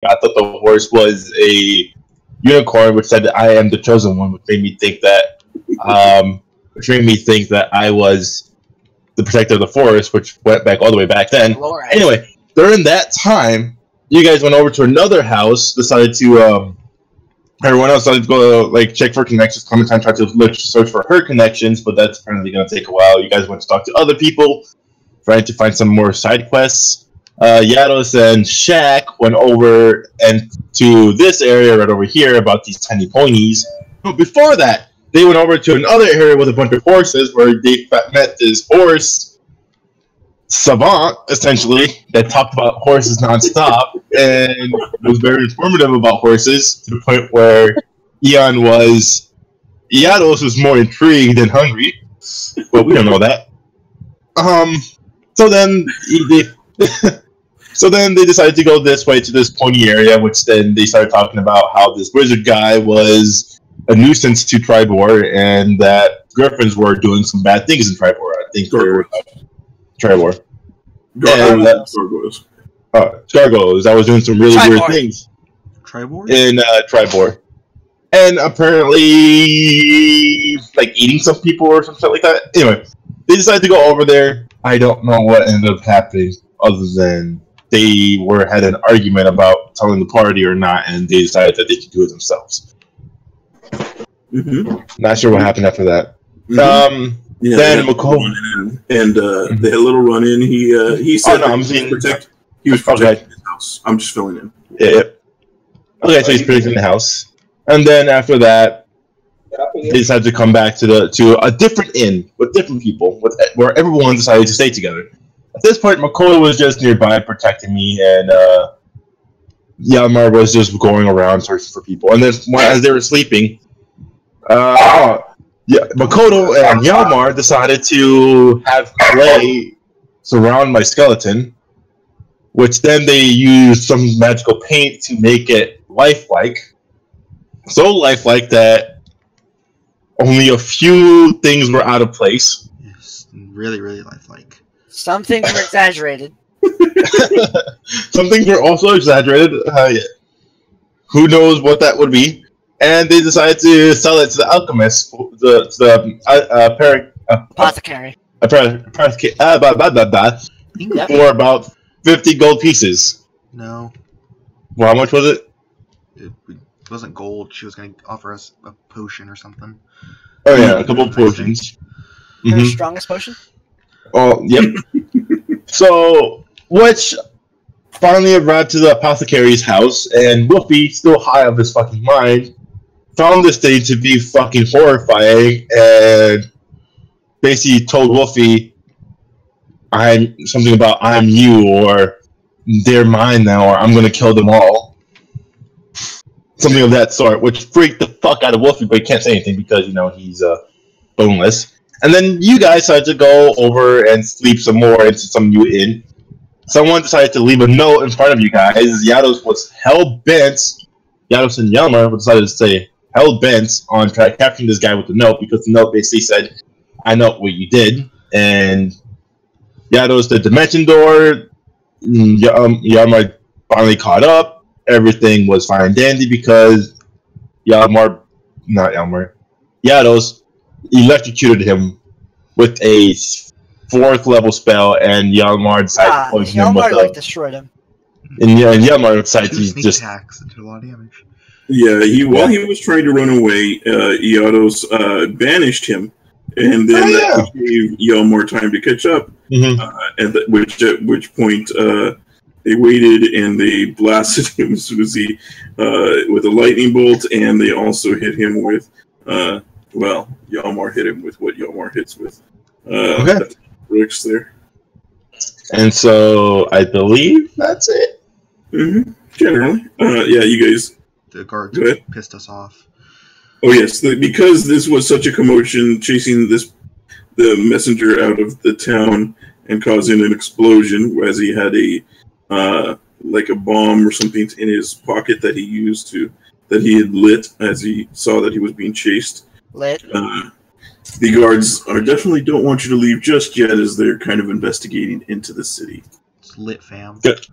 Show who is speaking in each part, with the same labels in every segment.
Speaker 1: I thought the horse was a unicorn, which said that I am the chosen one, which made me think that I was the protector of the forest, which went back all the way back then.
Speaker 2: Lord.
Speaker 1: Anyway, during that time, you guys went over to another house, decided to everyone else started to go like check for connections. Clementine tried to search for her connections, but that's apparently going to take a while. You guys went to talk to other people, trying to find some more side quests. Yados and Shaq went over and to this area right over here about these tiny ponies. But before that, they went over to another area with a bunch of horses where they met this horse savant, essentially, that talked about horses nonstop and was very informative about horses to the point where Yados was more intrigued than hungry, but we don't know that. So then they decided to go this way to this pony area, which then they started talking about how this wizard guy was a nuisance to Triboar and that griffins were doing some bad things in Triboar. I think they were Triboar. Gargoyles. I was doing some really weird things.
Speaker 3: Triboar?
Speaker 1: In Triboar. And apparently, like, eating some people or something like that. Anyway, they decided to go over there. I don't know what ended up happening other than they had an argument about telling the party or not, and they decided that they could do it themselves. Not sure what happened after that. Then McCall
Speaker 4: and they had a little run-in. He said he was protecting his house. I'm just filling in.
Speaker 1: Yeah. Okay, so he's protecting the house. And then after that, they decided to come back to a different inn with different people, where everyone decided to stay together. At this point, McCoy was just nearby protecting me, and Yalmar was just going around searching for people. And then as they were sleeping, Makoto and Yalmar decided to have clay surround my skeleton, which then they used some magical paint to make it lifelike. So lifelike that only a few things were out of place.
Speaker 3: Yes, really, really lifelike.
Speaker 2: Some things were exaggerated.
Speaker 1: Some things were also exaggerated. Yeah. Who knows what that would be? And they decided to sell it to the alchemist,
Speaker 2: Apothecary.
Speaker 1: For about 50 gold pieces.
Speaker 3: No.
Speaker 1: Well, how much was it?
Speaker 3: It wasn't gold. She was going to offer us a potion or something.
Speaker 1: Oh, yeah, a couple of potions.
Speaker 2: Her strongest potion?
Speaker 1: Oh, yep. So, which finally arrived to the apothecary's house, and Wolfie, still high of his fucking mind, found this thing to be fucking horrifying, and basically told Wolfie, I'm you, or they're mine now, or I'm gonna kill them all. Something of that sort, which freaked the fuck out of Wolfie, but he can't say anything because, he's boneless. And then you guys decided to go over and sleep some more into some new inn. Someone decided to leave a note in front of you guys. Yados and Yalmar decided to say hell-bent on capturing this guy with the note, because the note basically said, I know what you did. And Yados, the dimension door, Yalmar finally caught up. Everything was fine and dandy because Yados electrocuted him with a 4th level spell, and Yalmar decided to poison him with
Speaker 2: destroyed him.
Speaker 1: And Yalmar decided to just
Speaker 3: attacks and did a lot of damage.
Speaker 4: Yeah, while he was trying to run away, Yados banished him, and then gave Yalmar time to catch up. At which point they waited and they blasted him as soon as with a lightning bolt, and they also hit him with. Yalmar hit him with what Yalmar hits with. Rick's there.
Speaker 1: And so I believe that's it.
Speaker 4: Generally. You guys.
Speaker 3: The guards pissed us off.
Speaker 4: Oh, yes. Because this was such a commotion, chasing the messenger out of the town and causing an explosion, as he had a bomb or something in his pocket that he had lit as he saw that he was being chased.
Speaker 2: Lit.
Speaker 4: The guards definitely don't want you to leave just yet, as they're kind of investigating into the city.
Speaker 3: It's lit, fam.
Speaker 1: Good.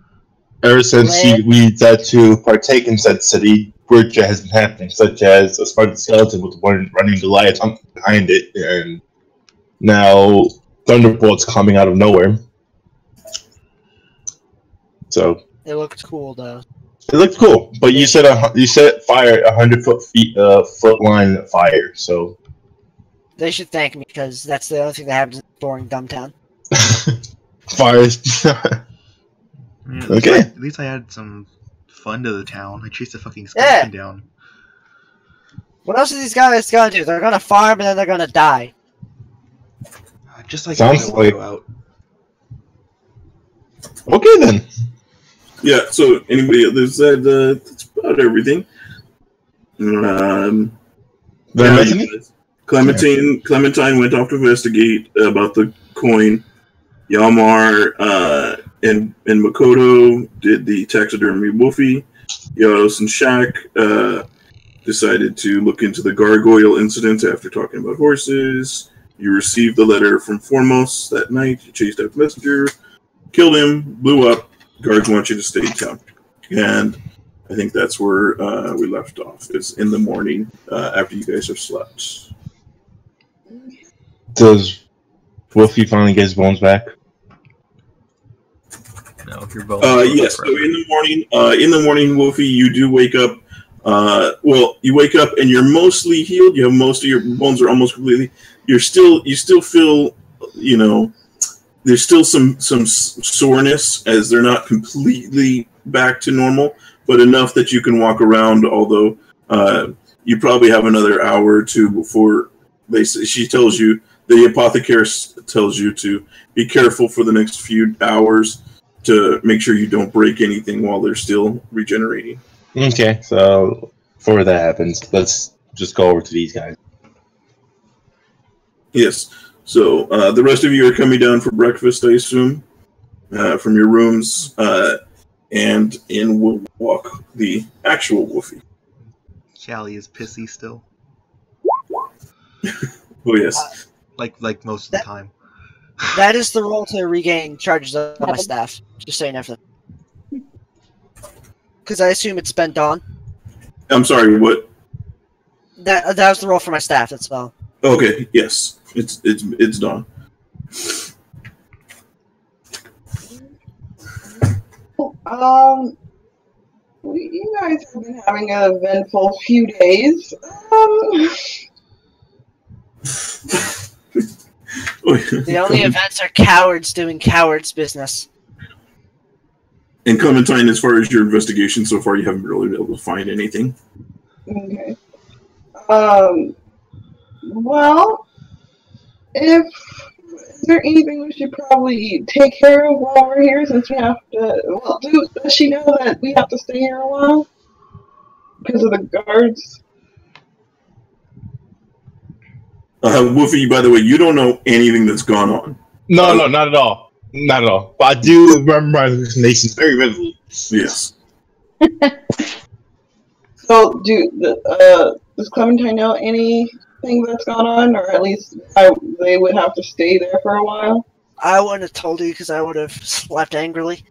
Speaker 1: ever since we decided to partake in said city, work has been happening, such as a Spartan skeleton with one running Goliath behind it, and now thunderbolts coming out of nowhere. So
Speaker 2: It looked cool though.
Speaker 1: it looked cool, but you said fire 100 foot line fire, so
Speaker 2: They should thank me because that's the only thing that happens in boring Dumbtown.
Speaker 1: fire. Okay.
Speaker 3: At least I had some fun to the town. I chased a fucking skeleton down.
Speaker 2: What else are these guys gonna do? They're gonna farm and then they're gonna die.
Speaker 3: Just like
Speaker 1: Sounds like
Speaker 3: go out.
Speaker 1: Okay then.
Speaker 4: Yeah. So anybody else said that's about everything. Clementine went off to investigate about the coin. Yalmar and Makoto did the taxidermy Wolfie. Yados and Shaq decided to look into the gargoyle incident after talking about horses. You received the letter from Foremost that night. You chased out the messenger, killed him, blew up. Guards want you to stay in town. And I think that's where we left off, is in the morning after you guys have slept.
Speaker 1: Does Wolfie finally get his bones back?
Speaker 3: No, your bones.
Speaker 4: Yes. So in the morning, Wolfie, you do wake up. You wake up and you're mostly healed. You have most of your bones are almost completely. You still feel, there's still some soreness as they're not completely back to normal, but enough that you can walk around. Although you probably have another hour or two before she tells you. The apothecary tells you to be careful for the next few hours to make sure you don't break anything while they're still regenerating.
Speaker 1: Okay, so before that happens, let's just go over to these guys.
Speaker 4: Yes. So the rest of you are coming down for breakfast, I assume, from your rooms, and in will walk the actual Wolfie.
Speaker 3: Callie is pissy still.
Speaker 4: Oh yes.
Speaker 3: Like most of the time.
Speaker 2: That is the role to regain charges of my staff. Just saying everything. Because I assume it's been dawn.
Speaker 4: I'm sorry, what?
Speaker 2: That was the role for my staff, that's all.
Speaker 4: Okay, yes. It's done.
Speaker 5: You guys have been having an eventful few days.
Speaker 2: The only events are cowards doing cowards business.
Speaker 4: And Clementine, as far as your investigation so far, you haven't really been able to find anything.
Speaker 5: Okay. Well, is there anything we should probably take care of while we're here, since we have to? Well, does she know that we have to stay here a while because of the guards?
Speaker 4: Wolfie, by the way, you don't know anything that's gone on.
Speaker 1: No, not at all. Not at all. But I do remember my hallucinations very vividly.
Speaker 4: Yes.
Speaker 5: So, does Clementine know anything that's gone on, or at least they would have to stay there for a while?
Speaker 2: I wouldn't have told you because I would have slept angrily.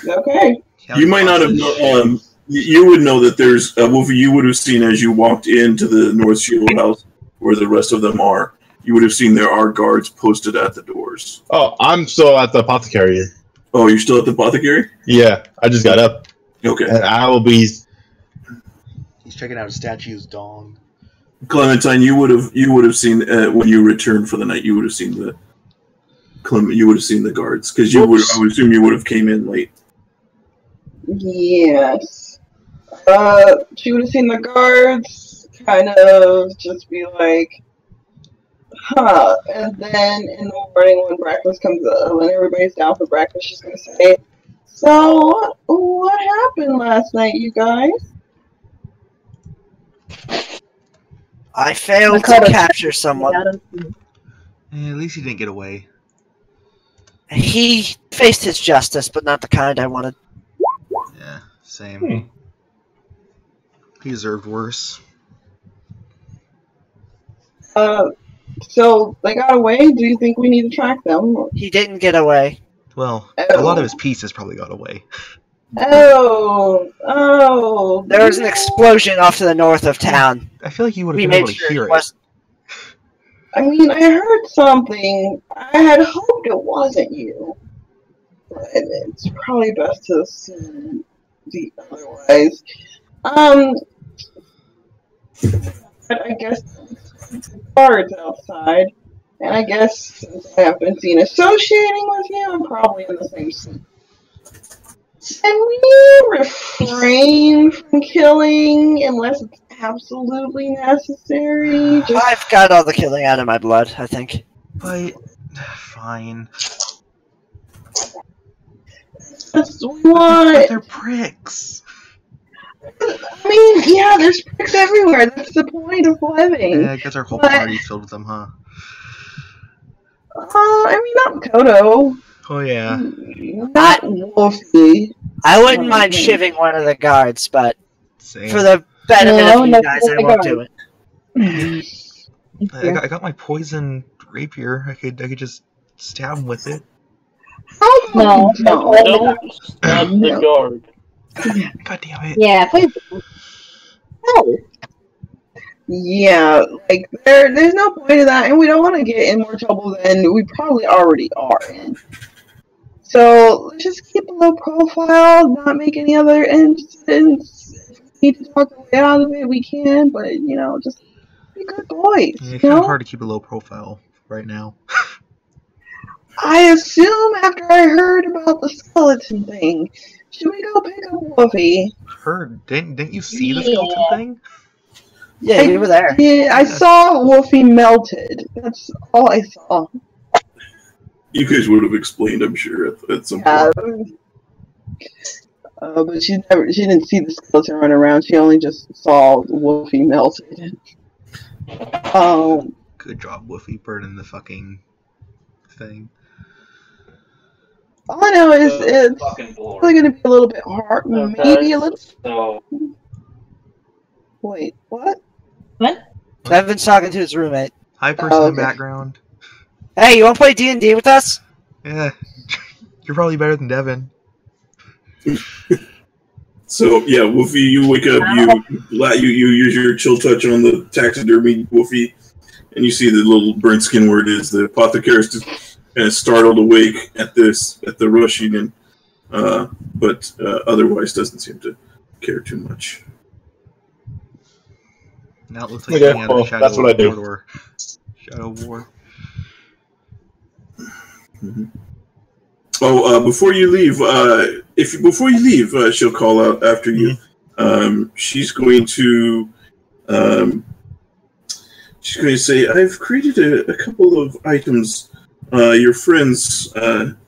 Speaker 5: Okay.
Speaker 4: You might not have known. You would know that there's Wolfie. You would have seen as you walked into the North Shield House, where the rest of them are. You would have seen there are guards posted at the doors.
Speaker 1: Oh, I'm still at the apothecary.
Speaker 4: Oh, you're still at the apothecary?
Speaker 1: Yeah, I just got up.
Speaker 4: Okay.
Speaker 1: And I will be.
Speaker 3: He's checking out a statue's dong.
Speaker 4: Clementine, you would have seen when you returned for the night. You would have seen the guards because I would assume you would have came in late.
Speaker 5: Yes. She would have seen the guards, kind of just be like, huh. And then in the morning when breakfast comes up, when everybody's down for breakfast, she's going to say, so, what happened last night, you guys?
Speaker 2: I failed to capture someone.
Speaker 3: At least he didn't get away.
Speaker 2: He faced his justice, but not the kind I wanted.
Speaker 3: Yeah, same. He deserved worse.
Speaker 5: So they got away? Do you think we need to track them?
Speaker 2: He didn't get away.
Speaker 3: Well, a lot of his pieces probably got away.
Speaker 5: Oh.
Speaker 2: There was an explosion off to the north of town.
Speaker 3: I feel like you would
Speaker 2: We
Speaker 3: have been able
Speaker 2: made
Speaker 3: to
Speaker 2: sure
Speaker 3: hear
Speaker 2: it
Speaker 3: it.
Speaker 2: was.
Speaker 5: I mean, I heard something. I had hoped it wasn't you. But it's probably best to assume the otherwise. But I guess guards outside. And I guess since I have been seen associating with you, I'm probably in the same suit. Can we refrain from killing unless it's absolutely necessary?
Speaker 2: I've got all the killing out of my blood, I think.
Speaker 3: But fine.
Speaker 5: That's
Speaker 3: But
Speaker 5: what.
Speaker 3: they're pricks.
Speaker 5: I mean, yeah, there's pricks everywhere. That's the point of living.
Speaker 3: Yeah, I guess our whole
Speaker 5: But-
Speaker 3: party's filled with them, huh?
Speaker 5: I mean, not Kodo.
Speaker 3: Oh yeah.
Speaker 5: Not Wolfie.
Speaker 2: I wouldn't mind shivving one of the guards, but
Speaker 3: Same.
Speaker 2: for the benefit
Speaker 5: No,
Speaker 2: of you
Speaker 5: no,
Speaker 2: guys,
Speaker 5: no,
Speaker 2: I won't do it.
Speaker 3: I got my poison rapier. I could just stab him with it.
Speaker 5: No.
Speaker 6: Don't stab the guard.
Speaker 3: God damn it.
Speaker 7: Yeah, please. No.
Speaker 5: Yeah, like there's no point to that, and we don't want to get in more trouble than we probably already are in. So let's just keep a low profile, not make any other incidents. If we need to talk our way out of it, we can, but just be good boys.
Speaker 3: Yeah,
Speaker 5: You
Speaker 3: it's kind of
Speaker 5: know?
Speaker 3: hard to keep a low profile right now.
Speaker 5: I assume after I heard about the skeleton thing, should we go pick up Wolfie?
Speaker 3: Heard? Didn't you see the skeleton thing?
Speaker 2: Yeah, you were there.
Speaker 5: Yeah, I saw Wolfie melted. That's all I saw.
Speaker 4: You guys would have explained, I'm sure, at some
Speaker 5: Yeah.
Speaker 4: point.
Speaker 5: But she didn't see the skeleton run around. She only just saw Wolfie melted.
Speaker 3: Good job, Woofy, burning the fucking thing.
Speaker 5: All I know is it's
Speaker 6: Fucking bored.
Speaker 5: probably going to be a little bit hard. Maybe a little.
Speaker 6: So,
Speaker 5: Wait, what?
Speaker 2: Devin's talking to his roommate.
Speaker 3: Hi, person in
Speaker 5: okay.
Speaker 3: the background.
Speaker 2: Hey, you want to play D&D with us?
Speaker 3: Yeah, you're probably better than Devin.
Speaker 4: So yeah, Wolfie, you wake up, you use your chill touch on the taxidermy Wolfie, and you see the little burnt skin where it is. The apothecarist is kind of startled awake at the rushing, and but otherwise doesn't seem to care too much.
Speaker 3: Now it looks like
Speaker 1: Okay,
Speaker 3: getting out of
Speaker 1: well,
Speaker 3: Shadow
Speaker 1: that's what I do.
Speaker 3: Mordor. Shadow War.
Speaker 4: Mm-hmm. Oh, before you leave, she'll call out after you. She's going to say, "I've created a couple of items. Your friends,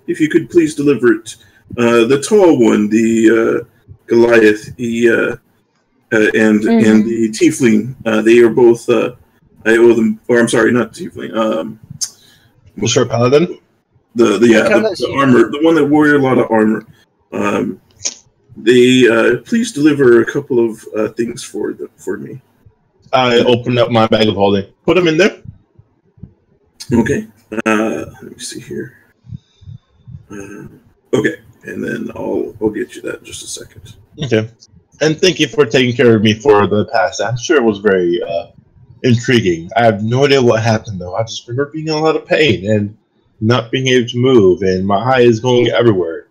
Speaker 4: if you could please deliver it. The tall one, the Goliath, and the Tiefling. They are both. I owe them. Or I'm sorry, not Tiefling.
Speaker 1: The short paladin?
Speaker 4: The armor, the one that wore a lot of armor. They please deliver a couple of things for me.
Speaker 1: I opened up my bag of holding. Put them in there.
Speaker 4: Okay. Let me see here. Okay, and then I'll get you that in just a second.
Speaker 1: Okay. And thank you for taking care of me for the past. I'm sure it was very intriguing. I have no idea what happened, though. I just remember being in a lot of pain and not being able to move, and my eye is going everywhere.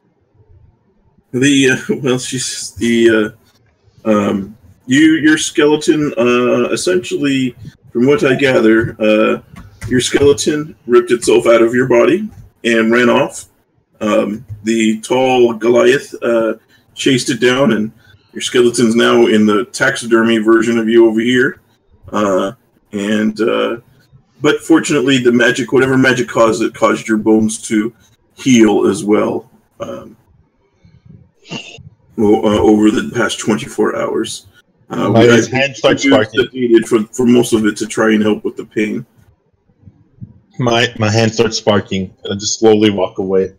Speaker 4: Your skeleton, essentially, from what I gather, your skeleton ripped itself out of your body and ran off. The tall Goliath chased it down, and your skeleton's now in the taxidermy version of you over here. But fortunately, the magic, whatever magic caused it, caused your bones to heal as well. Over the past 24 hours.
Speaker 1: My hand starts sparking.
Speaker 4: Needed for most of it to try and help with the pain.
Speaker 1: My hand starts sparking, and I just slowly walk away.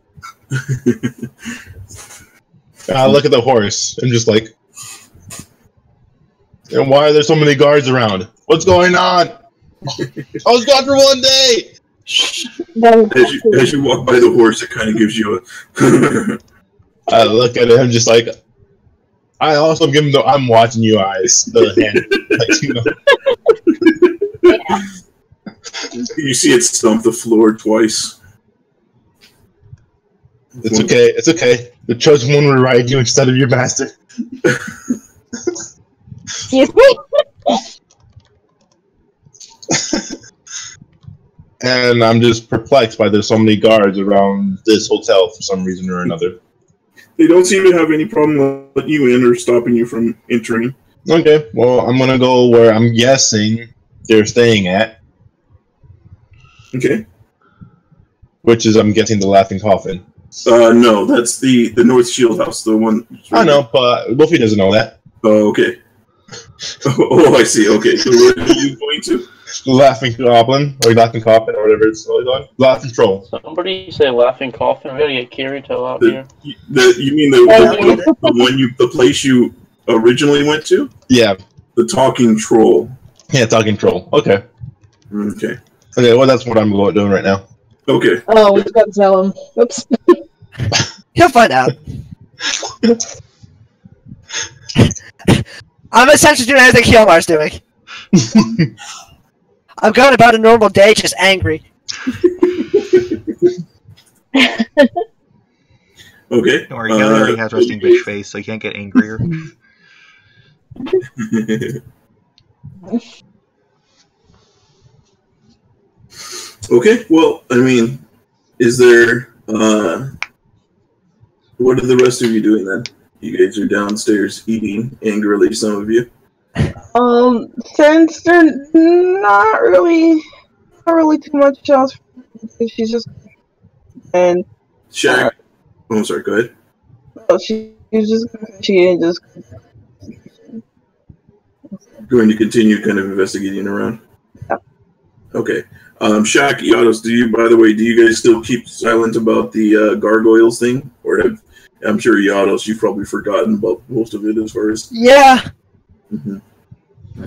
Speaker 1: I look at the horse, and just like, and why are there so many guards around? What's going on? I was gone for 1 day!
Speaker 4: As you walk by the horse, it kind of gives you a...
Speaker 1: I look at him just like. I also give him the "I'm watching you" eyes. The hand, like,
Speaker 4: You see it stomp the floor twice.
Speaker 1: It's okay. It's okay. The chosen one will ride you instead of your master.
Speaker 7: Excuse me?
Speaker 1: And I'm just perplexed by there's so many guards around this hotel for some reason or another.
Speaker 4: They don't seem to have any problem letting you in or stopping you from entering.
Speaker 1: Okay, well, I'm gonna go where I'm guessing they're staying at,
Speaker 4: Okay.
Speaker 1: which is, I'm guessing, the Laughing Coffin.
Speaker 4: No, that's the North Shield House, the one.
Speaker 1: I know, but Wolfie doesn't know that.
Speaker 4: Oh, okay. Oh, I see. Okay, so where are you going to?
Speaker 1: The Laughing Goblin, or Laughing Coffin, or whatever it's called. Laughing Troll.
Speaker 6: Somebody say laughing coffin. We gotta get Kirito out here.
Speaker 4: You mean the one the place you originally went to?
Speaker 1: Yeah.
Speaker 4: The Talking Troll.
Speaker 1: Yeah, Talking Troll. Okay.
Speaker 4: Okay.
Speaker 1: Okay, well, that's what I'm doing right now.
Speaker 4: Okay.
Speaker 7: Oh, we've got to tell him. Oops.
Speaker 2: He'll find out. I'm essentially doing everything Kyomar's doing. I'm going about a normal day, just angry.
Speaker 3: Don't
Speaker 4: Okay.
Speaker 3: worry, he already has resting bitch face, so he can't get angrier.
Speaker 4: Okay, well, I mean, is there, what are the rest of you doing then? You guys are downstairs eating angrily, some of you.
Speaker 5: Since they're not really too much else, she's just, and,
Speaker 4: Shaq. Oh, I'm sorry, go ahead.
Speaker 5: she's just, she just,
Speaker 4: Going to continue kind of investigating around?
Speaker 5: Yeah.
Speaker 4: Okay. Shaq, Yados, do you guys still keep silent about the gargoyles thing? Or I'm sure Yados, you've probably forgotten about most of it as far as...
Speaker 2: Yeah.
Speaker 4: Mm-hmm.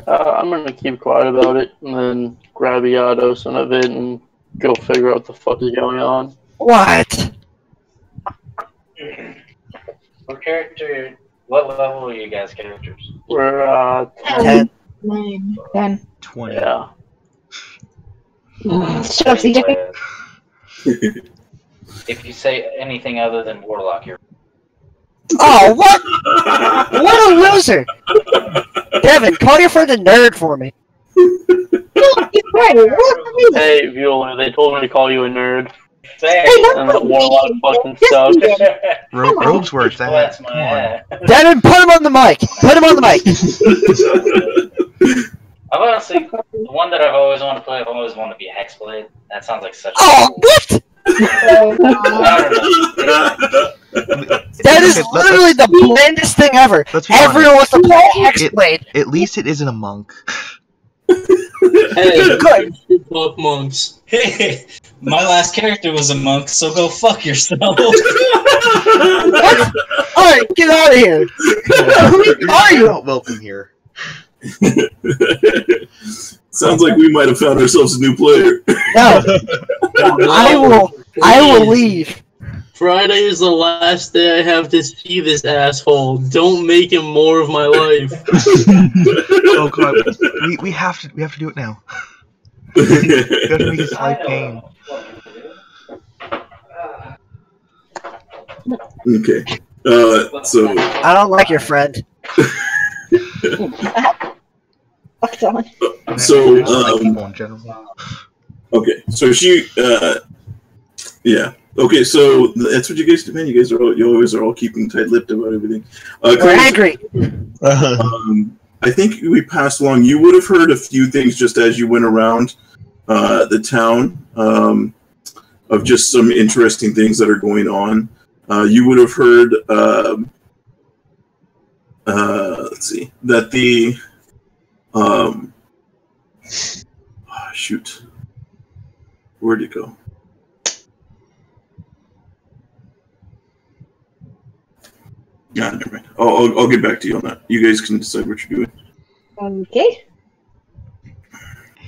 Speaker 6: I'm gonna keep quiet about it and then grab Iados and of it and go figure out what the fuck is going on.
Speaker 2: What?
Speaker 8: What level are you guys characters?
Speaker 6: We're
Speaker 2: 10.
Speaker 7: 9, 10.
Speaker 3: 20.
Speaker 6: Yeah.
Speaker 7: Shut up, CJ.
Speaker 8: If you say anything other than Warlock, you're...
Speaker 2: Oh, what? What a loser! Devin, call your friend a nerd for me.
Speaker 6: Hey, Viola, they told me to call you a nerd. And that Warlock fucking sucks.
Speaker 3: Rogue's words,
Speaker 8: Well,
Speaker 3: that.
Speaker 8: that's my...
Speaker 2: Devin, put him on the mic! Put him on the mic!
Speaker 8: I've honestly, the one that I've always wanted to play, I've always wanted to be Hexblade. That sounds like such a
Speaker 2: Oh,
Speaker 8: cool...
Speaker 2: what?
Speaker 8: I don't know.
Speaker 2: That is literally the blandest thing ever.
Speaker 3: Let's be
Speaker 2: Everyone wants to play
Speaker 3: honest.
Speaker 2: Hexblade.
Speaker 3: At least it isn't a monk.
Speaker 9: Hey,
Speaker 2: Good.
Speaker 9: fuck monks. Hey, my last character was a monk, so go fuck yourself.
Speaker 2: What? Alright, get out of here. Who are
Speaker 3: You're
Speaker 2: you?
Speaker 3: not welcome here.
Speaker 4: Sounds like we might have found ourselves a new player.
Speaker 2: No. I will leave.
Speaker 9: Friday is the last day I have to see this asshole. Don't make him more of my life.
Speaker 3: Oh god, we have to do it now. We have to make his life pain.
Speaker 4: Okay. So
Speaker 2: I don't like your friend.
Speaker 4: So,
Speaker 3: people in general.
Speaker 4: okay, so she, yeah. Okay, so that's what you guys do, man. You always are all keeping tight-lipped about everything.
Speaker 2: We're angry.
Speaker 4: I think we passed along. You would have heard a few things just as you went around the town of just some interesting things that are going on. You would have heard, let's see, that the, shoot, where'd it go? Yeah, never mind. I'll get back to you on that. You guys can decide what you're doing.
Speaker 7: Okay.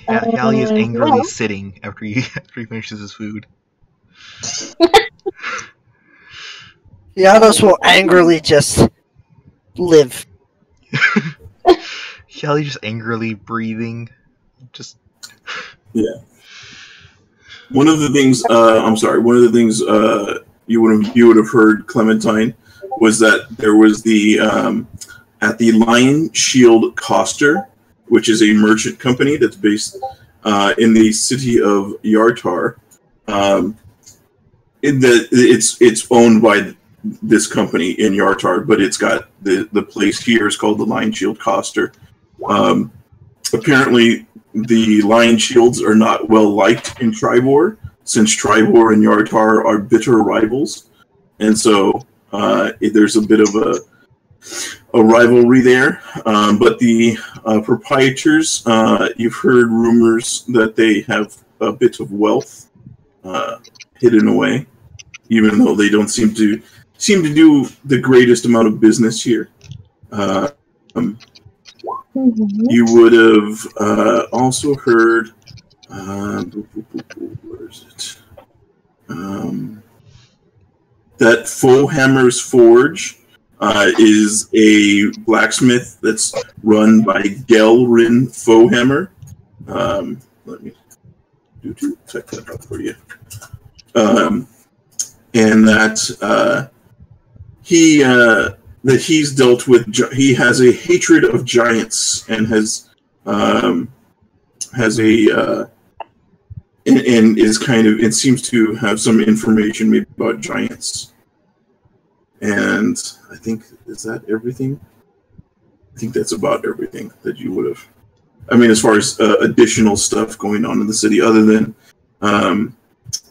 Speaker 3: Callie is angrily
Speaker 7: well.
Speaker 3: sitting after he finishes his food.
Speaker 2: Yados will angrily just live.
Speaker 3: Shelly just angrily breathing. Just
Speaker 4: yeah. One of the things you would have heard, Clementine, was that there was the at the Lion Shield Coster, which is a merchant company that's based in the city of Yartar. It's owned by this company in Yartar, but it's got the place here is called the Lion Shield Coster. Apparently, the Lion Shields are not well liked in Tribor, since Tribor and Yartar are bitter rivals, and so there's a bit of a rivalry there. But the proprietors, you've heard rumors that they have a bit of wealth hidden away, even though they don't seem to do the greatest amount of business here. You would have also heard, where is it? That Foehammer's Forge is a blacksmith that's run by Gelrin Foehammer. Let me check that out for you. And that he's dealt with. He has a hatred of giants and has and is kind of. It seems to have some information maybe about giants. And I think, is that everything? I think that's about everything that you would have. I mean, as far as additional stuff going on in the city, other than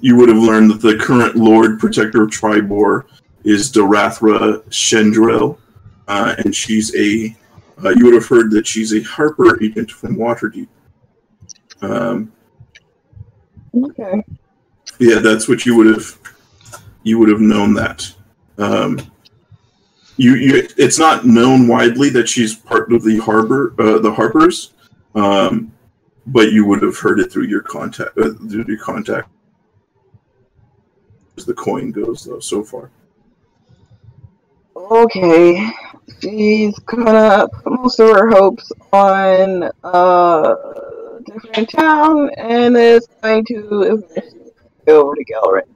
Speaker 4: you would have learned that the current Lord Protector of Tribor is Dorathra Shendrel, and she's a. You would have heard that she's a Harper agent from Waterdeep.
Speaker 5: Okay.
Speaker 4: Yeah, that's what you would have. You would have known that. It's not known widely that she's part of the Harpers, but you would have heard it through your contact. As the coin goes, though, so far.
Speaker 5: Okay. She's gonna put most of her hopes on a different town and is going to eventually go over to Gelrin.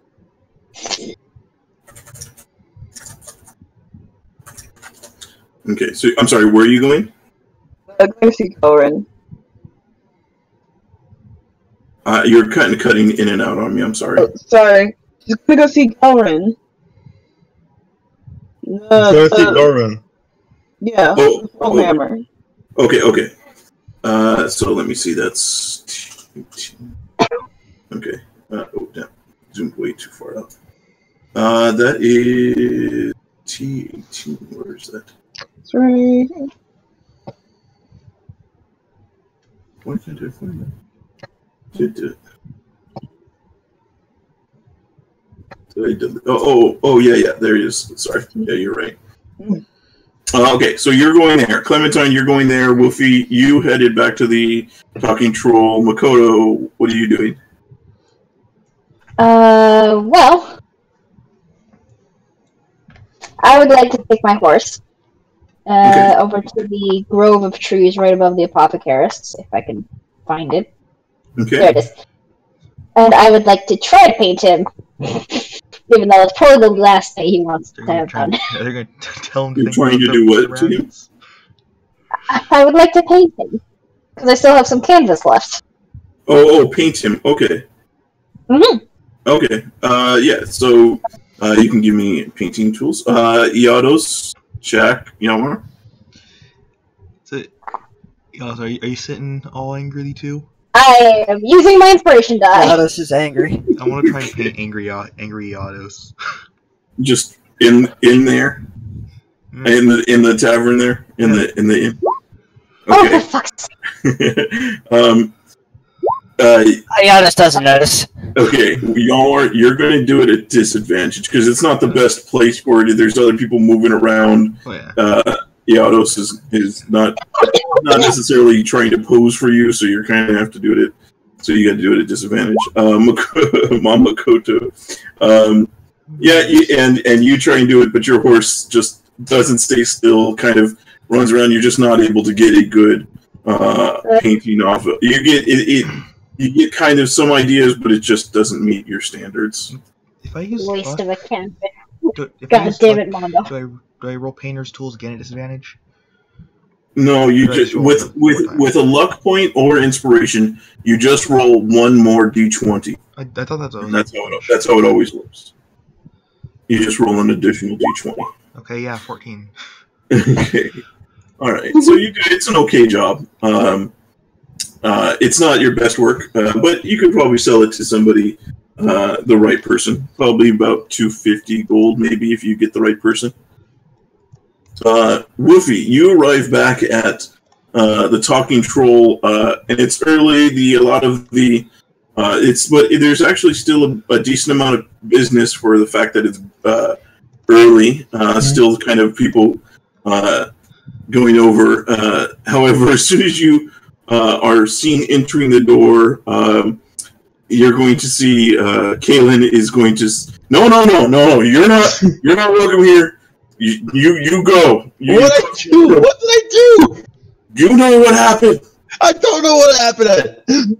Speaker 4: Okay, so I'm sorry, where are you going?
Speaker 5: I'm going to see Gelrin.
Speaker 4: You're cutting in and out on me, I'm sorry.
Speaker 5: Oh, sorry. She's going to go see Gelrin.
Speaker 1: Going to see Gelrin.
Speaker 5: Yeah, Foehammer.
Speaker 4: Okay. So let me see, that's... Okay. Oh, damn. Zoomed way too far out. That is... T18, where is that?
Speaker 5: It's right here.
Speaker 4: Why can't I find that? Yeah, there it is. Sorry. Yeah, you're right. Okay, so you're going there. Clementine, you're going there. Wolfie, you headed back to the Talking Troll. Makoto, what are you doing?
Speaker 7: Well, I would like to take my horse over to the grove of trees right above the apothecarist, if I can find it.
Speaker 4: Okay.
Speaker 7: There it is. And I would like to try to paint him, even though it's probably the last thing he wants to have done.
Speaker 3: They're going to tell him.
Speaker 4: You're trying to do what to him?
Speaker 7: I would like to paint him, because I still have some canvas left.
Speaker 4: Oh, paint him. Okay.
Speaker 7: Mm-hmm.
Speaker 4: Okay. Yeah. So you can give me painting tools. Iados, Jack, Yamar.
Speaker 3: So, Iados, are you sitting all angrily too?
Speaker 7: I am using my inspiration die.
Speaker 2: Yados is angry.
Speaker 3: I want to try and paint angry Iados.
Speaker 4: Just in there, in the tavern there, in the inn. Okay.
Speaker 7: Oh, for fuck's sake.
Speaker 2: Yados doesn't notice.
Speaker 4: Okay, you're going to do it at disadvantage because it's not the best place for it. There's other people moving around.
Speaker 3: Oh, yeah.
Speaker 4: Iados is not necessarily trying to pose for you, so you're kind of have to do it. So you got to do it at disadvantage. Makoto, Yeah, and you try and do it, but your horse just doesn't stay still. Kind of runs around. You're just not able to get a good painting off it. You get it. You get kind of some ideas, but it just doesn't meet your standards.
Speaker 3: If I use
Speaker 7: Waste of a canvas.
Speaker 3: God
Speaker 7: damn it, Mondo.
Speaker 3: Do I roll painter's tools again at disadvantage?
Speaker 4: No, you just with a luck point or inspiration, you just roll one more d20.
Speaker 3: I thought that's
Speaker 4: that's how it always works. You just roll an additional d20.
Speaker 3: Okay, yeah, 14.
Speaker 4: Okay, all right. So it's an okay job. It's not your best work, but you could probably sell it to somebody, the right person. Probably about 250 gold, maybe, if you get the right person. Woofy, you arrive back at the Talking Troll, and it's early. But there's actually still a decent amount of business for the fact that it's early. Still, kind of people going over. However, as soon as you are seen entering the door, you're going to see Kaylin is going to. No! You're not welcome here. You go.
Speaker 1: What did I do?
Speaker 4: You know what happened.
Speaker 1: I don't know what happened.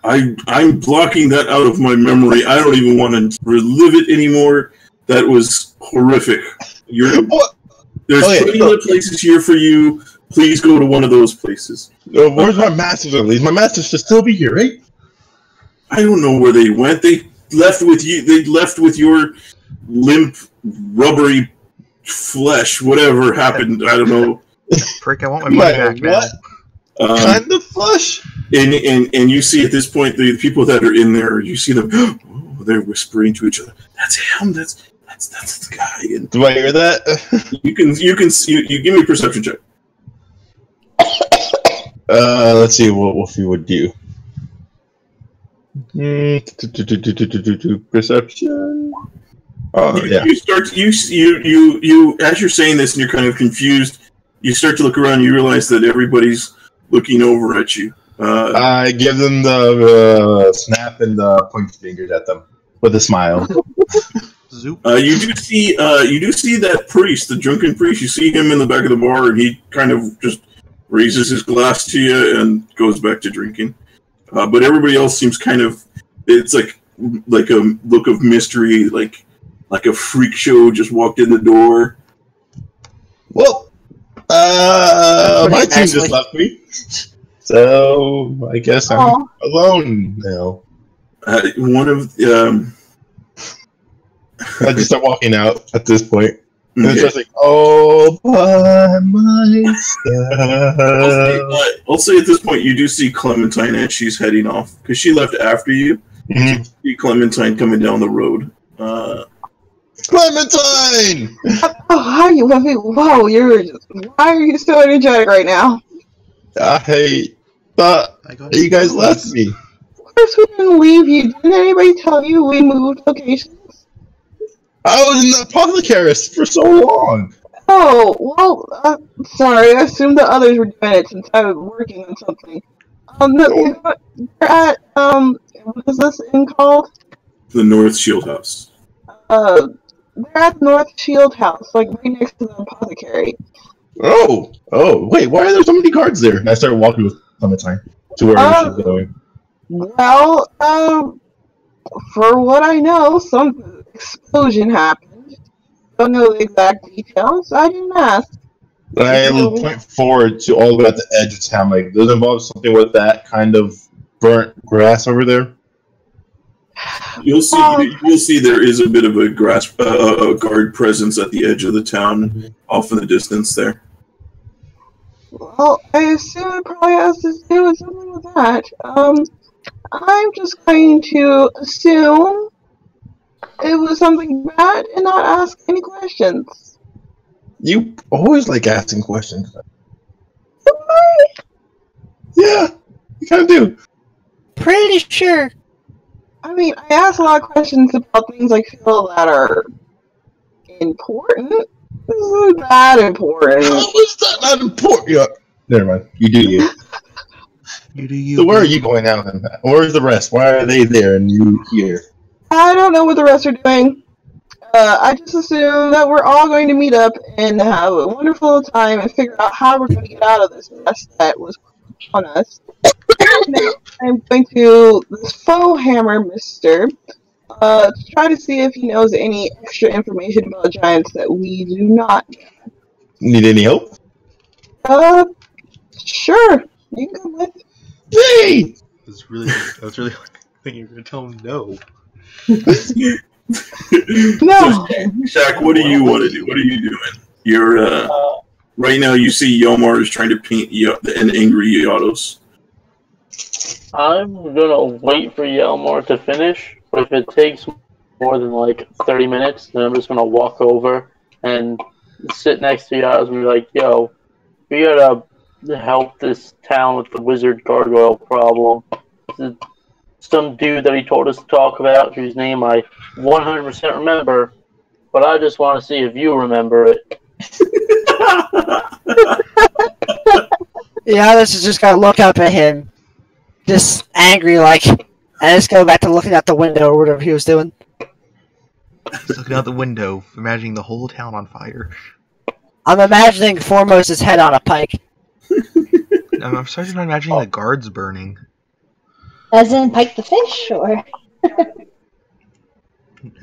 Speaker 4: I'm blocking that out of my memory. I don't even want to relive it anymore. That was horrific. There's plenty of places here for you. Please go to one of those places.
Speaker 1: Where's my masters at least? My masters should still be here, right?
Speaker 4: I don't know where they went. They left with you. They left with your limp, rubbery flesh. Whatever happened, I don't know.
Speaker 3: Prick, I want my money back now.
Speaker 1: What kind of flesh?
Speaker 4: And you see at this point the people that are in there. You see them. Oh, they're whispering to each other. That's him. That's the guy. And
Speaker 1: do I hear that?
Speaker 4: You give me a perception check.
Speaker 1: Let's see what Wolfie would do. Perception. Yeah.
Speaker 4: You start. You as you're saying this, and you're kind of confused. You start to look around. And you realize that everybody's looking over at you.
Speaker 1: I give them the snap and the point fingers at them with a smile.
Speaker 4: You do see that priest, the drunken priest. You see him in the back of the bar, and he kind of just raises his glass to you and goes back to drinking. But everybody else seems kind of. It's like a look of mystery, like a freak show just walked in the door.
Speaker 1: Well, my team just left me. So I guess I'm alone now.
Speaker 4: One of
Speaker 1: I just start walking out at this point. And it's just like, all by myself.
Speaker 4: I'll say at this point, you do see Clementine as she's heading off because she left after you.
Speaker 1: Mm-hmm.
Speaker 4: You see Clementine coming down the road.
Speaker 1: Clementine!
Speaker 5: Oh, hi, Woofy. Whoa, why are you so energetic right now?
Speaker 1: I thought you guys left me.
Speaker 5: Of course we didn't leave you. Didn't anybody tell you we moved locations?
Speaker 1: I was in the apothecarist for so long.
Speaker 5: Oh, well, sorry. I assumed the others were doing it since I was working on something. They're at, what is this inn called?
Speaker 4: The North Shield House.
Speaker 5: They're at North Shield House, like right next to the apothecary.
Speaker 1: Oh, wait, why are there so many guards there? And I started walking with Clementine to where she's going.
Speaker 5: Well, for what I know, some explosion happened. Don't know the exact details. I didn't ask.
Speaker 1: I point forward to all the way at the edge of town. Like, does it involve something with that kind of burnt grass over there?
Speaker 4: You'll see there is a bit of a guard presence at the edge of the town, off in the distance there.
Speaker 5: Well, I assume it probably has to do with something with that. I'm just going to assume it was something bad and not ask any questions.
Speaker 1: You always like asking questions.
Speaker 5: What?
Speaker 1: Yeah, you kind of do.
Speaker 2: Pretty sure.
Speaker 5: I mean, I ask a lot of questions about things I feel that are important. This isn't that important.
Speaker 1: How is that not important? Yeah. Never mind. You do you.
Speaker 3: You do you.
Speaker 1: So where are you going now then? Where's the rest? Why are they there and you here?
Speaker 5: I don't know what the rest are doing. I just assume that we're all going to meet up and have a wonderful time and figure out how we're going to get out of this mess that was on us. Now, I'm going to this faux hammer mister to try to see if he knows any extra information about giants that we do not.
Speaker 1: Need any help?
Speaker 5: Sure. You can come with.
Speaker 1: Hey!
Speaker 3: I was really thinking you were going to tell him no.
Speaker 5: No.
Speaker 4: Shaq, what do you want to do? What are you doing? You're right now. You see Yomar is trying to paint an angry Yados.
Speaker 6: I'm gonna wait for Yelmar to finish, but if it takes more than like 30 minutes, then I'm just gonna walk over and sit next to Yados and be like, "Yo, we gotta help this town with the wizard gargoyle problem." Some dude that he told us to talk about, whose name I 100% remember, but I just want to see if you remember it.
Speaker 2: Yeah, this is just gonna look up at him, just angry, like, and just go back to looking out the window or whatever he was doing.
Speaker 3: Just looking out the window, imagining the whole town on fire.
Speaker 2: I'm imagining Foremost's head on a pike.
Speaker 3: I'm starting to imagining the guards burning.
Speaker 7: As in Pike the Fish, or?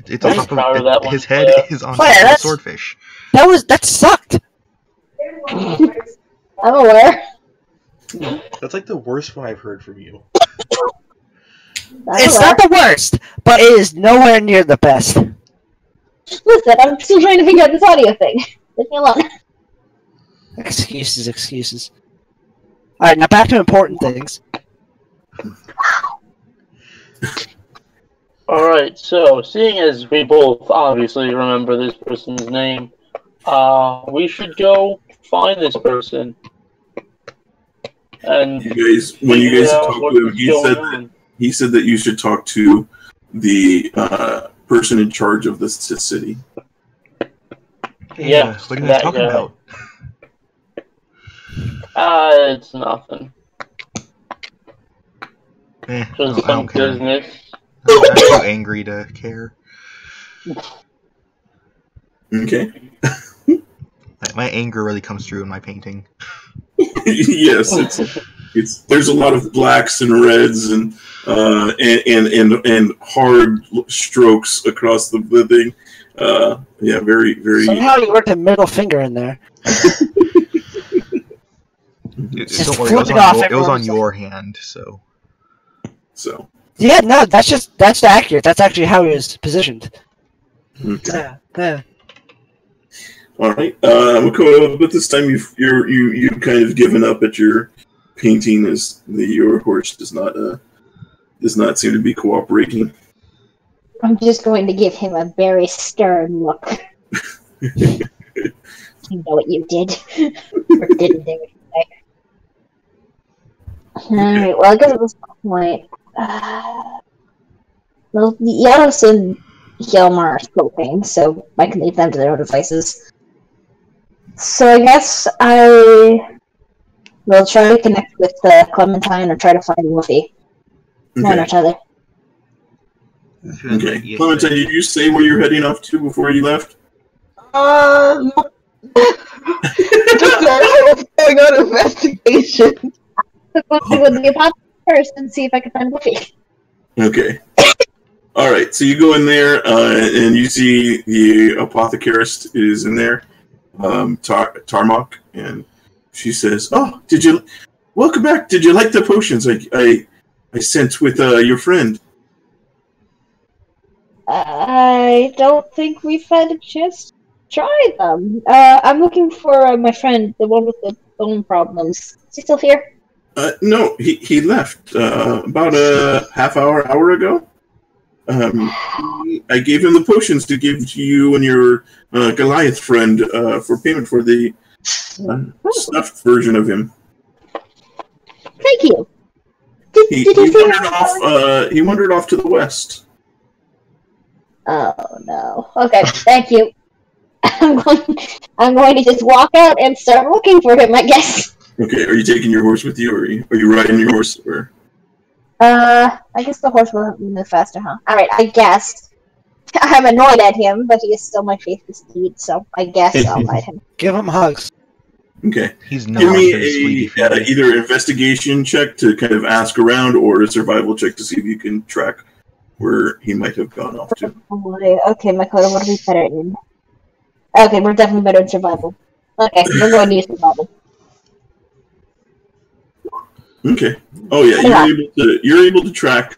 Speaker 3: It's on top of his head is on top of a swordfish.
Speaker 2: That sucked.
Speaker 7: I'm aware.
Speaker 3: That's like the worst one I've heard from you.
Speaker 2: It's not the worst, but it is nowhere near the best.
Speaker 7: Listen, I'm still trying to figure out this audio thing. Leave me alone.
Speaker 2: Excuses. Alright, now back to important things.
Speaker 6: Alright, so, seeing as we both obviously remember this person's name, we should go find this person. And
Speaker 4: you guys, when you guys talked to him, he said that you should talk to the person in charge of this city.
Speaker 6: Yeah,
Speaker 3: what are you guys talking about?
Speaker 6: It's nothing.
Speaker 3: I
Speaker 6: Just some
Speaker 3: don't care.
Speaker 6: business.
Speaker 3: I'm too angry to care.
Speaker 4: Okay.
Speaker 3: My anger really comes through in my painting.
Speaker 4: Yes, it's there's a lot of blacks and reds and hard strokes across the thing. Yeah, very.
Speaker 2: Somehow you worked a middle finger in there.
Speaker 3: Don't worry, it was on your hand, so.
Speaker 2: Yeah, no, that's accurate. That's actually how he was positioned.
Speaker 4: Okay.
Speaker 2: Yeah.
Speaker 4: All right, Makoto, but this time you've kind of given up at your painting, as your horse does not seem to be cooperating.
Speaker 7: I'm just going to give him a very stern look. You know what you did, or didn't do. Alright, well, I guess at this point, well, Yados and Yelmar are scoping, so I can leave them to their own devices. So I guess I will try to connect with Clementine or try to find Wolfie. One or t'other.
Speaker 4: Okay. Clementine, did you say where you're heading off to before you left?
Speaker 5: No. Just going on investigation.
Speaker 7: I'll go to the apothecary first and see if I can find Wolfie.
Speaker 4: Okay. All right. So you go in there, and you see the apothecarist is in there, Tarmok, and she says, "Oh, welcome back. Did you like the potions I sent with your friend?"
Speaker 7: I don't think we've had a chance to try them. I'm looking for my friend, the one with the bone problems. Is he still here?
Speaker 4: No, he left about a hour ago. I gave him the potions to give to you and your Goliath friend for payment for the stuffed version of him.
Speaker 7: Thank you.
Speaker 4: He wandered off to the west.
Speaker 7: Oh no. Okay, thank you. I'm going to just walk out and start looking for him, I guess.
Speaker 4: Okay, are you taking your horse with you, or are you riding your horse? Or?
Speaker 7: I guess the horse will move faster, huh? Alright, I guess. I'm annoyed at him, but he is still my faithful steed, so I guess I'll ride him.
Speaker 2: Give him hugs.
Speaker 4: Okay.
Speaker 3: He's
Speaker 4: Give
Speaker 3: not
Speaker 4: me
Speaker 3: very sweetie for me.
Speaker 4: either investigation check to kind of ask around, or a survival check to see if you can track where he might have gone off to.
Speaker 7: Oh boy. Okay, Michaela, what are we better in? Okay, we're definitely better in survival. Okay, we're going to use survival.
Speaker 4: Okay. Oh yeah, you're able to track.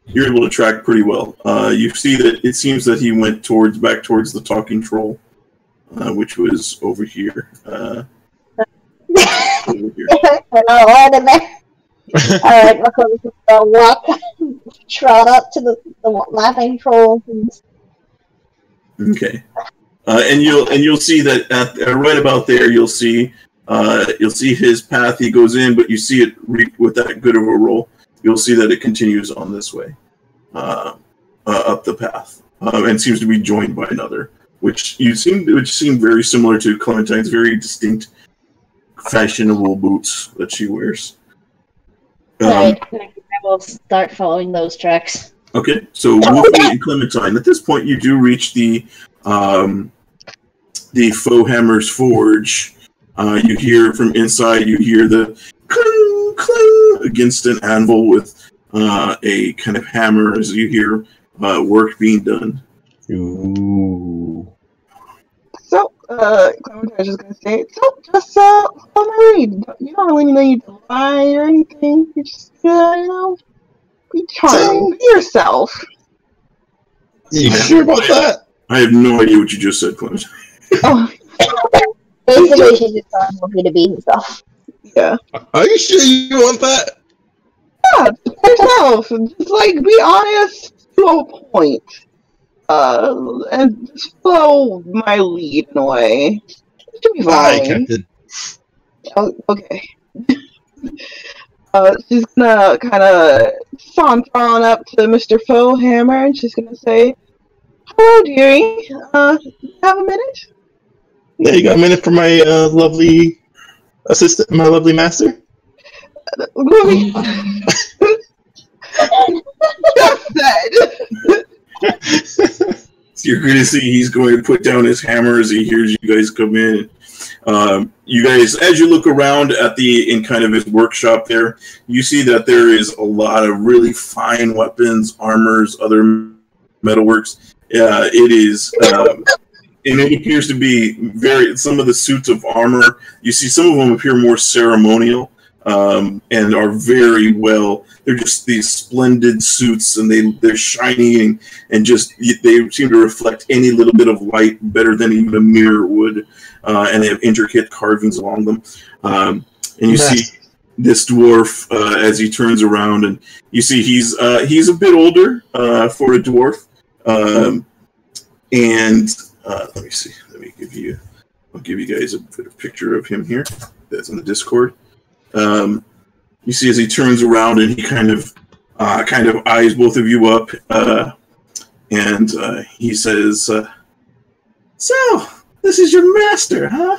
Speaker 4: You're able to track pretty well. You see that it seems that he went back towards the talking troll, which was over here. Over here.
Speaker 7: Hello, in there. Alright, Michaela's gonna walk, trot up to the laughing troll.
Speaker 4: Okay. And you'll see that right about there. You'll see his path. He goes in, but you see it with that good of a roll. You'll see that it continues on this way, up the path, and seems to be joined by another, which seemed very similar to Clementine's very distinct, fashionable boots that she wears.
Speaker 7: Alright, I will start following those tracks.
Speaker 4: Okay, so Wolfie and Clementine. At this point, you do reach the Foehammer's Forge. You hear from inside. You hear the cling cling against an anvil with a kind of hammer as you hear work being done.
Speaker 1: Ooh.
Speaker 5: So, Clementine's just gonna say, just follow my lead. You don't really need to lie or anything. You just, be charming. Be yourself.
Speaker 1: You sure about that?
Speaker 4: I have no idea what you just said, Clementine.
Speaker 5: Oh,
Speaker 7: Basically, she's just telling Wolfie to be himself.
Speaker 5: yeah.
Speaker 1: Are you sure you want that?
Speaker 5: Yeah, be yourself. Just, be honest to a point. And just follow my lead in a way. It should be
Speaker 1: Aye,
Speaker 5: fine.
Speaker 1: Captain.
Speaker 5: Oh, okay. She's gonna kind of saunter on up to Mr. Foehammer, and she's gonna say, "Hello, dearie. You have a minute?"
Speaker 1: Yeah, you got a minute for my lovely assistant, my lovely master?
Speaker 5: Let me just said.
Speaker 4: So you're going to see he's going to put down his hammer as he hears you guys come in. You guys, as you look around in kind of his workshop there, you see that there is a lot of really fine weapons, armors, other metalworks. It is, and it appears to be some of the suits of armor. You see some of them appear more ceremonial and are very well. They're just these splendid suits, and they're shiny and just they seem to reflect any little bit of light better than even a mirror would. And they have intricate carvings along them. And you see this dwarf as he turns around, and you see he's a bit older for a dwarf. And let me see. I'll give you guys a bit of picture of him here. That's on the Discord. You see as he turns around and he kind of eyes both of you up, and he says, "So, this is your master, huh?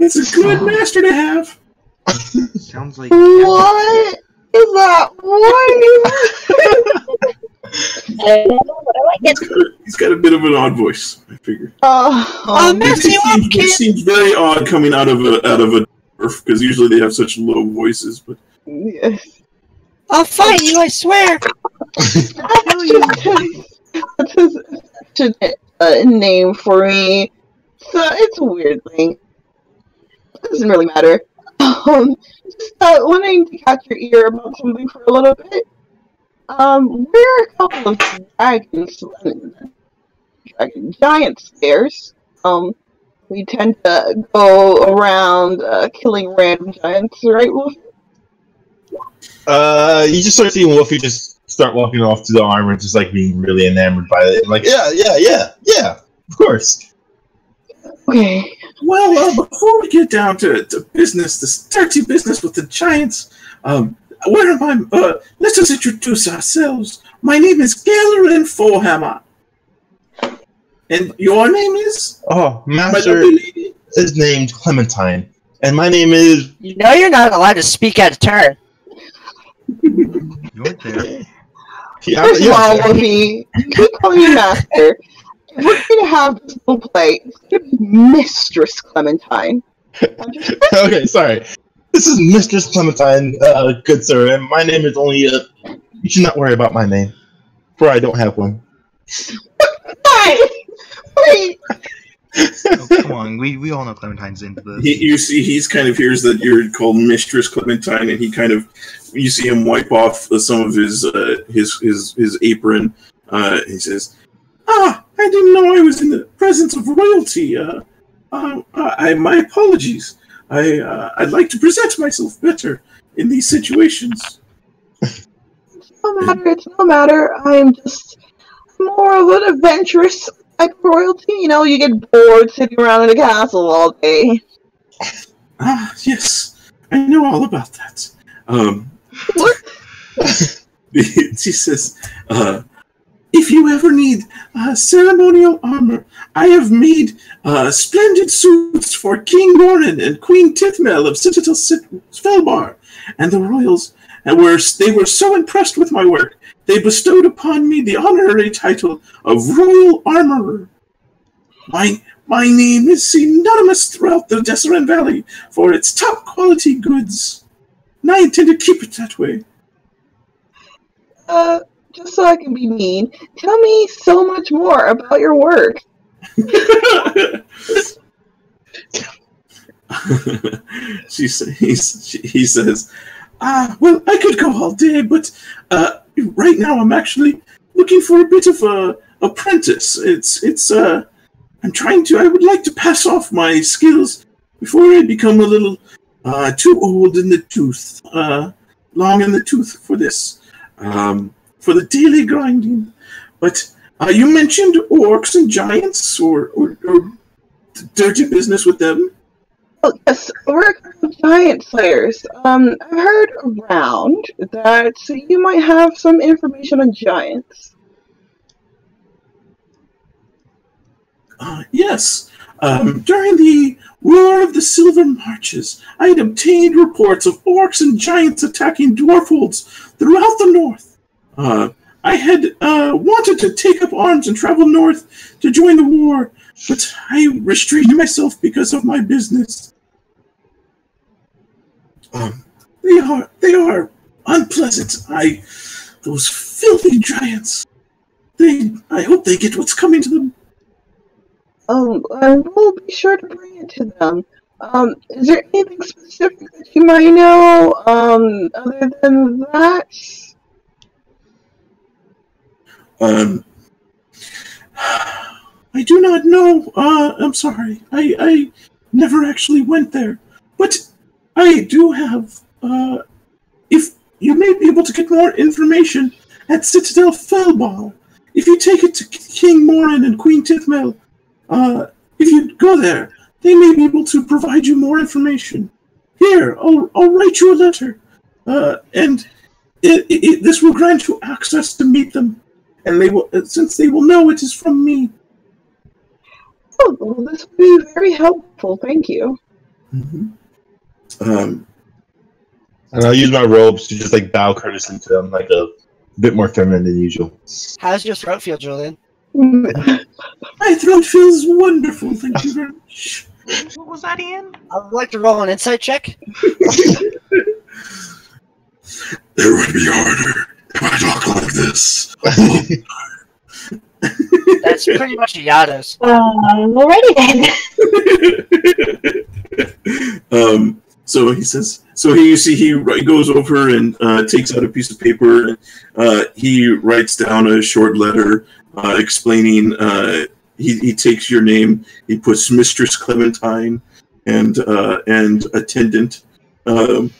Speaker 4: It's a good master to have."
Speaker 3: Sounds like...
Speaker 5: What is that?
Speaker 4: He's got a bit of an odd voice, I figure.
Speaker 5: It
Speaker 4: seems very odd coming out of a dwarf, because usually they have such low voices. But
Speaker 5: yes.
Speaker 2: I'll fight you, I swear!
Speaker 5: That's his name for me. So it's a weird thing. It doesn't really matter. Just wanting to catch your ear about something for a little bit. We're a couple of giant slayers. We tend to go around killing random giants, right, Wolfie?
Speaker 1: You just start seeing Wolfie just start walking off to the armor, just being really enamored by it. Yeah, of course.
Speaker 5: Okay.
Speaker 4: Well, before we get down to business, this dirty business with the giants, let's just introduce ourselves. My name is Galerin Foehammer. And your name is?
Speaker 1: Oh, Master is named Clementine. And my name is...
Speaker 2: You know you're not allowed to speak out of turn.
Speaker 3: You weren't there.
Speaker 5: First of all, Luffy, you keep calling me master. If we're going to have this little play, it's going to be Mistress Clementine.
Speaker 1: Okay, sorry. This is Mistress Clementine, good sir, and my name is only, you should not worry about my name, for I don't have one.
Speaker 5: Wait!
Speaker 3: Oh, come on, we all know Clementine's into this.
Speaker 4: You see, he's kind of hears that you're called Mistress Clementine, and he kind of, you see him wipe off some of his apron. He says, "Ah, I didn't know I was in the presence of royalty. My apologies. I'd like to present myself better in these situations."
Speaker 5: It's no matter. I'm just more of an adventurous type of royalty. You know, you get bored sitting around in a castle all day.
Speaker 4: Ah, yes. I know all about that.
Speaker 5: What?
Speaker 4: She says, if you ever need ceremonial armor, I have made splendid suits for King Morin and Queen Tithmel of Citadel Svelbar, and the royals. And they were so impressed with my work, they bestowed upon me the honorary title of Royal Armorer. My name is synonymous throughout the Deseret Valley for its top-quality goods, and I intend to keep it that way.
Speaker 5: Just so I can be mean, tell me so much more about your work.
Speaker 4: He says, well, I could go all day, but right now I'm actually looking for a bit of a apprentice. I would like to pass off my skills before I become a little too old in the tooth, long in the tooth for this, for the daily grinding. But you mentioned orcs and giants, or dirty business with them.
Speaker 5: Oh, yes, we're giant slayers. I've heard around that you might have some information on giants.
Speaker 4: Yes. During the War of the Silver Marches, I had obtained reports of orcs and giants attacking dwarfholds throughout the north. I had wanted to take up arms and travel north to join the war, but I restrained myself because of my business. They are unpleasant. Those filthy giants. I hope they get what's coming to them.
Speaker 5: I will be sure to bring it to them. Is there anything specific that you might know, other than that?
Speaker 4: I do not know. I'm sorry. I never actually went there. But I do have, if you may be able to get more information at Citadel Felbar. If you take it to King Morin and Queen Tithmel, if you go there, they may be able to provide you more information. Here, I'll write you a letter, and this will grant you access to meet them, and they will, since they will know it is from me.
Speaker 5: Oh, well, this would be very helpful. Thank you.
Speaker 4: Mm-hmm.
Speaker 1: And I'll use my robes to just like bow courteously to them, like a bit more feminine than usual.
Speaker 2: How's your throat feel, Julian?
Speaker 4: My throat feels wonderful, thank you very much.
Speaker 3: What was that, Ian?
Speaker 2: I'd like to roll an insight check.
Speaker 4: It would be harder if I talk like this.
Speaker 2: That's pretty much Yados.
Speaker 7: Alrighty then.
Speaker 4: So he says. So he goes over and takes out a piece of paper. And, he writes down a short letter explaining. He takes your name. He puts Mistress Clementine and attendant, and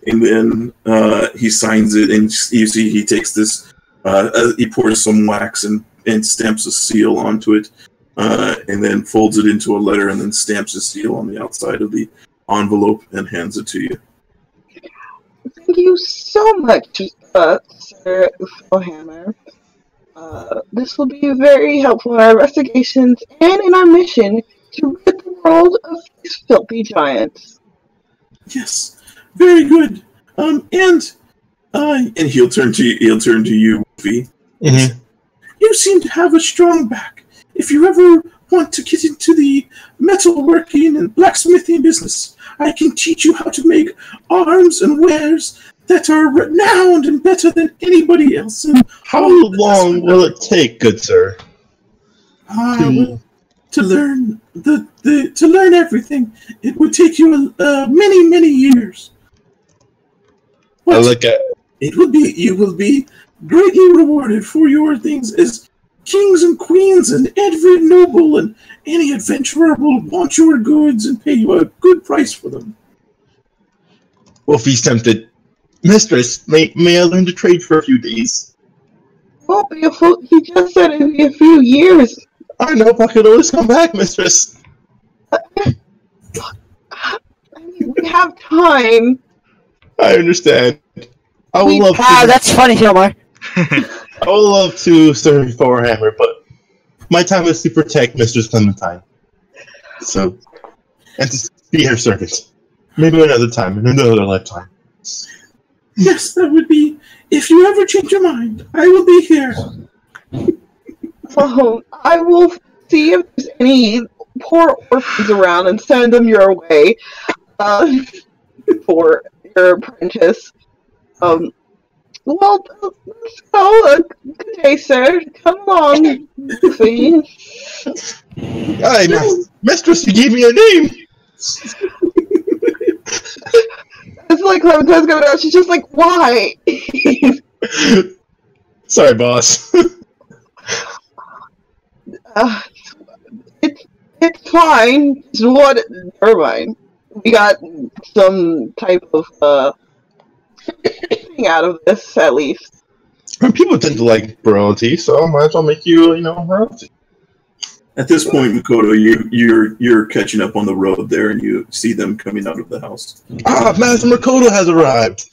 Speaker 4: then he signs it. And you see he takes this. He pours some wax and stamps a seal onto it, and then folds it into a letter, and then stamps a seal on the outside of the envelope and hands it to you.
Speaker 5: Thank you so much, Sir Ufohammer. This will be very helpful in our investigations and in our mission to rid the world of these filthy giants.
Speaker 4: Yes, very good. And And he'll turn to you, Wolfie.
Speaker 1: Mm-hmm.
Speaker 4: You seem to have a strong back. If you ever want to get into the metalworking and blacksmithing business, I can teach you how to make arms and wares that are renowned and better than anybody else.
Speaker 1: How long will it take, good sir?
Speaker 4: To learn to learn everything, it would take you many years.
Speaker 1: I look at.
Speaker 4: You will be greatly rewarded for your things as kings and queens, and every noble and any adventurer will want your goods and pay you a good price for them.
Speaker 1: Wolfie's tempted. Mistress, may I learn to trade for a few days?
Speaker 5: Won't be he just said it'd be a few years.
Speaker 1: I know, but I could always come back, mistress.
Speaker 5: I mean, we have time.
Speaker 1: I understand. I would love to.
Speaker 2: That's funny, Hilmar.
Speaker 1: I would love to serve Thorhammer, but my time is to protect Mistress Clementine. So, and to be her servant. Maybe another time, in another lifetime.
Speaker 4: Yes, that would be. If you ever change your mind, I will be here.
Speaker 5: So I will see if there's any poor orphans around and send them your way for your apprentice. Well, let's go. Good day, sir. Come along. See?
Speaker 1: Hi, mistress, you gave me a name.
Speaker 5: It's like Clementine's going out. She's just like, why?
Speaker 1: Sorry, boss.
Speaker 5: It's fine. Never mind. We got some type of thing out of this, at least.
Speaker 1: People tend to like royalty, so I might as well make you, royalty.
Speaker 4: At this point, Makoto, you're catching up on the road there, and you see them coming out of the house.
Speaker 1: Master Makoto has arrived.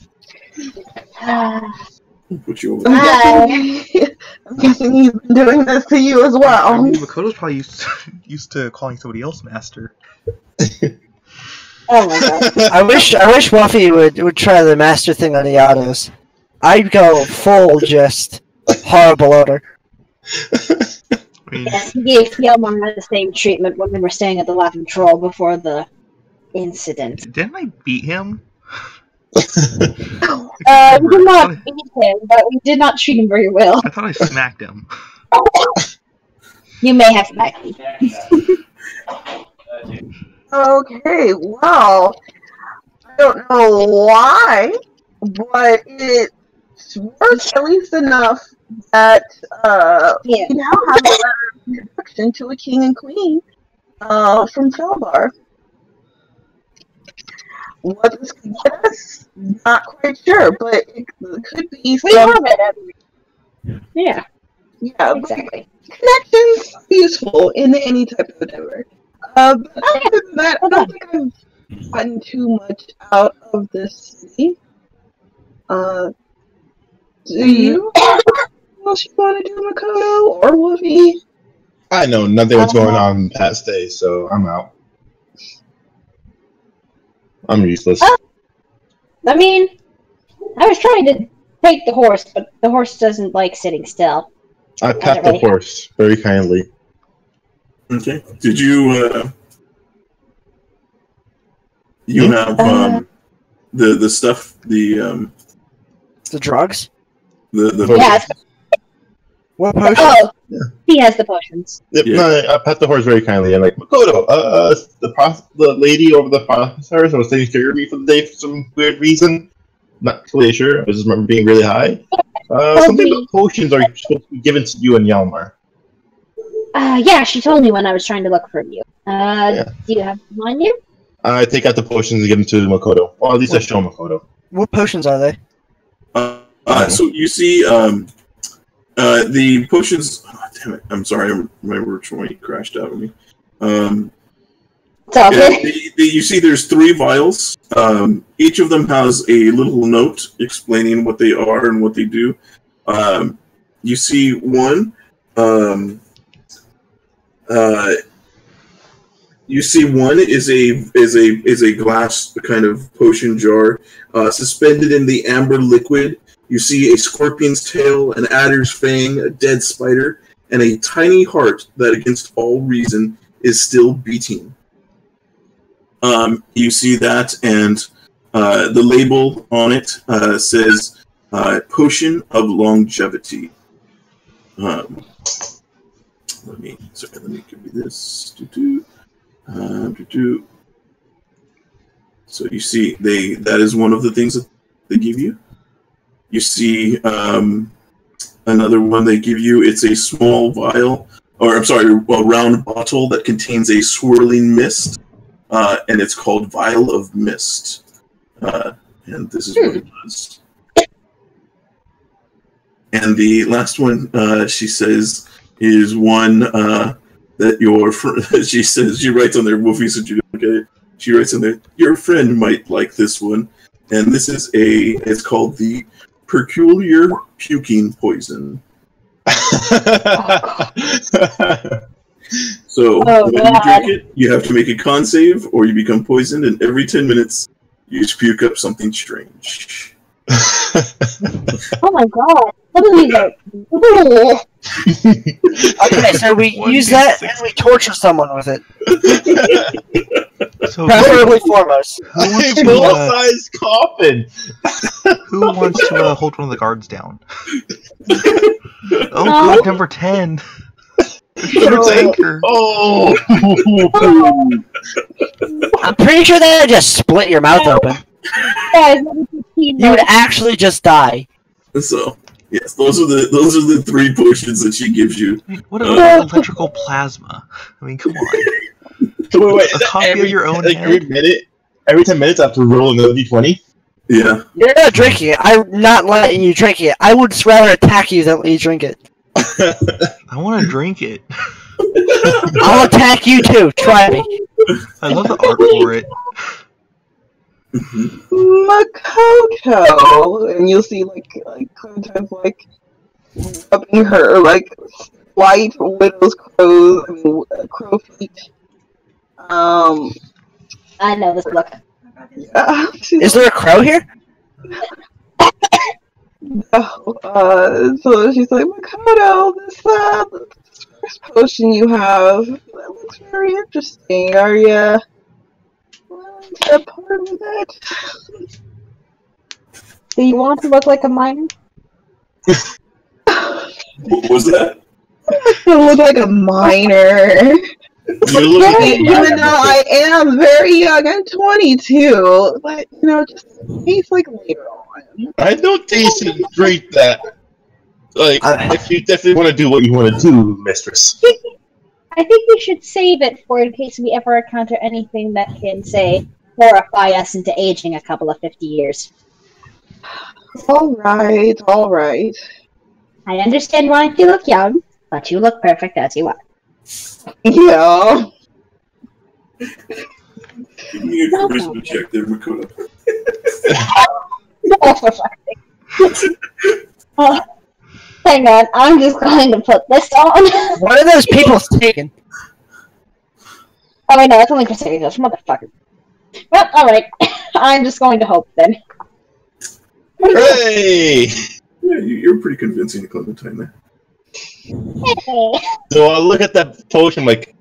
Speaker 4: Put you over.
Speaker 5: I'm guessing he's been doing this to you as well.
Speaker 3: I mean, Makoto's probably used to calling somebody else master.
Speaker 7: Oh my god.
Speaker 2: I wish Wuffy would try the master thing on the autos. I'd go full just horrible odor.
Speaker 7: Yes, he gave Yelmar the same treatment when we were staying at the Laughing Troll before the incident.
Speaker 3: Didn't I beat him?
Speaker 7: We did not beat him, but we did not treat him very well.
Speaker 3: I thought I smacked him.
Speaker 7: You may have smacked him.
Speaker 5: Okay, well, I don't know why, but it's worth at least enough that we now have a letter of introduction to a king and queen from Felbar. What this could get us, not quite sure, but it could be some...
Speaker 7: Yeah.
Speaker 5: Yeah,
Speaker 7: exactly.
Speaker 5: Connections are useful in any type of endeavor. But other than that, I don't think I've gotten too much out of this city. Do you? What else you want to do, Makoto or Wolfie?
Speaker 1: I know nothing what's going on in the past days, so I'm out. I'm useless.
Speaker 7: I mean, I was trying to take the horse, but the horse doesn't like sitting still.
Speaker 1: I pat the horse very kindly.
Speaker 4: Okay. Did you you have the stuff, the
Speaker 2: drugs?
Speaker 1: The
Speaker 7: yeah.
Speaker 2: What potions?
Speaker 7: Oh, yeah. He has the potions.
Speaker 1: Yep, yeah. No, I pat the horse very kindly. I'm like, Makoto, the lady over the processors was taking care of me for the day for some weird reason. Not totally sure. I just remember being really high. Something about potions are supposed to be given to you and Yalmar.
Speaker 7: Yeah, she told me when I was trying to look for you. Do you have them on you?
Speaker 1: I take out the potions and give them to Makoto. Or at least I show Makoto.
Speaker 2: What potions are they?
Speaker 4: So you see, the potions. Oh, damn it! I'm sorry, my words crashed out of me. You see, there's 3 vials. Each of them has a little note explaining what they are and what they do. You see one. You see one is a glass kind of potion jar suspended in the amber liquid. You see a scorpion's tail, an adder's fang, a dead spider, and a tiny heart that, against all reason, is still beating. You see that, and the label on it says Potion of Longevity. Let me give you this. So you see, that is one of the things that they give you. You see another one they give you. It's a small vial, or I'm sorry, a round bottle that contains a swirling mist, and it's called Vial of Mist. And this is what it does. And the last one, she says, is one that your friend. She says, she writes on there. Wolfie said you don't get it. She writes in there, your friend might like this one, and this is it's called the Peculiar Puking Poison. So when you drink it, you have to make a con save, or you become poisoned, and every 10 minutes, you just puke up something strange.
Speaker 7: Oh my god.
Speaker 2: Okay, so we use that and we torture someone with it.
Speaker 3: So
Speaker 2: Preferably foremost.
Speaker 1: A full-size coffin.
Speaker 3: who wants to hold one of the guards down? Oh, god, number 10.
Speaker 1: Oh!
Speaker 2: I'm pretty sure that would just split your mouth open.
Speaker 7: Guys,
Speaker 2: You would actually just die.
Speaker 4: So, yes, those are the 3 potions that she gives you.
Speaker 3: What about electrical plasma? I mean, come on.
Speaker 1: So wait,
Speaker 3: A copy of your own
Speaker 1: like
Speaker 3: head?
Speaker 1: every 10 minutes I have to roll another d20?
Speaker 4: Yeah.
Speaker 2: You're not drinking it. I'm not letting you drink it. I would rather attack you than let you drink it.
Speaker 3: I want to drink it.
Speaker 2: I'll attack you too. Try me.
Speaker 3: I love the art for it.
Speaker 5: Makoto, and you'll see like Clementine's like rubbing her like white widow's crow feet.
Speaker 7: I know this look.
Speaker 5: Yeah.
Speaker 2: Is there a crow here?
Speaker 5: So she's like, Makoto, this first potion you have, that looks very interesting. Are you willing to part with it?
Speaker 7: Do you want to look like a miner?
Speaker 4: What was that?
Speaker 5: I look like a miner. Even though I am very young, I'm 22, but just in case like later on.
Speaker 1: I don't think you should drink that. Like, if you definitely want to do what you want to do, mistress.
Speaker 7: I think we should save it for in case we ever encounter anything that can, say, horrify us into aging a couple of 50 years.
Speaker 5: Alright.
Speaker 7: I understand wanting to look young, but you look perfect as you are.
Speaker 5: Yeah.
Speaker 4: Give me a charisma check there, Makoto.
Speaker 7: Hang on, I'm just going to put this on.
Speaker 2: What are those people taking?
Speaker 7: Oh wait, no, it's only for saving us, motherfucker. Well, alright. I'm just going to hope then.
Speaker 1: Hey!
Speaker 4: Yeah, you're pretty convincing to Clementine there.
Speaker 7: Hey.
Speaker 1: So I look at that potion like,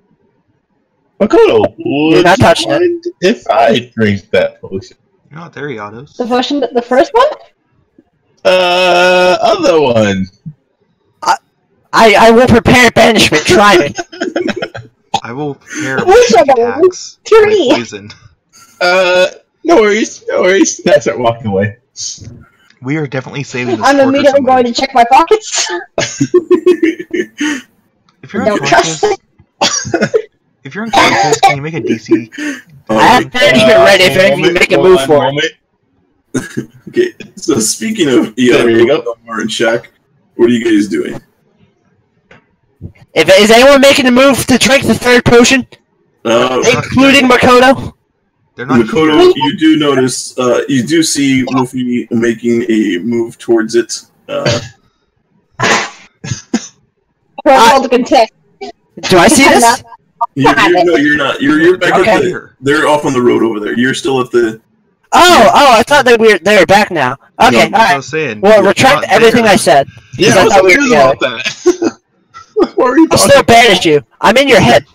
Speaker 1: Makoto, would
Speaker 2: not
Speaker 1: you
Speaker 2: touching it.
Speaker 1: mind if I drink that potion?
Speaker 3: You're not there, Yados.
Speaker 7: The potion, the first one?
Speaker 1: Other one.
Speaker 2: I will prepare banishment. Try me.
Speaker 3: I will prepare
Speaker 7: Which
Speaker 3: magic
Speaker 7: of them?
Speaker 3: attacks.
Speaker 7: Three.
Speaker 3: Poison.
Speaker 1: No worries. I start walking away.
Speaker 3: We are definitely saving this
Speaker 7: I'm
Speaker 3: for
Speaker 7: immediately
Speaker 3: somebody.
Speaker 7: going to check my pockets.
Speaker 3: If you're
Speaker 7: Don't trust
Speaker 3: unconscious,
Speaker 7: it.
Speaker 3: if you're unconscious, can you make a DC?
Speaker 2: I have banishment ready if any of you make a move for it.
Speaker 4: Okay, so speaking of
Speaker 1: There you go.
Speaker 4: Elmar and Shaq, what are you guys doing?
Speaker 2: Is anyone making a move to drink the third potion, including Makoto?
Speaker 3: They're not
Speaker 4: Makoto,
Speaker 3: here.
Speaker 4: you do notice, you do see Wolfie making a move towards it.
Speaker 7: Roll to contest.
Speaker 2: Do I see this?
Speaker 4: No, you're not. You're back
Speaker 2: Okay.
Speaker 4: at they're off on the road over there. You're still at the.
Speaker 2: I thought they were back now. Okay, all
Speaker 3: I
Speaker 2: right.
Speaker 3: was saying.
Speaker 2: Well,
Speaker 3: you're
Speaker 2: retract
Speaker 3: not
Speaker 2: everything
Speaker 3: there.
Speaker 2: I said.
Speaker 1: Yeah,
Speaker 2: I
Speaker 1: I was
Speaker 2: thought we were
Speaker 1: confused
Speaker 2: together.
Speaker 1: about that. What were you
Speaker 2: I'll
Speaker 1: talking
Speaker 2: still
Speaker 1: about?
Speaker 2: banish you. I'm in your head.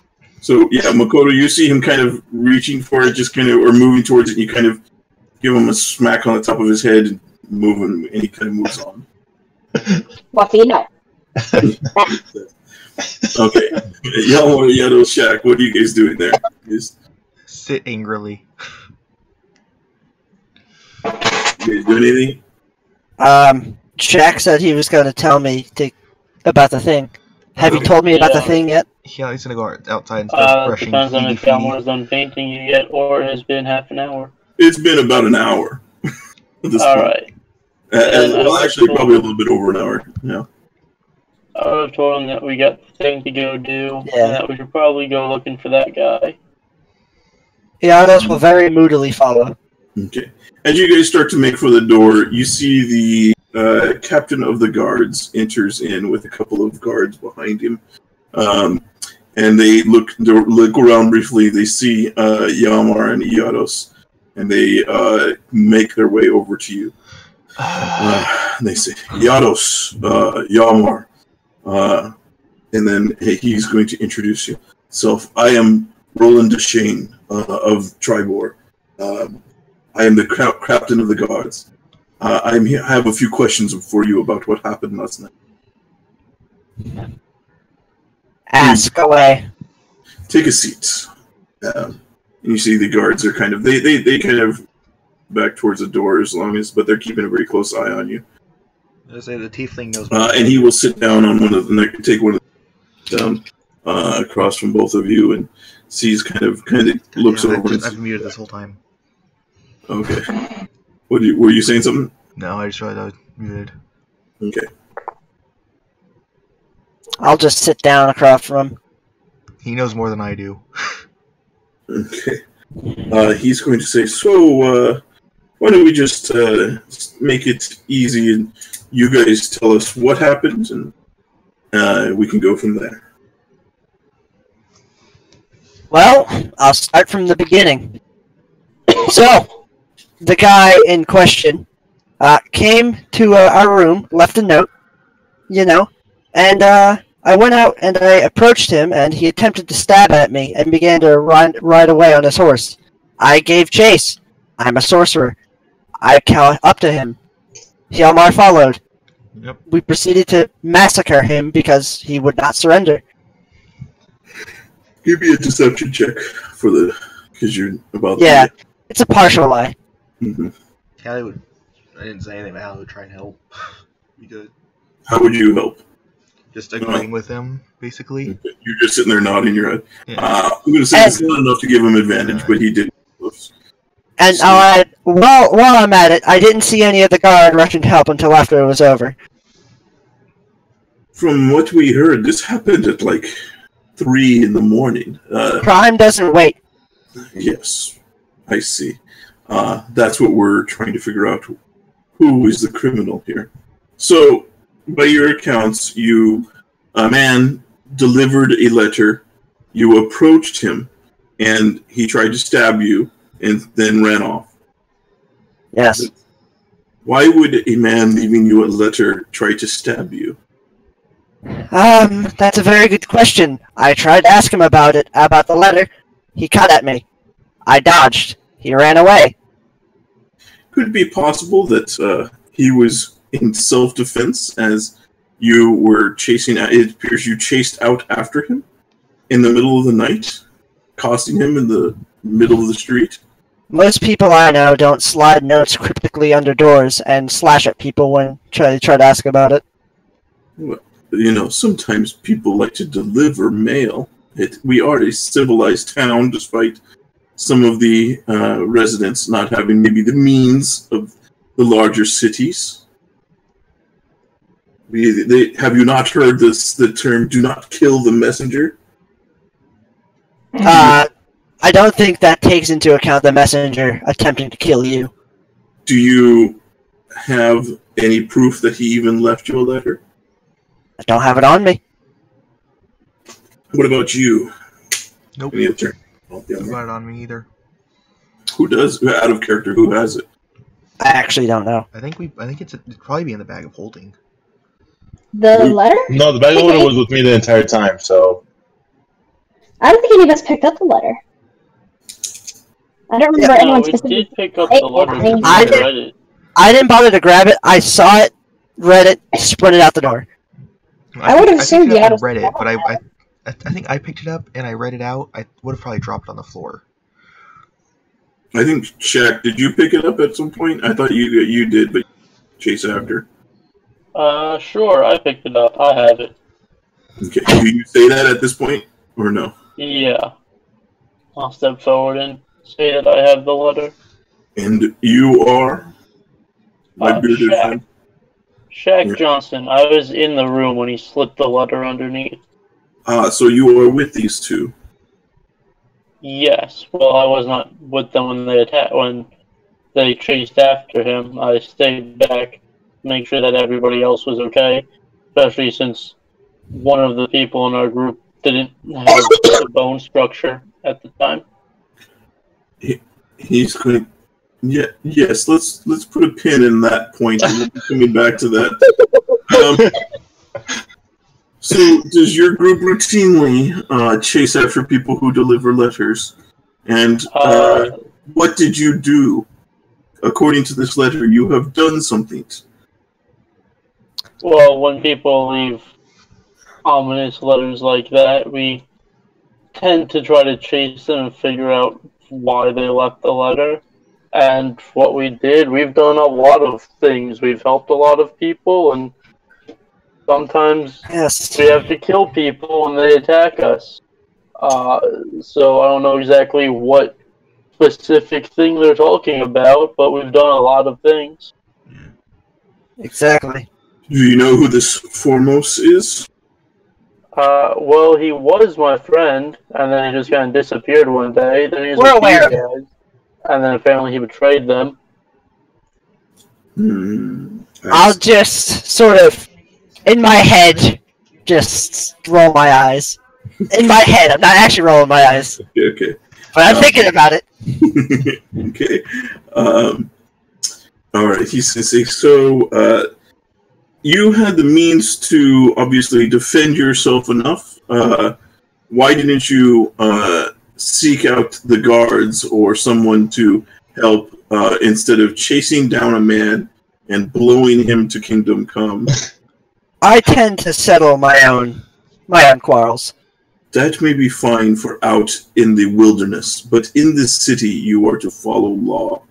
Speaker 4: So yeah, Makoto, you see him kind of reaching for it, just kind of or moving towards it. And you kind of give him a smack on the top of his head, and move him, and he kind of moves on.
Speaker 7: What do you know?
Speaker 4: Okay, Yellow Yato Shack, what are you guys doing there?
Speaker 3: Sit angrily.
Speaker 4: You guys doing anything?
Speaker 2: Shaq said he was going to tell me about the thing. Have you told me about the thing yet?
Speaker 3: Yeah, he's gonna go outside and start brushing
Speaker 6: Depends on
Speaker 3: feety
Speaker 6: if Elmore's done painting you yet, or it has been half an hour.
Speaker 4: It's been about an hour. At this point.
Speaker 6: Alright.
Speaker 4: Well, actually, probably a little bit over an hour. Yeah.
Speaker 6: I would have told him that we got the thing to go do,
Speaker 2: Yeah.
Speaker 6: and that we should probably go looking for that guy.
Speaker 2: Iados will very moodily follow.
Speaker 4: Okay. As you guys start to make for the door, you see the captain of the guards enters in with a couple of guards behind him. And they look around briefly. They see Yamar and Iados, and they make their way over to you. And they say, Iados, Yamar. And then he's going to introduce you. So I am Roland Deshane of Tribor. I am the captain of the guards. I have a few questions for you about what happened last night.
Speaker 2: Ask away.
Speaker 4: Take a seat. And you see the guards are kind of they kind of back towards the door but they're keeping a very close eye on you.
Speaker 3: I say the tiefling knows.
Speaker 4: And he will sit down on one of the take one of the down across from both of you and sees kind of looks over.
Speaker 3: I've muted this whole time.
Speaker 4: Okay. Were you saying something?
Speaker 3: No, I just realized I was muted.
Speaker 4: Okay.
Speaker 2: I'll just sit down across from him.
Speaker 3: He knows more than I do.
Speaker 4: Okay. He's going to say, so, why don't we just make it easy and you guys tell us what happened and we can go from there.
Speaker 2: Well, I'll start from the beginning. So, the guy in question came to our room, left a note, and I went out and I approached him, and he attempted to stab at me and began to ride away on his horse. I gave chase. I'm a sorcerer. I caught up to him. Hjalmar followed.
Speaker 3: Yep.
Speaker 2: We proceeded to massacre him because he would not surrender.
Speaker 4: Give me a deception check because you're about to.
Speaker 2: Yeah, it's a partial lie.
Speaker 4: Mm-hmm.
Speaker 3: Callie I didn't say anything, but Callie would try and help. Be good.
Speaker 4: How would you help?
Speaker 3: Just agreeing with him, basically.
Speaker 4: You're just sitting there nodding your head.
Speaker 3: Yeah.
Speaker 4: I'm going to say it's not enough to give him advantage, but he did.
Speaker 2: And I'll add, while I'm at it, I didn't see any of the guard rushing to help until after it was over.
Speaker 4: From what we heard, this happened at like 3 in the morning.
Speaker 2: Crime doesn't wait.
Speaker 4: Yes, I see. That's what we're trying to figure out. Who is the criminal here? So, by your accounts, a man delivered a letter, you approached him, and he tried to stab you, and then ran off.
Speaker 2: Yes.
Speaker 4: Why would a man leaving you a letter try to stab you?
Speaker 2: That's a very good question. I tried to ask him about the letter. He cut at me. I dodged. He ran away.
Speaker 4: Could it be possible that he was in self-defense as you were chasing? It appears you chased out after him in the middle of the night, accosting him in the middle of the street.
Speaker 2: Most people I know don't slide notes cryptically under doors and slash at people when they try to ask about it.
Speaker 4: Well, sometimes people like to deliver mail. We are a civilized town, despite some of the residents not having maybe the means of the larger cities. Have you not heard the term, do not kill the messenger?
Speaker 2: I don't think that takes into account the messenger attempting to kill you.
Speaker 4: Do you have any proof that he even left you a letter?
Speaker 2: I don't have it on me.
Speaker 4: What about you?
Speaker 3: Nope.
Speaker 4: Any other?
Speaker 3: Not it on me either.
Speaker 4: Who does? Out of character, who has it?
Speaker 2: I actually don't know.
Speaker 3: I think it'd probably be in the bag of holding.
Speaker 7: The letter?
Speaker 1: No, the bag of holding was with me the entire time, so...
Speaker 7: I don't think any of us picked up the letter. I don't remember
Speaker 6: No,
Speaker 7: anyone
Speaker 6: we
Speaker 7: specifically.
Speaker 6: did pick up the letter.
Speaker 2: I
Speaker 6: We read it.
Speaker 2: I didn't bother to grab it. I saw it, read it, sprinted out the door.
Speaker 7: I would have assumed
Speaker 3: picked it up
Speaker 7: the
Speaker 3: and read it, but
Speaker 7: other-
Speaker 3: I think I picked it up and I read it out. I would have probably dropped it on the floor.
Speaker 4: I think Shaq, did you pick it up at some point? I thought you did, but chase after.
Speaker 6: Sure, I picked it up. I have it.
Speaker 4: Okay. Do you say that at this point, or no?
Speaker 6: Yeah. I'll step forward and say that I have the letter.
Speaker 4: And you are my bearded
Speaker 6: Shaq.
Speaker 4: friend.
Speaker 6: Shaq
Speaker 4: Yeah.
Speaker 6: Johnson. I was in the room when he slipped the letter underneath.
Speaker 4: So you are with these two.
Speaker 6: Yes. Well, I was not with them when they chased after him. I stayed back, make sure that everybody else was okay, especially since one of the people in our group didn't have the bone structure at the time.
Speaker 4: He's going. Yeah. Yes. Let's put a pin in that point. And we'll be coming back to that. So, does your group routinely chase after people who deliver letters? And what did you do? According to this letter, you have done something.
Speaker 6: Well, when people leave ominous letters like that, we tend to try to chase them and figure out why they left the letter. And what we did, we've done a lot of things. We've helped a lot of people, and sometimes
Speaker 2: Yes.
Speaker 6: we have to kill people when they attack us. So I don't know exactly what specific thing they're talking about, but we've done a lot of things.
Speaker 2: Exactly.
Speaker 4: Do you know who this Foremost is?
Speaker 6: Well, he was my friend, and then he just kind of disappeared one day. Then he was
Speaker 2: We're
Speaker 6: with
Speaker 2: aware
Speaker 6: you
Speaker 2: of it.
Speaker 6: guys, and then apparently he betrayed them.
Speaker 2: I'll just sort of, in my head, just roll my eyes. In my head, I'm not actually rolling my eyes,
Speaker 4: Okay.
Speaker 2: but I'm thinking about it.
Speaker 4: Okay. All right. He says, so you had the means to obviously defend yourself enough. Why didn't you seek out the guards or someone to help instead of chasing down a man and blowing him to Kingdom Come?
Speaker 2: I tend to settle my own quarrels.
Speaker 4: That may be fine for out in the wilderness, but in this city you are to follow law.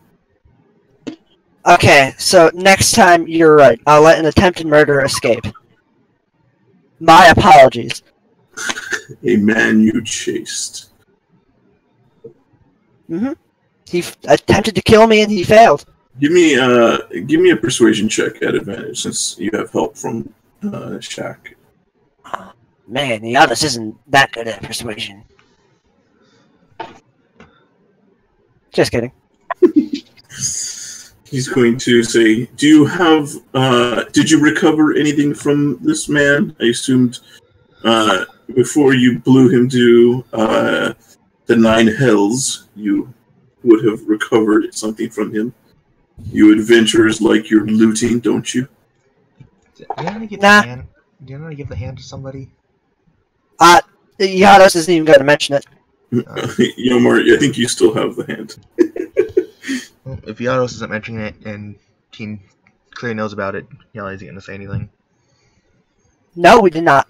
Speaker 2: Okay, so next time you're right. I'll let an attempted murder escape. My apologies.
Speaker 4: A man you chased.
Speaker 2: He attempted to kill me and he failed.
Speaker 4: Give me a persuasion check at advantage since you have help from Shaq.
Speaker 2: Man, Giannis isn't that good at persuasion. Just kidding.
Speaker 4: He's going to say, "Do you have? Did you recover anything from this man? I assumed before you blew him to the 9 hells, you would have recovered something from him. You adventurers like your looting, don't you?"
Speaker 3: Do you want to give
Speaker 2: Nah.
Speaker 3: the hand? Do you want to give the hand to somebody?
Speaker 2: Giannis isn't even going to mention it.
Speaker 4: Yomar, I think you still have the hand.
Speaker 3: Well, if Yados isn't mentioning it and Teen clearly knows about it, Yala isn't going to say anything.
Speaker 2: No, we did not.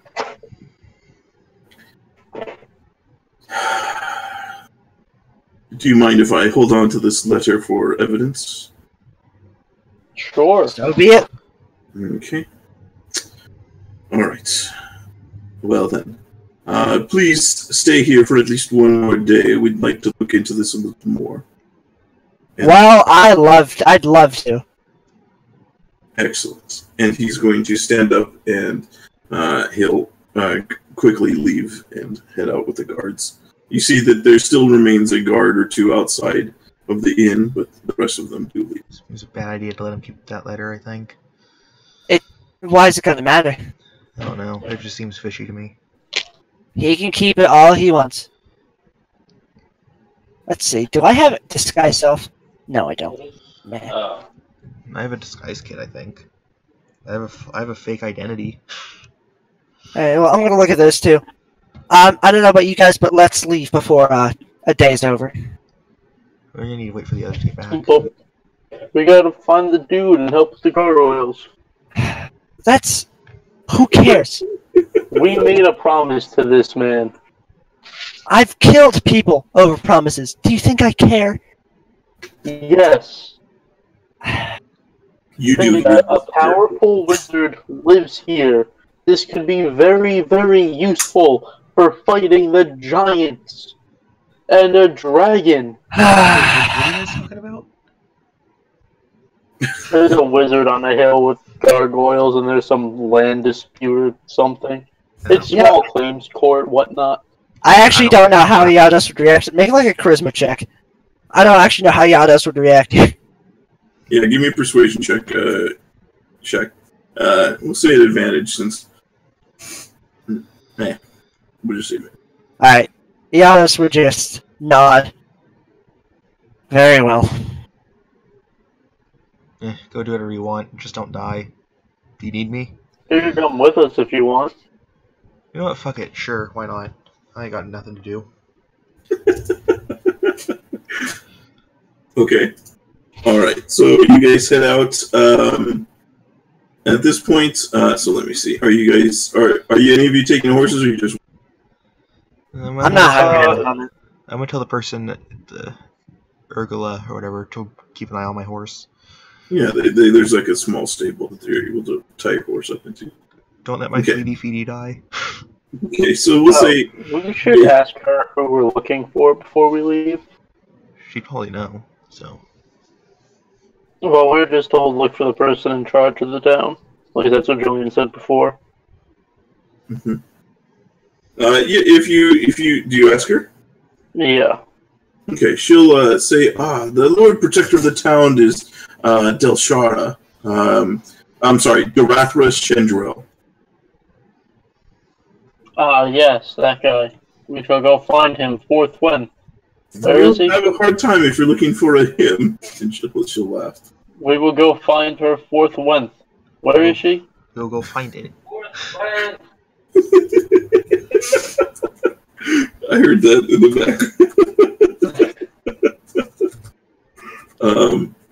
Speaker 4: Do you mind if I hold on to this letter for evidence?
Speaker 6: Sure.
Speaker 2: So be it.
Speaker 4: Okay. All right. Well then, please stay here for at least one more day. We'd like to look into this a little more. And
Speaker 2: Well, I'd love to.
Speaker 4: excellent. And he's going to stand up and he'll quickly leave and head out with the guards. You see that there still remains a guard or two outside of the inn, but the rest of them do leave.
Speaker 3: It was a bad idea to let him keep that letter, I think.
Speaker 2: Why is it going to matter?
Speaker 3: I don't know. It just seems fishy to me.
Speaker 2: He can keep it all he wants. Let's see. Do I have disguise self? No, I don't. Man.
Speaker 8: Oh.
Speaker 3: I have a disguise kit, I think. I have a fake identity.
Speaker 2: Alright, well, I'm gonna look at those too. I don't know about you guys, but let's leave before a day's over.
Speaker 3: We're gonna need to wait for the others to get back.
Speaker 6: But we gotta find the dude and help with the gargoyles.
Speaker 2: That's... Who cares?
Speaker 6: We made a promise to this man.
Speaker 2: I've killed people over promises. Do you think I care?
Speaker 6: Yes.
Speaker 4: You do.
Speaker 6: A powerful wizard lives here. This could be very, very useful for fighting the giants and a dragon.
Speaker 3: What are you guys talking about?
Speaker 6: There's a wizard on a hill with gargoyles, and there's some land dispute or something. It's small claims court, whatnot.
Speaker 2: I actually don't know how Yados would react. Make like a charisma check. I don't actually know how Yados would react.
Speaker 4: Yeah, give me a persuasion check. We'll say an advantage since. We'll just save it.
Speaker 2: Alright. Yados would just nod. Very well.
Speaker 3: Go do whatever you want. Just don't die. Do you need me?
Speaker 6: You can come with us if you want.
Speaker 3: You know what? Fuck it. Sure. Why not? I ain't got nothing to do.
Speaker 4: Okay. Alright, so you guys head out. At this point, so let me see. Are you any of you taking horses, or you just...
Speaker 2: I'm not hungry.
Speaker 3: I'm gonna tell the person at the Urgula or whatever to keep an eye on my horse.
Speaker 4: Yeah, there's like a small stable that they're able to tie your horse up into.
Speaker 3: Don't let my feedy die.
Speaker 4: Okay, so we'll say...
Speaker 6: We should ask her who we're looking for before we leave.
Speaker 3: She'd probably know, so...
Speaker 6: Well, we're just told look for the person in charge of the town. Like that's what Julian said before.
Speaker 4: Mm-hmm. If you do you ask her?
Speaker 6: Yeah.
Speaker 4: Okay, she'll say, the Lord Protector of the town is Delshara. I'm sorry, Garathra Shendrel.
Speaker 6: Yes, that guy. We shall go find him forthwith. Where is he?
Speaker 4: I have a hard time if you're looking for a him. And she'll laugh.
Speaker 6: We will go find her forthwith. Where is she?
Speaker 3: We'll go find it.
Speaker 4: I heard that in the back.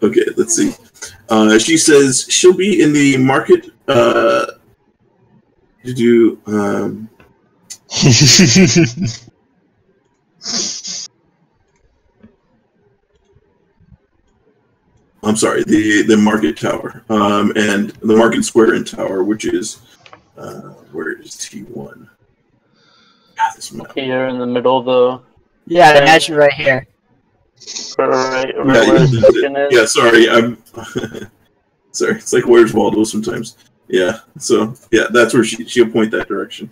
Speaker 4: Okay, let's see. She says she'll be in the market to do. I'm sorry, the market tower, and the market square and tower, which is where is T1? God, this map.
Speaker 6: Here in the middle of the.
Speaker 2: Yeah, I imagine right here.
Speaker 6: Right where his token is.
Speaker 4: Yeah, sorry, I'm sorry. It's like Where's Waldo sometimes. Yeah, so yeah, that's where she'll point that direction.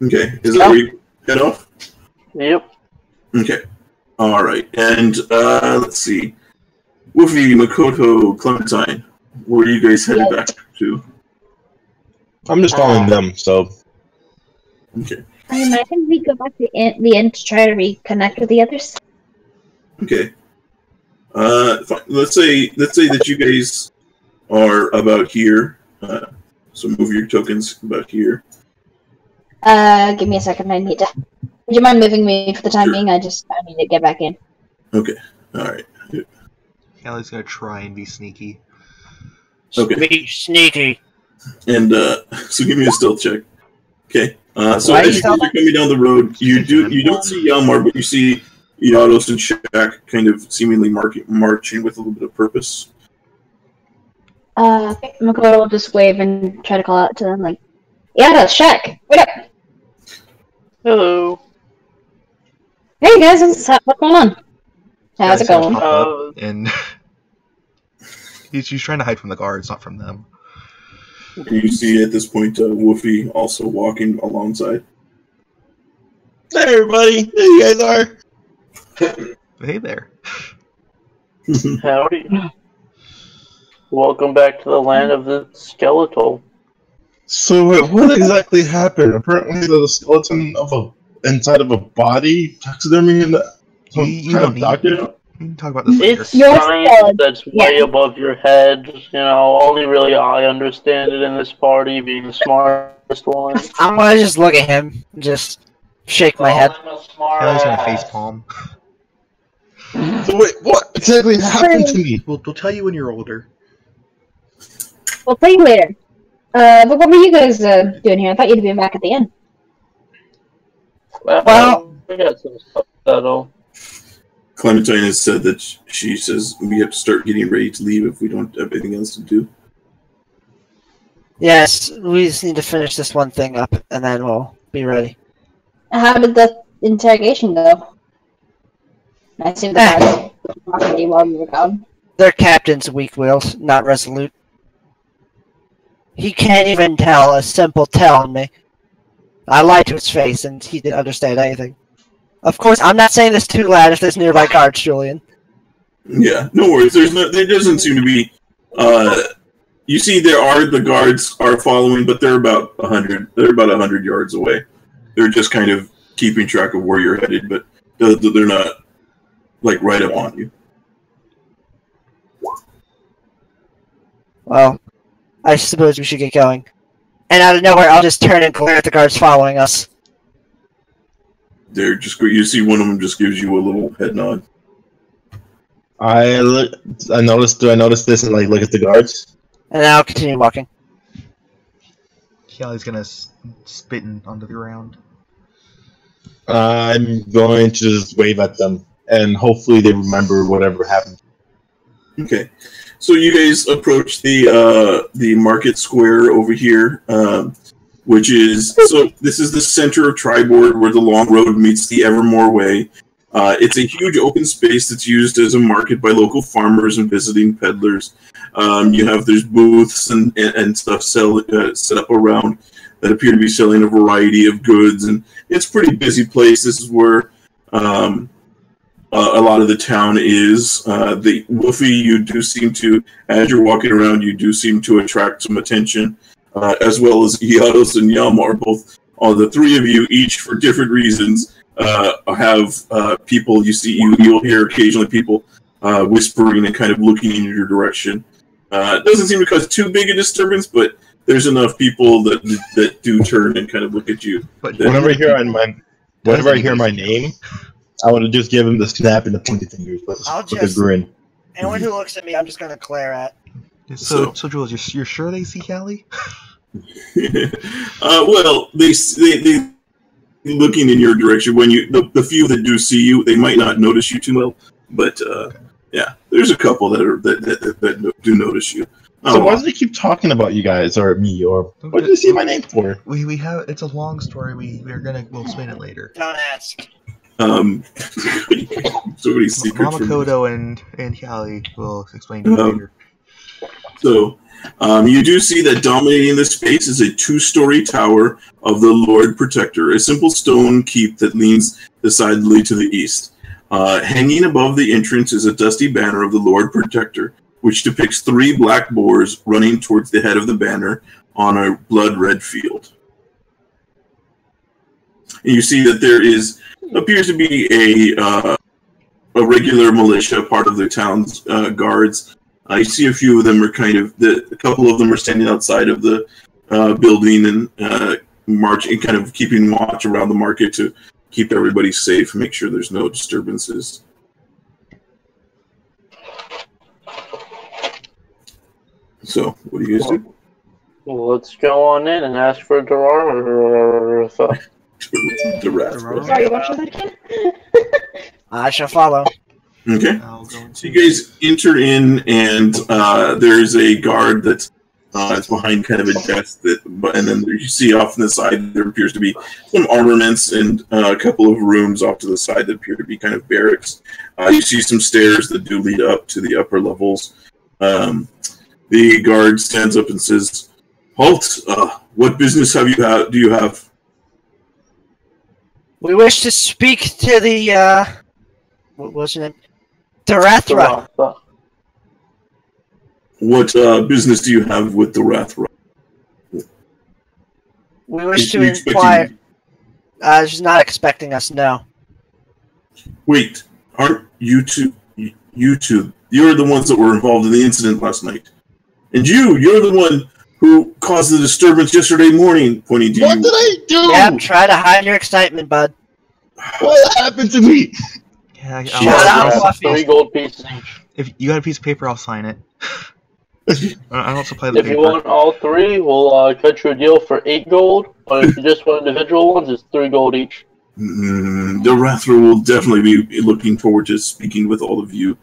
Speaker 4: Okay, is that where you head off?
Speaker 6: Yep.
Speaker 4: Okay. All right, and let's see. Woofy, Makoto, Clementine, where are you guys headed back to?
Speaker 1: I'm just following them, so.
Speaker 4: Okay.
Speaker 7: I imagine we go back to the inn to try to reconnect with the others.
Speaker 4: Okay. Fine. Let's say that you guys are about here. So move your tokens about here.
Speaker 7: Give me a second. I need to. Would you mind moving me for the time being? I need to get back in.
Speaker 4: Okay. All right.
Speaker 3: Callie's gonna try and be sneaky.
Speaker 4: Okay.
Speaker 2: Be sneaky.
Speaker 4: And so give me a stealth check. Okay. So
Speaker 2: Why
Speaker 4: as you guys are coming down the road, you don't see Yalmar, but you see Yados and Shaq kind of seemingly marching with a little bit of purpose.
Speaker 7: Makoto will just wave and try to call out to them like, Yados, Shaq, wait up!
Speaker 6: Hello.
Speaker 7: Hey guys, what's going on? How's it going?
Speaker 3: And he's trying to hide from the guards, not from them.
Speaker 4: You see at this point Woofy also walking alongside.
Speaker 1: Hey everybody, there you guys are.
Speaker 3: Hey there.
Speaker 6: Howdy. Welcome back to the land of the skeletal.
Speaker 1: So what exactly happened? Apparently the skeleton of inside of a body, taxidermy, and
Speaker 3: You don't need. You can talk about this later.
Speaker 6: It's science that's way above your head. You know, only really I understand it in this party, being the smartest one.
Speaker 2: I'm gonna just look at him, and just shake my head.
Speaker 3: Kelly's gonna face palm.
Speaker 1: So wait, what exactly happened to me?
Speaker 3: We'll tell you when you're older.
Speaker 7: We'll tell you later. But what were you guys doing here? I thought you'd be back at the end.
Speaker 2: Well,
Speaker 6: we got some stuff to settle.
Speaker 4: Clementine has said that she says we have to start getting ready to leave if we don't have anything else to do.
Speaker 2: Yes, we just need to finish this one thing up, and then we'll be ready.
Speaker 7: How did the interrogation go? I assume the guys were talking to you while we were gone.
Speaker 2: Their captain's weak-willed, not resolute. He can't even tell a simple tell on me. I lied to his face, and he didn't understand anything. Of course, I'm not saying this too loud if there's nearby guards, Julian.
Speaker 4: Yeah, no worries. There doesn't seem to be. You see, the guards are following, but they're about 100. They're about 100 yards away. They're just kind of keeping track of where you're headed, but they're not like right up on you.
Speaker 2: Well, I suppose we should get going. And out of nowhere, I'll just turn and glare at the guards following us.
Speaker 4: They're just. You see, one of them just gives you a little head nod.
Speaker 1: I noticed. Do I notice this and like look at the guards?
Speaker 2: And then I'll continue walking.
Speaker 3: Kelly's gonna spit onto the ground.
Speaker 1: I'm going to just wave at them, and hopefully they remember whatever happened.
Speaker 4: Okay, so you guys approach the market square over here, which is this is the center of Triboard, where the long road meets the Evermore Way. It's a huge open space that's used as a market by local farmers and visiting peddlers. There's booths and stuff set up around that appear to be selling a variety of goods, and it's a pretty busy place. This is where a lot of the town is. The Woofy, you do seem to, as you're walking around, you do seem to attract some attention, as well as Iados and Yalmar, both the three of you, each for different reasons, have people. You'll hear occasionally people whispering and kind of looking in your direction. It doesn't seem to cause too big a disturbance, but there's enough people that do turn and kind of look at you.
Speaker 1: But whenever I hear my name, I want to just give him the snap and the pointy fingers with a grin.
Speaker 2: Anyone who looks at me, I'm just going to glare at.
Speaker 3: So Jules, you're sure they see Callie?
Speaker 4: Well, they looking in your direction. When the few that do see you, they might not notice you too well, but yeah, there's a couple that do notice you.
Speaker 1: So why do they keep talking about you guys or me, or what did they say my name for?
Speaker 3: We have it's a long story. We'll explain it later.
Speaker 2: Don't ask.
Speaker 4: Somebody secret.
Speaker 3: Makoto and Callie will explain it later.
Speaker 4: So, you do see that dominating the space is a 2-story tower of the Lord Protector, a simple stone keep that leans decidedly to the east. Hanging above the entrance is a dusty banner of the Lord Protector, which depicts 3 black boars running towards the head of the banner on a blood-red field. And you see that there appears to be a regular militia, part of the town's guards. I see a few of them are a couple of them are standing outside of the building and marching, kind of keeping watch around the market to keep everybody safe and make sure there's no disturbances. So, what do you guys do?
Speaker 6: Well, let's go on in and ask for Daratha.
Speaker 7: Sorry, what was that again?
Speaker 2: I shall follow.
Speaker 4: Okay. So you guys enter in, and there's a guard that's behind kind of a desk and then you see off on the side there appears to be some armaments and a couple of rooms off to the side that appear to be kind of barracks. You see some stairs that do lead up to the upper levels. The guard stands up and says, "Halt! What business do you have?"
Speaker 2: We wish to speak to the what was your name? Daratha.
Speaker 4: What business do you have with Daratha?
Speaker 2: We wish to inquire. She's not expecting us, no.
Speaker 4: Wait, aren't you two? You're the ones that were involved in the incident last night, and you're the one who caused the disturbance yesterday morning. Pointing to
Speaker 1: What
Speaker 4: you.
Speaker 1: did I do?
Speaker 2: Yep, try to hide your excitement, bud.
Speaker 1: What happened to me?
Speaker 3: Yeah,
Speaker 2: Shut up, Fluffy.
Speaker 6: 3 gold pieces each.
Speaker 3: if you got a piece of paper, I'll sign it. I don't supply the
Speaker 6: If
Speaker 3: paper.
Speaker 6: you want all 3, we'll cut you a deal for 8 gold. But if you just want individual ones, it's 3 gold each.
Speaker 4: The Rathra will definitely be looking forward to speaking with all of you.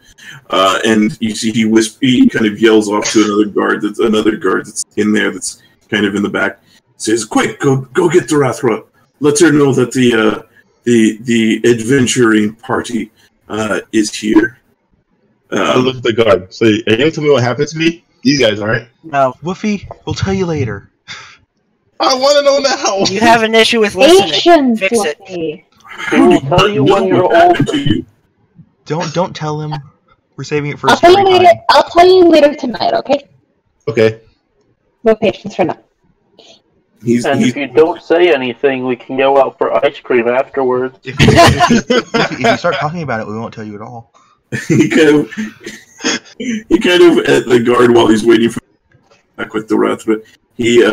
Speaker 4: And you see, he kind of yells off to another guard that's in there, that's kind of in the back. Says, "Quick, go get the Rathra. Let her know that the adventuring party is here."
Speaker 1: I look at the guard. So, are you gonna tell me what happened to me? These guys aren't.
Speaker 2: No.
Speaker 3: Woofy, we'll tell you later.
Speaker 1: I want to know now.
Speaker 2: You have an issue with listening.
Speaker 7: Asian
Speaker 2: Fix it.
Speaker 7: Fluffy.
Speaker 6: We will tell you when you're old.
Speaker 3: Don't tell him. We're saving it for a
Speaker 7: I'll tell you
Speaker 3: story
Speaker 7: later.
Speaker 3: time.
Speaker 7: I'll tell you later tonight. Okay.
Speaker 1: Okay.
Speaker 7: No patience for now.
Speaker 6: And if you don't say anything, we can go out for ice cream afterwards.
Speaker 3: If you start talking about it, we won't tell you at all.
Speaker 4: he kind of at the guard while he's waiting for back with the Rathra. He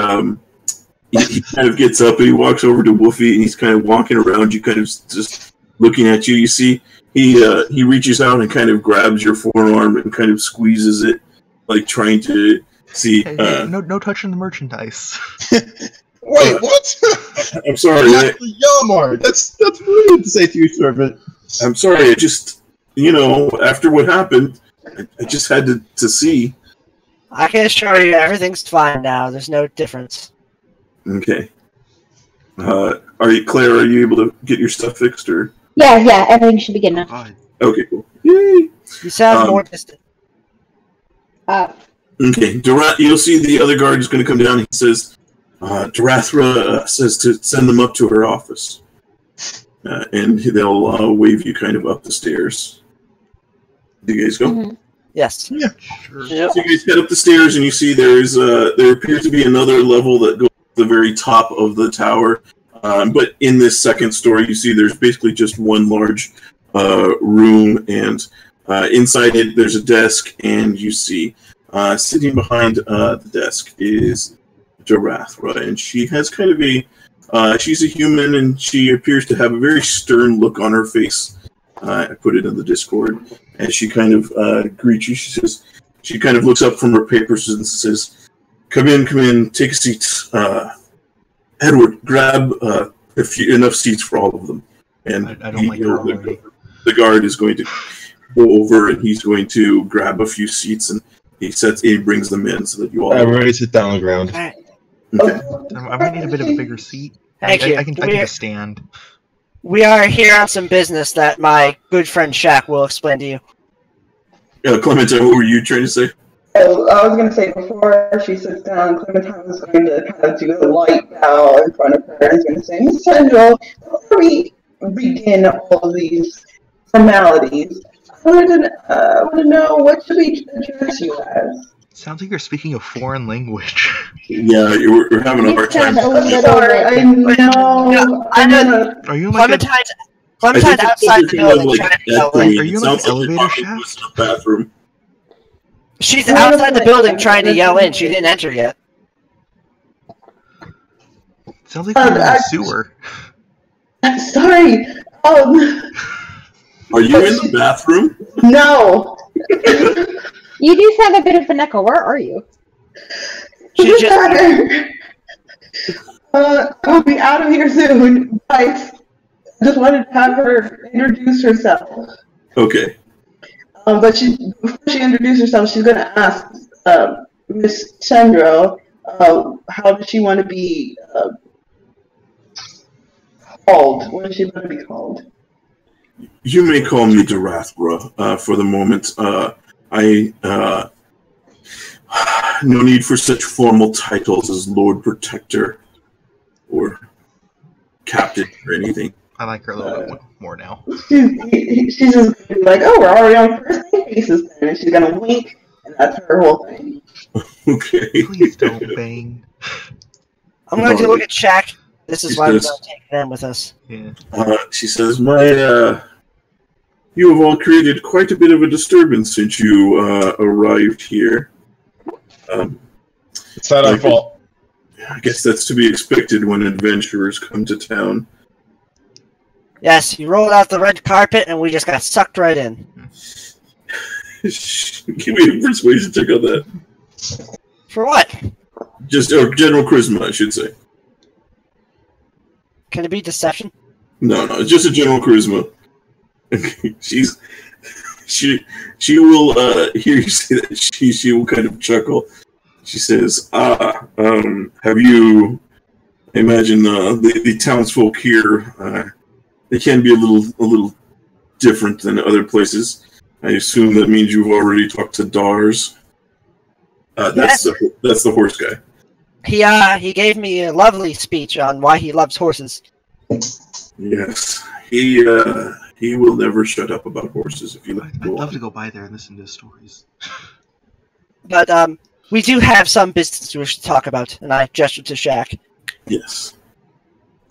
Speaker 4: kind of gets up and he walks over to Woofy and he's kind of walking around you, kind of just looking at you. You see, he reaches out and kind of grabs your forearm and kind of squeezes it, like trying to see.
Speaker 3: Hey, no touching the merchandise.
Speaker 1: Wait, what?
Speaker 4: I'm sorry.
Speaker 1: Yelmar, that's rude to say to your servant.
Speaker 4: I'm sorry. I just, after what happened, I just had to see.
Speaker 2: I can assure you everything's fine now. There's no difference.
Speaker 4: Okay. Claire? Are you able to get your stuff fixed, or?
Speaker 7: Yeah, everything should be good now.
Speaker 4: Okay, cool. Yay!
Speaker 2: You sound more distant.
Speaker 4: Okay, you'll see the other guard is going to come down. He says, Darathra says to send them up to her office. And they'll wave you kind of up the stairs. Do you guys go?
Speaker 7: Mm-hmm.
Speaker 2: Yes.
Speaker 4: Yeah. Sure. Yep. So you guys head up the stairs and you see there appears to be another level that goes to the very top of the tower. But in this second story, you see there's basically just one large room, and inside it there's a desk, and you see sitting behind the desk is Darathra, and she has kind of she's a human, and she appears to have a very stern look on her face. I put it in the Discord, and she kind of greets you. She kind of looks up from her papers and says, Come in, take a seat. Edward, grab enough seats for all of them." And
Speaker 3: I don't like her already.
Speaker 4: The guard is going to go over, and he's going to grab a few seats, and he brings them in so that you all.
Speaker 1: Everybody sit down on the ground.
Speaker 2: All right.
Speaker 4: Okay.
Speaker 3: I might need a bit of a bigger seat.
Speaker 2: Thank you.
Speaker 3: I can just stand.
Speaker 2: We are here on some business that my good friend Shaq will explain to you.
Speaker 4: Clementine, what were you trying to say?
Speaker 5: Oh, I was going to say, before she sits down, Clementine was going to kind of do a light bow in front of her and is going to say, Miss Tendril, before we begin all of these formalities, I want to know, what should we address you as?
Speaker 3: Sounds like you're speaking a foreign language.
Speaker 4: Yeah, we're having a hard time.
Speaker 5: Sorry, I know.
Speaker 2: I know.
Speaker 3: Are you like
Speaker 2: Clementine's outside the building trying to yell in.
Speaker 3: Are you like an elevator shaft?
Speaker 4: Bathroom.
Speaker 2: She's outside the building trying to yell in. She didn't enter yet.
Speaker 3: Sounds like you're in the sewer.
Speaker 5: Sorry.
Speaker 4: Are you in the bathroom?
Speaker 5: No.
Speaker 7: You do sound a bit of an echo. Where are you?
Speaker 2: She just.
Speaker 5: I'll be out of here soon. I just wanted to have her introduce herself.
Speaker 4: Okay.
Speaker 5: But before she introduces herself, she's going to ask Miss Tendril, how does she want to be called? What does she want to be called?
Speaker 4: You may call me Darathra for the moment. No need for such formal titles as Lord Protector or Captain or anything.
Speaker 3: I like her a little bit more now.
Speaker 5: She's just going to be like, oh, we're already on first name basis then. And she's going to wink, and that's her whole thing.
Speaker 4: Okay.
Speaker 3: Please don't bang.
Speaker 2: I'm going to look at Shaq. This is why we don't take them with us.
Speaker 3: Yeah.
Speaker 4: She says, you have all created quite a bit of a disturbance since you arrived here.
Speaker 1: It's not our fault.
Speaker 4: I guess that's to be expected when adventurers come to town.
Speaker 2: Yes, you rolled out the red carpet and we just got sucked right in.
Speaker 4: Give me a persuasion check on that.
Speaker 2: For what?
Speaker 4: Just general charisma, I should say.
Speaker 2: Can it be deception?
Speaker 4: No, it's just a general charisma. she will hear you say that. She will kind of chuckle. She says, have you? I imagine the townsfolk here. They can be a little different than other places. I assume that means you've already talked to Dars. That's the horse guy.
Speaker 2: He gave me a lovely speech on why he loves horses.
Speaker 4: Yes, he will never shut up about horses. If you let
Speaker 3: I'd love to go by there and listen to his stories.
Speaker 2: But we do have some business we should talk about, and I gestured to Shaq.
Speaker 4: Yes.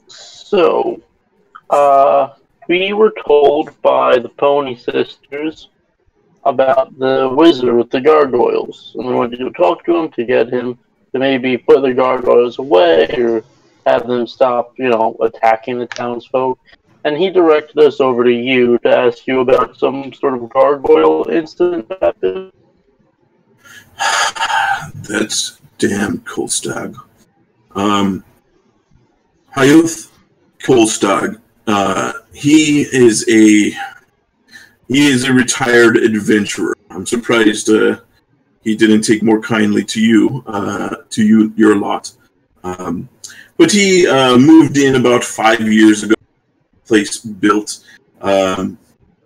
Speaker 6: So, we were told by the Pony Sisters about the wizard with the gargoyles, and we wanted to talk to him to get him to maybe put the gargoyles away or have them stop, attacking the townsfolk. And he directed us over to you to ask you about some sort of gargoyle incident that happened.
Speaker 4: That's damn Kolstag. Hyoth Kolstag. He is a retired adventurer. I'm surprised he didn't take more kindly to your lot. But he moved in about 5 years ago. Place built.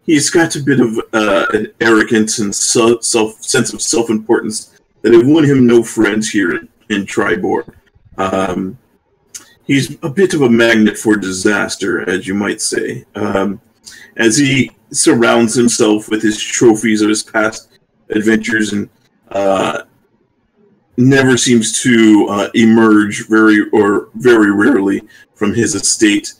Speaker 4: He's got a bit of an arrogance and sense of self-importance that have won him no friends here in Triboar. He's a bit of a magnet for disaster, as you might say, as he surrounds himself with his trophies of his past adventures and never seems to emerge very rarely from his estate.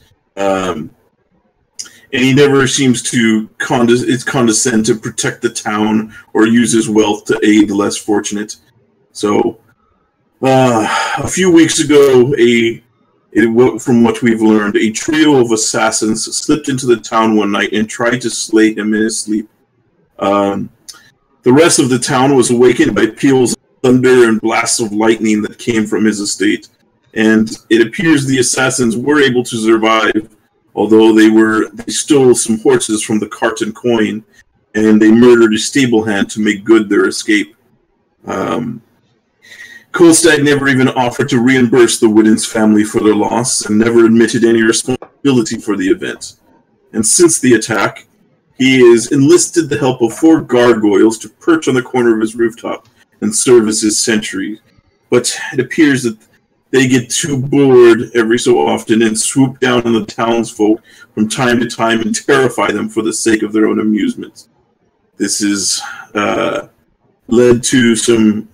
Speaker 4: And he never seems to condescend to protect the town or use his wealth to aid the less fortunate. So, a few weeks ago, from what we've learned, a trio of assassins slipped into the town one night and tried to slay him in his sleep. The rest of the town was awakened by peals of thunder and blasts of lightning that came from his estate, and it appears the assassins were able to survive, although they stole some horses from the cart and coin, and they murdered a stable hand to make good their escape. Kolstag never even offered to reimburse the Widdens family for their loss, and never admitted any responsibility for the event. And since the attack, he has enlisted the help of 4 gargoyles to perch on the corner of his rooftop and serve as his sentry. But it appears that they get too bored every so often and swoop down on the townsfolk from time to time and terrify them for the sake of their own amusement. This has led to some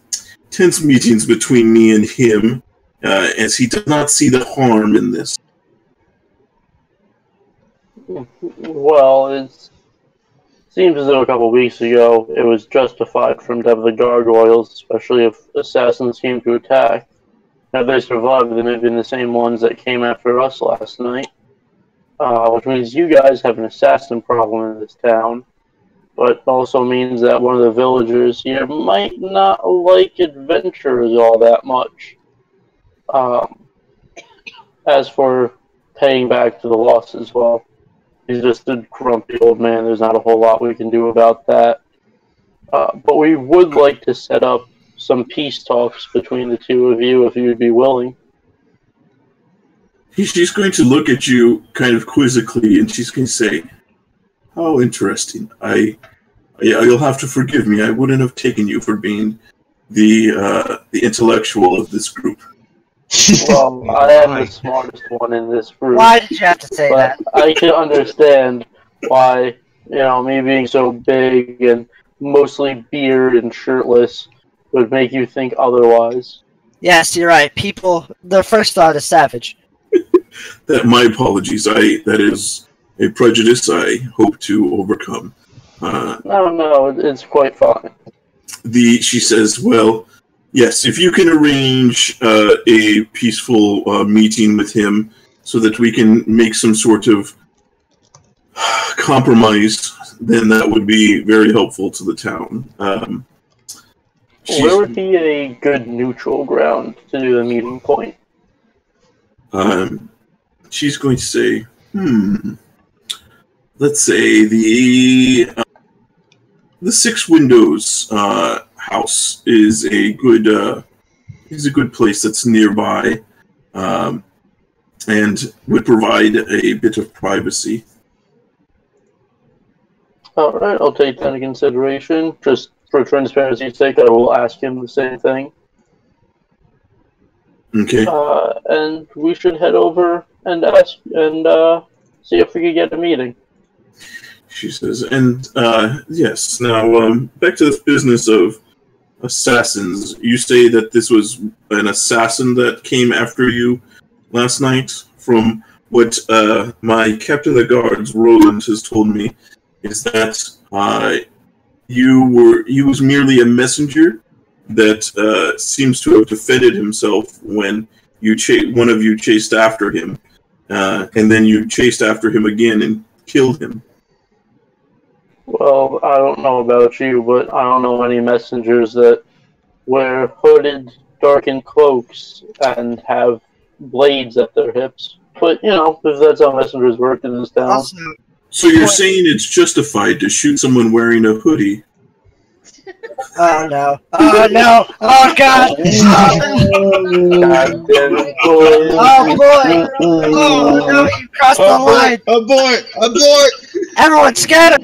Speaker 4: tense meetings between me and him, as he does not see the harm in this.
Speaker 6: Well, it seems as though a couple weeks ago it was justified for him to have the gargoyles, especially if assassins came to attack. Now, they survived, they may have been the same ones that came after us last night. Which means you guys have an assassin problem in this town. But also means that one of the villagers here might not like adventurers all that much. As for paying back to the losses, well, he's just a grumpy old man. There's not a whole lot we can do about that. But we would like to set up some peace talks between the two of you, if you'd be willing.
Speaker 4: She's going to look at you kind of quizzically, and she's going to say, "How interesting. You'll have to forgive me. I wouldn't have taken you for being the intellectual of this group."
Speaker 6: Well, I am the smartest one in this group.
Speaker 2: Why did you have to say that?
Speaker 6: I can understand why, me being so big and mostly beard and shirtless would make you think otherwise.
Speaker 2: Yes, you're right. People, their first thought is savage.
Speaker 4: My apologies. That is a prejudice I hope to overcome.
Speaker 6: No, it's quite fine.
Speaker 4: She says, well, yes, if you can arrange a peaceful meeting with him so that we can make some sort of compromise, then that would be very helpful to the town.
Speaker 6: Where would be a good neutral ground to do the meeting point?
Speaker 4: She's going to say, let's say the Six Windows house is a good place that's nearby, and would provide a bit of privacy.
Speaker 6: All right, I'll take that into consideration. Just for transparency's sake, I will ask him the same thing.
Speaker 4: Okay.
Speaker 6: And we should head over and ask and see if we could get a meeting.
Speaker 4: She says, and yes. Now, back to this business of assassins. You say that this was an assassin that came after you last night. From what my captain of the guards, Roland, has told me, is that he was merely a messenger that seems to have defended himself when one of you chased after him, and then you chased after him again and killed him.
Speaker 6: Well, I don't know about you, but I don't know any messengers that wear hooded, darkened cloaks and have blades at their hips. But, if that's how messengers work in this town.
Speaker 2: Also,
Speaker 4: so you're saying it's justified to shoot someone wearing a hoodie?
Speaker 2: oh no! Oh no! Oh god!
Speaker 6: God damn it, boy.
Speaker 2: Oh boy! Oh no! You crossed the line!
Speaker 1: Abort!
Speaker 2: Everyone scatter!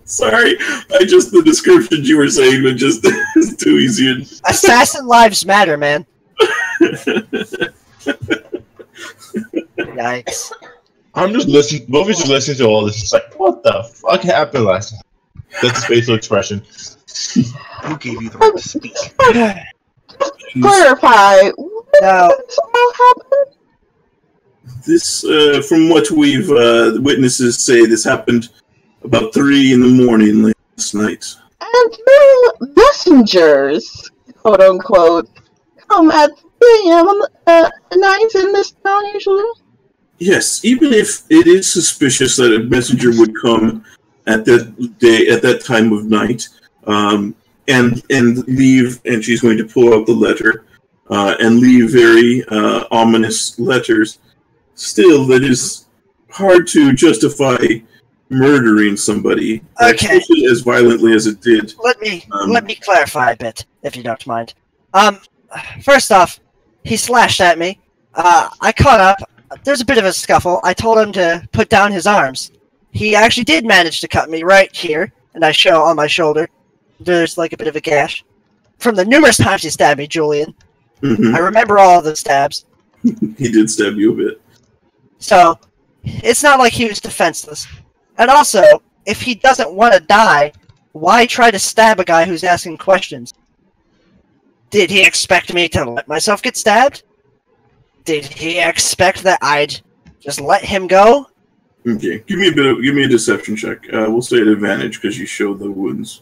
Speaker 4: Sorry, the descriptions you were saying were just too easy.
Speaker 2: Assassin lives matter, man. Yikes.
Speaker 1: I'm just listening. Bovi's just listening to all this. It's like, what the fuck happened last night? That's his facial expression.
Speaker 3: Who gave you the right to speak?
Speaker 5: Clarify.
Speaker 2: No.
Speaker 5: This all happened?
Speaker 4: This, from what we've witnesses say, this happened about 3 a.m. last night.
Speaker 5: And then messengers, quote unquote, come at 3 a.m. at night in this town usually?
Speaker 4: Yes, even if it is suspicious that a messenger would come at that time of night, and leave, and she's going to pull out the letter, and leave very ominous letters. Still, that is hard to justify murdering somebody,
Speaker 2: Okay.
Speaker 4: especially as violently as it did.
Speaker 2: Let me clarify a bit, if you don't mind. First off, he slashed at me. I caught up. There's a bit of a scuffle. I told him to put down his arms. He actually did manage to cut me right here, and I show on my shoulder. There's like a bit of a gash. From the numerous times he stabbed me, Julian.
Speaker 4: Mm-hmm.
Speaker 2: I remember all of the stabs.
Speaker 4: He did stab you a bit.
Speaker 2: So, it's not like he was defenseless. And also, if he doesn't want to die, why try to stab a guy who's asking questions? Did he expect me to let myself get stabbed? Did he expect that I'd just let him go?
Speaker 4: Okay, give me a deception check. We'll say at advantage because you showed the wounds.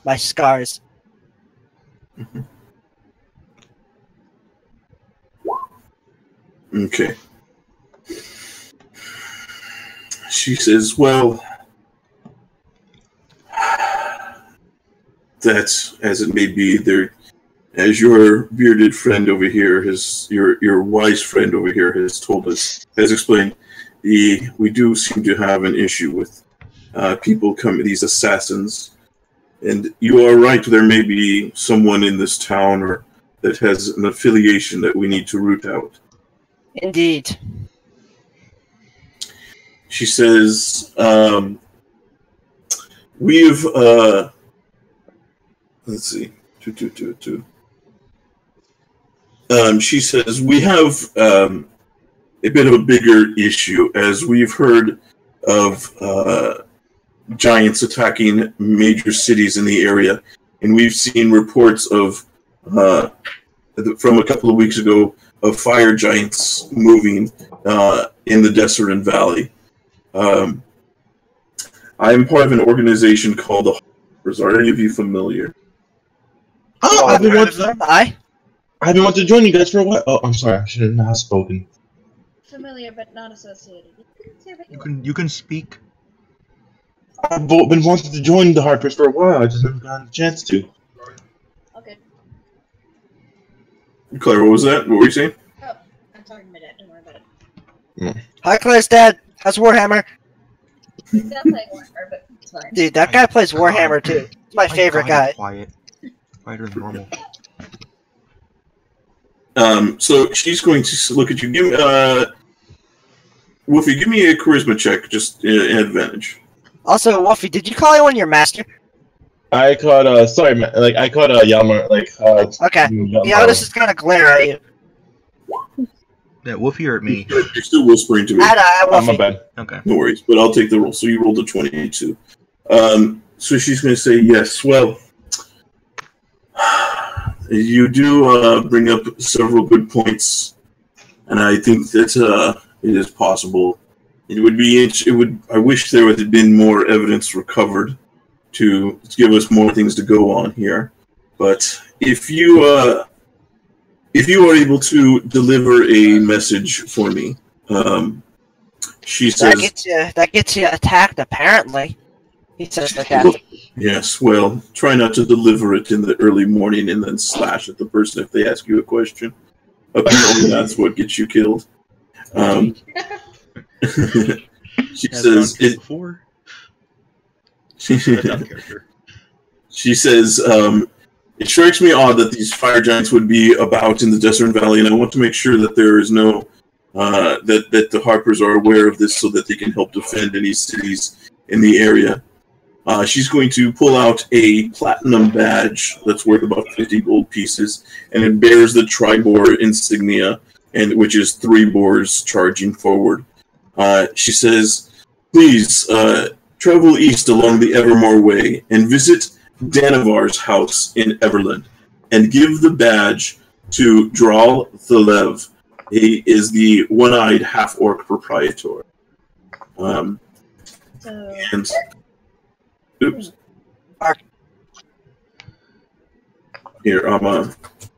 Speaker 2: My scars.
Speaker 4: Mm-hmm. Okay. She says, well, that's as it may be, as your bearded friend over here your wise friend over here has told us, has explained, we do seem to have an issue with people these assassins. And you are right, there may be someone in this town or that has an affiliation that we need to root out.
Speaker 2: Indeed.
Speaker 4: She says, we've, let's see, she says, we have a bit of a bigger issue, as we've heard of giants attacking major cities in the area, and we've seen reports of from a couple of weeks ago of fire giants moving in the Desert Valley. I'm part of an organization called the Harpers. Are any of you familiar?
Speaker 1: Oh, I've been wanting to join you guys for a while. Oh, I'm sorry, I should not have spoken.
Speaker 10: Familiar but not associated.
Speaker 3: You can speak.
Speaker 1: I've been wanting to join the Harpers for a while. I just never gotten a chance to.
Speaker 10: Okay.
Speaker 4: Claire, what was that? What were you saying?
Speaker 10: Oh, I'm talking to my dad. Don't worry about it.
Speaker 2: Hi, Claire's dad. How's Warhammer?
Speaker 10: It sounds like Warhammer, but it's fine.
Speaker 2: Dude, that guy plays Warhammer too. He's my favorite guy.
Speaker 3: Quiet. Quieter than normal.
Speaker 4: So she's going to look at you. Give me, Wolfie, give me a charisma check, just an advantage.
Speaker 2: Also, Wolfie, did you call anyone your master?
Speaker 1: I caught I caught Yalmar,
Speaker 2: okay. Yeah, this is kind of glare at you.
Speaker 3: Yeah, Wolfie or at me?
Speaker 4: You're still whispering to me.
Speaker 2: Wolfie.
Speaker 1: My bad.
Speaker 3: Okay.
Speaker 4: No worries, but I'll take the roll. So you rolled a 22. So she's going to say, yes, well, you do bring up several good points, and I think that it is possible. I wish there would have been more evidence recovered to give us more things to go on here. But if you are able to deliver a message for me, she says
Speaker 2: that gets you attacked. Apparently, he says the captain.
Speaker 4: Yes, well, try not to deliver it in the early morning and then slash at the person if they ask you a question. Apparently, that's what gets you killed. She says it. She says, it strikes me odd that these fire giants would be about in the Desert Valley, and I want to make sure that there is no that the Harpers are aware of this so that they can help defend any cities in the area. She's going to pull out a platinum badge that's worth about 50 gold pieces, and it bears the Tribor insignia, which is 3 boars charging forward. She says, please travel east along the Evermore Way and visit Danavar's house in Everland, and give the badge to Dral Thalev. He is the one-eyed half-orc proprietor. And oops. Here,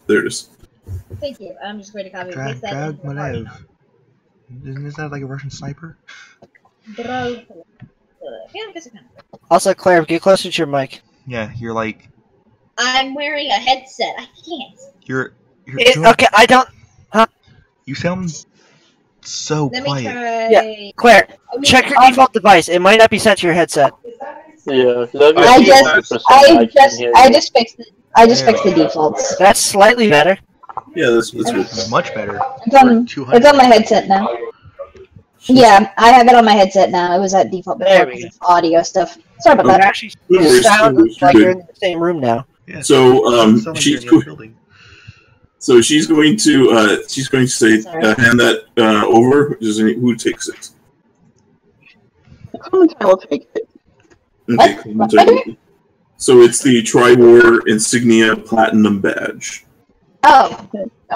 Speaker 4: there it is.
Speaker 10: Thank you. I'm just going to copy
Speaker 3: Drag Malev. Isn't that like a Russian sniper?
Speaker 10: Yeah, I guess it kind of.
Speaker 2: Also, Claire, get closer to your mic.
Speaker 3: Yeah, you're like.
Speaker 10: I'm wearing a headset. I can't.
Speaker 3: You're
Speaker 2: okay, I don't. Huh?
Speaker 3: You sound so
Speaker 10: Let
Speaker 3: quiet.
Speaker 10: me try.
Speaker 2: Yeah, Claire, check your default device. It might not be set to your headset.
Speaker 6: Yeah,
Speaker 7: I just fixed it. I just fixed the defaults.
Speaker 2: That's slightly better.
Speaker 4: Yeah, that's good.
Speaker 3: Much better.
Speaker 7: It's on my headset now. Yeah, I have it on my headset now. It was at default before because it's audio stuff. Sorry about that.
Speaker 2: Actually, you sound like you're in the same room now.
Speaker 3: Yeah,
Speaker 4: so she's going to say hand that over. Who takes it?
Speaker 5: Clementine will take it.
Speaker 4: Okay, Clementine. So it's the Tribor insignia platinum badge.
Speaker 7: Oh,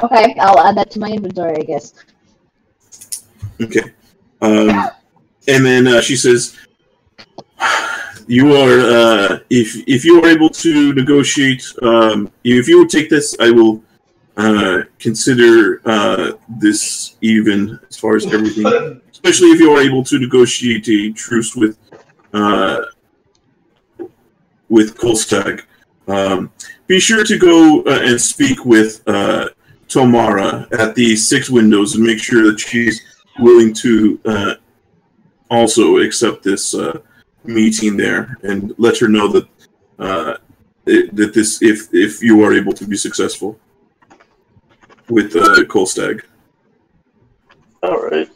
Speaker 7: okay. I'll add that to my inventory, I guess.
Speaker 4: Okay. And then she says, "You are if you are able to negotiate. If you will take this, I will consider this even as far as everything. Especially if you are able to negotiate a truce with Kolstag. Be sure to go and speak with Tomara at the 6 Windows and make sure that she's willing to also accept this meeting there, and let her know that that this if you are able to be successful with Kolstag."
Speaker 6: All right.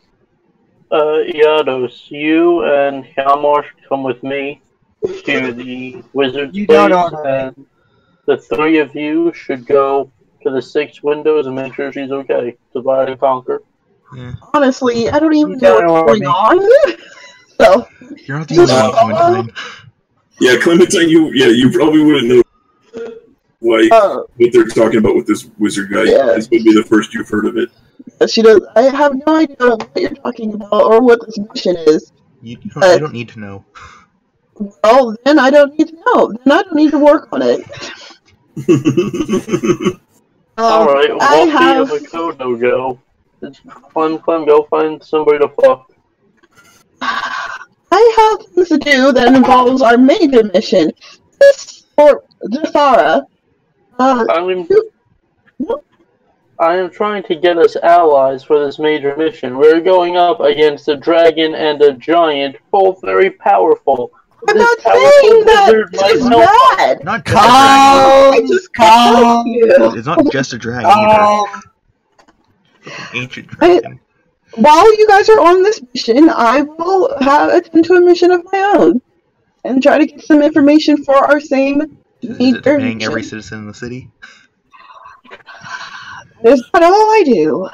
Speaker 6: Iados, you and Halmar should come with me to the wizard's place, and the 3 of you should go to the 6 Windows and make sure she's okay. Divide and conquer.
Speaker 3: Yeah.
Speaker 5: Honestly, I don't even know what's going on. So
Speaker 3: you're not the only one, Clementine.
Speaker 4: Yeah, Clementine, you probably wouldn't know. why what they're talking about with this wizard guy.
Speaker 5: Yeah.
Speaker 4: This would be the first you've heard of it.
Speaker 5: She does. I have no idea what you're talking about or what this mission is.
Speaker 3: You don't need to know.
Speaker 5: Well, then I don't need to know. Then I don't need to work on it.
Speaker 6: Alright,
Speaker 5: I
Speaker 6: Walkie
Speaker 5: have-
Speaker 6: of a code no go. Clem, go find somebody to fuck.
Speaker 5: I have things to do that involves our major mission. This for Jathara.
Speaker 6: I am trying to get us allies for this major mission. We're going up against a dragon and a giant, both very powerful.
Speaker 5: I'm not saying that it's bad.
Speaker 3: Not
Speaker 5: just calm.
Speaker 3: It's not just a dragon either. It's an ancient dragon.
Speaker 5: While you guys are on this mission, I will attend to a mission of my own and try to get some information for our same
Speaker 3: Is it
Speaker 5: major
Speaker 3: paying
Speaker 5: mission.
Speaker 3: every citizen in the city?
Speaker 5: That's not all I do.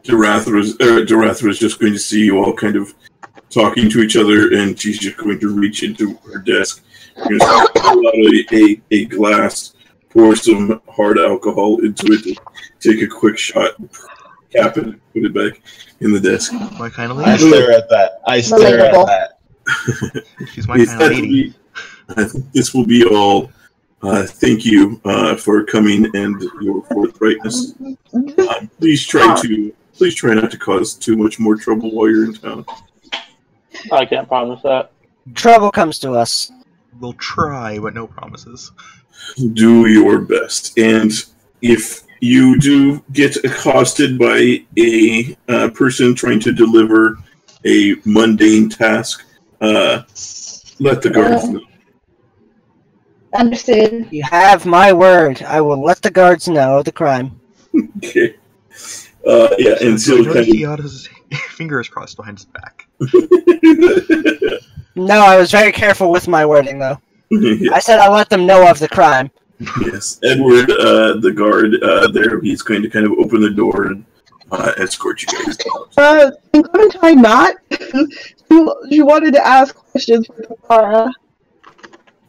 Speaker 4: Darathra is just going to see you all kind of talking to each other, and she's just going to reach into her desk. You're going to pull out a glass, pour some hard alcohol into it, take a quick shot, cap it, put it back in the desk.
Speaker 3: My kind of
Speaker 1: I
Speaker 3: lady.
Speaker 1: stare at that. I stare at that.
Speaker 3: She's my kind of lady.
Speaker 4: I think this will be all. Thank you for coming and your forthrightness. Please try not to cause too much more trouble while you're in town.
Speaker 6: I can't promise that.
Speaker 2: Trouble comes to us.
Speaker 3: We'll try, but no promises.
Speaker 4: Do your best, and if you do get accosted by a person trying to deliver a mundane task, let the guards know.
Speaker 7: Understood.
Speaker 2: You have my word. I will let the guards know the crime.
Speaker 4: Okay. Yeah, and so
Speaker 3: notice Iado's fingers crossed behind his back.
Speaker 2: No, I was very careful with my wording, though.
Speaker 4: Yeah.
Speaker 2: I said I'll let them know of the crime.
Speaker 4: Yes, Edward, the guard there, he's going to kind of open the door and escort you guys out.
Speaker 5: Clementine not. She wanted to ask questions for Jathara.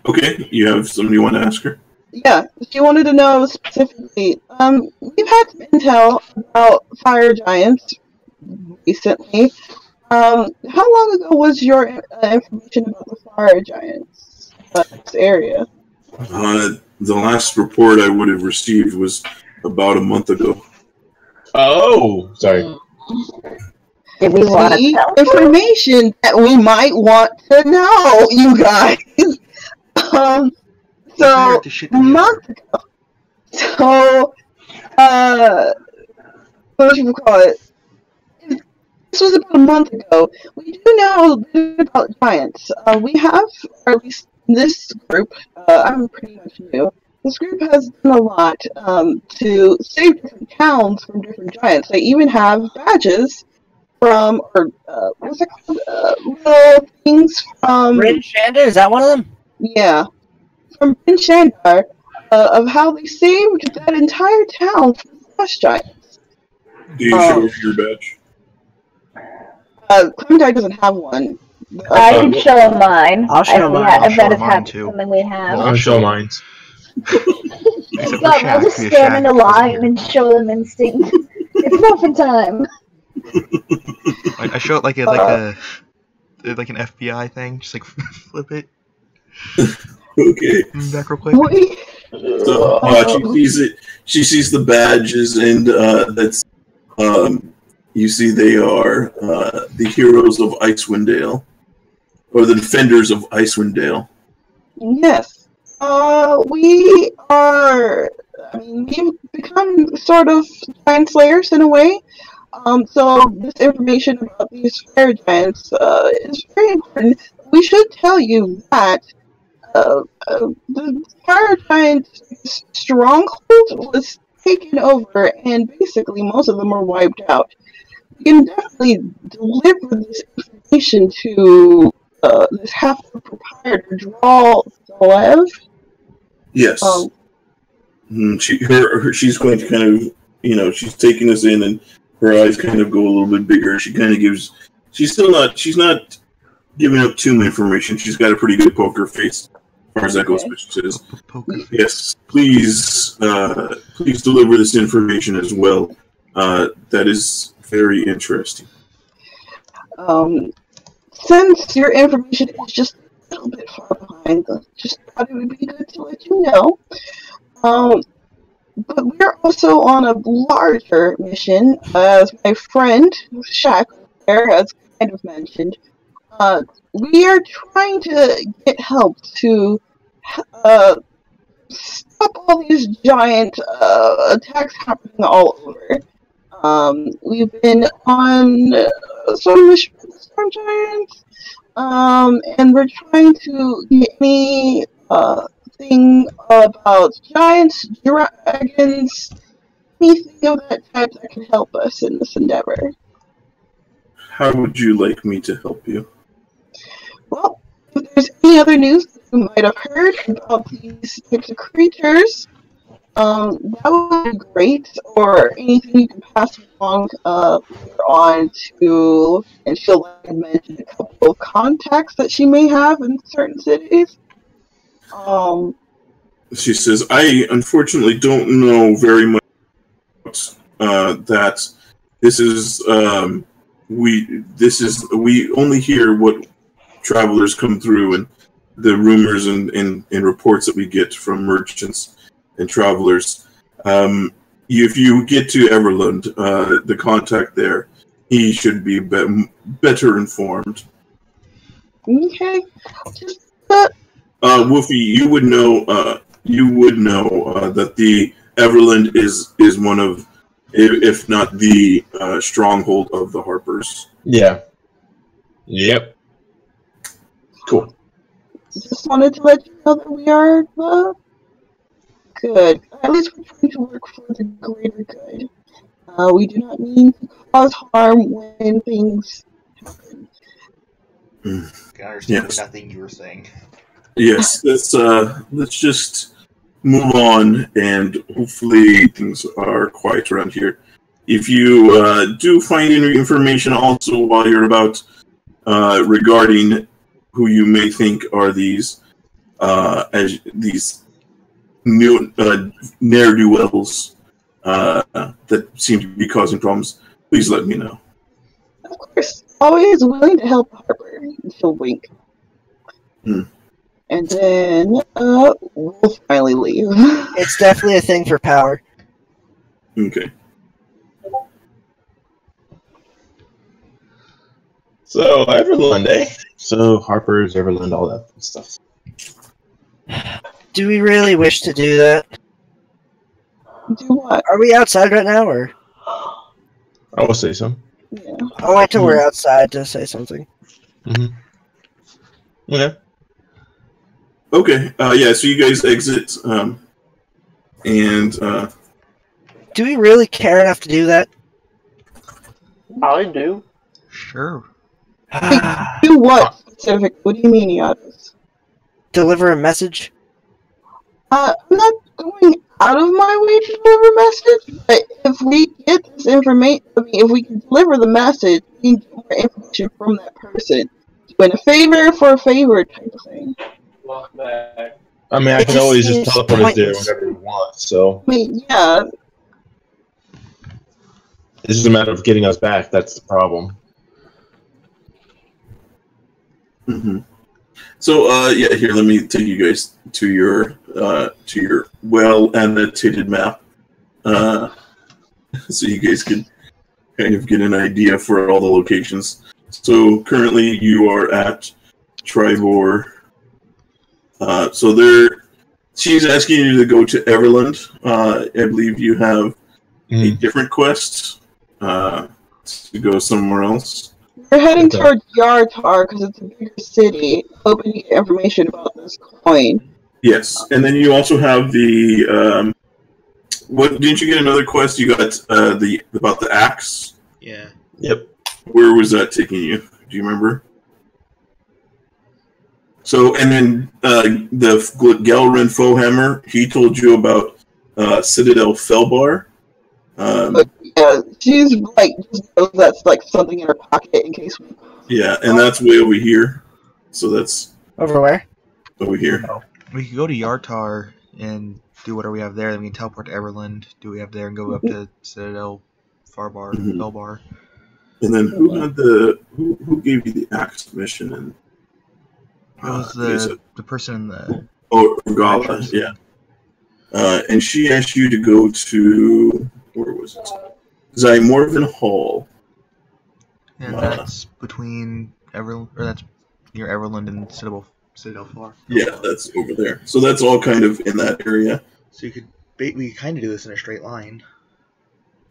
Speaker 4: Okay, you have somebody you want to ask her?
Speaker 5: Yeah, she wanted to know specifically. We've had some intel about fire giants recently. How long ago was your information about the fire giants in this area?
Speaker 4: The last report I would have received was about a month ago.
Speaker 1: Oh, sorry.
Speaker 7: Did we want to
Speaker 5: See,
Speaker 7: tell?
Speaker 5: information that we might want to know, you guys. So a month ago. So, what do you call it? This was about a month ago. We do know a bit about giants. We have, or at least this group, I'm pretty much new. This group has done a lot to save different towns from different giants. They even have badges from, or what's it called? Little things from.
Speaker 2: Bryn Shander, is that one of them?
Speaker 5: Yeah, from Bryn Shandar, of how they saved that entire town from the frost giants.
Speaker 4: Do you show off your badge?
Speaker 5: Clementine doesn't have one.
Speaker 7: I can show mine.
Speaker 2: I'll show mine.
Speaker 7: I
Speaker 3: I'll
Speaker 7: bet
Speaker 3: show
Speaker 7: it's
Speaker 3: mine too.
Speaker 7: something we have.
Speaker 1: I'll show mine.
Speaker 3: Except for
Speaker 7: God,
Speaker 3: Shaq,
Speaker 7: we'll just
Speaker 3: because
Speaker 7: stand
Speaker 3: Shaq
Speaker 7: in a
Speaker 3: wasn't
Speaker 7: line
Speaker 3: here.
Speaker 7: and show them instinct. It's muffin time.
Speaker 3: I show it like an FBI thing, just like flip it.
Speaker 4: Okay.
Speaker 3: Back real quick.
Speaker 4: So she sees it. She sees the badges, and that's you see they are the heroes of Icewind Dale, or the defenders of Icewind Dale.
Speaker 5: Yes. We are. I mean, we've become sort of giant slayers in a way. So this information about these fire giants is very important. We should tell you that the fire giant stronghold was taken over, and basically most of them are wiped out. We can definitely deliver this information to this half-proprietor, Draw Zalev.
Speaker 4: Yes. She's going to kind of, she's taking us in, and her eyes kind of go a little bit bigger. She kind of gives. She's not giving up too much information. She's got a pretty good poker face, as far as that goes, but she says, yes, please deliver this information as well. That is very interesting.
Speaker 5: Since your information is just a little bit far behind, just thought it would be good to let you know. But we're also on a larger mission, as my friend Shaq there has kind of mentioned. We are trying to get help to stop all these giant attacks happening all over. We've been on some mission with the storm giants, and we're trying to get anything about giants, dragons, anything of that type that can help us in this endeavor.
Speaker 4: How would you like me to help you?
Speaker 5: Well, if there's any other news that you might have heard about these types of creatures, that would be great, or anything you can pass along later on to, and she'll like mention a couple of contacts that she may have in certain cities.
Speaker 4: She says, I unfortunately don't know very much that this is, we only hear what travelers come through and the rumors and reports that we get from merchants and travelers. If you get to Everland, the contact there, he should be better informed.
Speaker 5: Okay.
Speaker 4: Wolfie, you would know that the Everland is one of, if not the stronghold of the Harpers.
Speaker 1: Yeah. Yep. Cool.
Speaker 5: Just wanted to let you know that we are good. At least we're trying to work for the greater good. We do not mean to cause harm when things happen.
Speaker 3: I can understand
Speaker 4: Yes.
Speaker 3: nothing you were saying.
Speaker 4: Yes, let's just move on, and hopefully things are quiet around here. If you do find any information also while you're about regarding who you may think are these as these new ne'er-do-wells that seem to be causing problems, please let me know.
Speaker 5: Of course, always willing to help Harper. And she'll wink. And then we'll finally leave.
Speaker 2: It's definitely a thing for power.
Speaker 4: Okay.
Speaker 1: So, Everland, eh? So, Harper's, Everland, all that stuff.
Speaker 2: Do we really wish to do that?
Speaker 5: Do what?
Speaker 2: Are we outside right now, or?
Speaker 1: I will say so.
Speaker 5: Yeah.
Speaker 2: I'll wait till we're outside to say something.
Speaker 1: Okay.
Speaker 4: Okay. Yeah. So you guys exit, and
Speaker 2: do we really care enough to do that?
Speaker 6: I do.
Speaker 3: Sure.
Speaker 5: Do what specific? What do you mean, Yados?
Speaker 2: Deliver a message?
Speaker 5: I'm not going out of my way to deliver a message, but if we get this information, if we can deliver the message, we can get more information from that person. Win a favor for a favor type of thing.
Speaker 6: Welcome back.
Speaker 1: I mean, I can always just teleport us there whenever we want, so.
Speaker 5: I mean, yeah.
Speaker 1: It's just a matter of getting us back, that's the problem.
Speaker 4: So, yeah, here, let me take you guys to your well-annotated map, so you guys can kind of get an idea for all the locations. So, currently, you are at Tribor. She's asking you to go to Everland. I believe you have a different quest to go somewhere else.
Speaker 5: We're heading towards Yartar because it's a bigger city, hoping to get information about this coin.
Speaker 4: Yes, and then you also have the what? Didn't you get another quest? You got about the axe.
Speaker 3: Yeah.
Speaker 1: Yep.
Speaker 4: Where was that taking you? Do you remember? So, and then the Gelrin Fohammer, he told you about Citadel Felbar.
Speaker 5: Yeah, she's like, just knows that's like something in her pocket in case we.
Speaker 4: Yeah, and that's way over here. So that's
Speaker 2: over where?
Speaker 4: Over here.
Speaker 3: We could go to Yartar and do whatever we have there. Then we can teleport to Everland, do what we have there, and go up to Citadel, Farbar, Belbar.
Speaker 4: And then who gave you the axe mission? And
Speaker 3: it was the person in the
Speaker 4: Gala, yeah. And she asked you to go to where was it? Zymorvan Hall.
Speaker 3: And that's between that's near Everland and Citadel Far.
Speaker 4: Yeah, that's over there. So that's all kind of in that area.
Speaker 3: So we kind of do this in a straight line.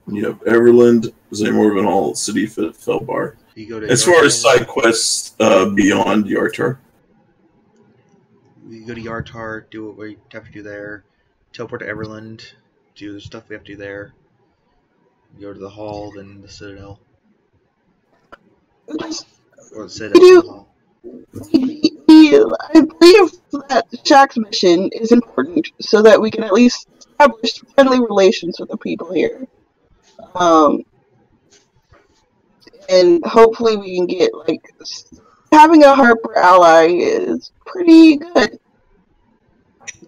Speaker 4: You have Everland, Zymorvan Hall, City of Felbar.
Speaker 3: You go to
Speaker 4: as far as side quests beyond Yartar.
Speaker 3: We go to Yartar, do what we have to do there, teleport to Everland, do the stuff we have to do there, go to the hall, then the Citadel. Or the Citadel Hall.
Speaker 5: I believe that Shaq's mission is important so that we can at least establish friendly relations with the people here. And hopefully we can get, like, having a Harper ally is pretty good.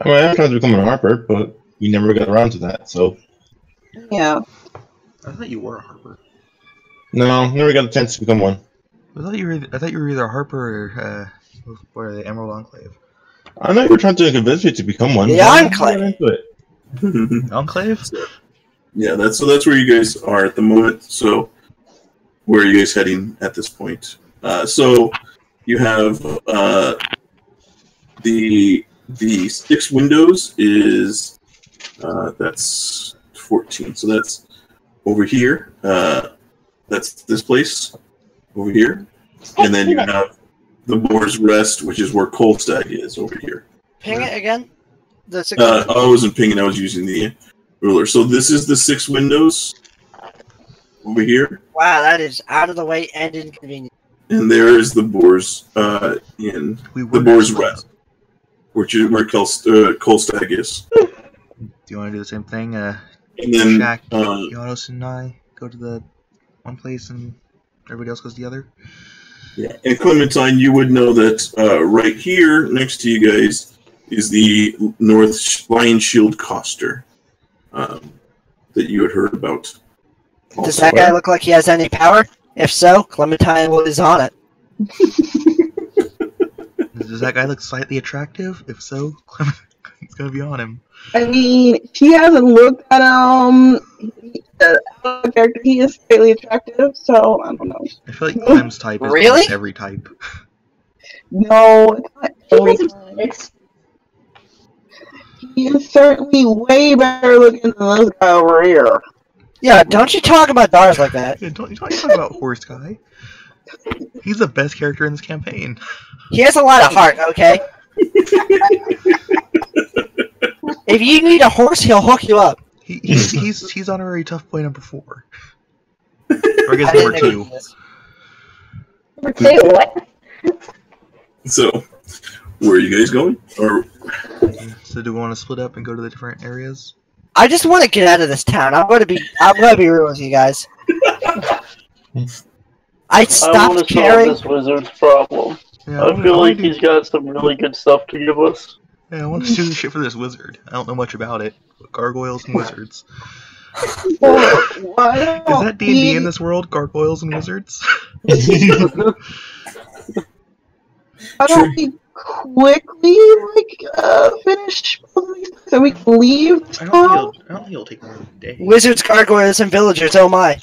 Speaker 1: I mean, I'm trying to become a Harper, but we never got around to that, so.
Speaker 5: Yeah.
Speaker 3: I thought you were a Harper.
Speaker 1: No, never got a chance to become one.
Speaker 3: I thought you were either a Harper or the Emerald Enclave.
Speaker 1: I know you were trying to convince me to become one.
Speaker 2: The Enclave.
Speaker 3: Enclave?
Speaker 4: Yeah, that's where you guys are at the moment. So, where are you guys heading at this point? So, you have the 6 windows is that's 14. So that's over here. That's this place over here, and then you have the Boar's Rest, which is where Kolstag is over here.
Speaker 2: Ping it again.
Speaker 4: I wasn't pinging. I was using the ruler. So this is the 6 windows over here.
Speaker 2: Wow, that is out of the way and inconvenient.
Speaker 4: And there is the Boar's in the Boar's Rest, which is where Kolstag is.
Speaker 3: Do you want to do the same thing?
Speaker 4: And then
Speaker 3: Shaq, Yados, and I go to the one place, and everybody else goes to the other.
Speaker 4: Yeah, and Clementine, you would know that right here next to you guys is the North Lion Shield Coster that you had heard about.
Speaker 2: Does that guy look like he has any power? If so, Clementine is on it.
Speaker 3: Does that guy look slightly attractive? If so, Clementine's gonna be on him.
Speaker 5: I mean, she hasn't looked at the character. He is fairly attractive, so I don't know.
Speaker 3: I feel like Clem's type is
Speaker 2: really
Speaker 3: every type.
Speaker 5: No, it's not every type. He is certainly way better looking than this guy over here.
Speaker 2: Yeah, don't you talk about Dars like that.
Speaker 3: Yeah, don't you talk about Horse Guy. He's the best character in this campaign.
Speaker 2: He has a lot of heart, okay? If you need a horse, he'll hook you up.
Speaker 3: He's honorary tough boy number 4. Or I guess number 2.
Speaker 7: Number 2, what?
Speaker 4: So, where are you guys going? Or
Speaker 3: so do we want to split up and go to the different areas?
Speaker 2: I just want to get out of this town. I'm gonna be real with you guys. I stopped caring.
Speaker 6: This wizard's problem.
Speaker 3: Yeah,
Speaker 6: I feel like he's got some really good stuff to give us.
Speaker 3: Yeah, I want to do the shit for this wizard. I don't know much about it. Gargoyles and wizards. Is that D&D in this world? Gargoyles and wizards?
Speaker 5: How don't we quickly finish so we can leave this town?
Speaker 3: I don't think it'll take more than a day.
Speaker 2: Wizards, gargoyles, and villagers. Oh my!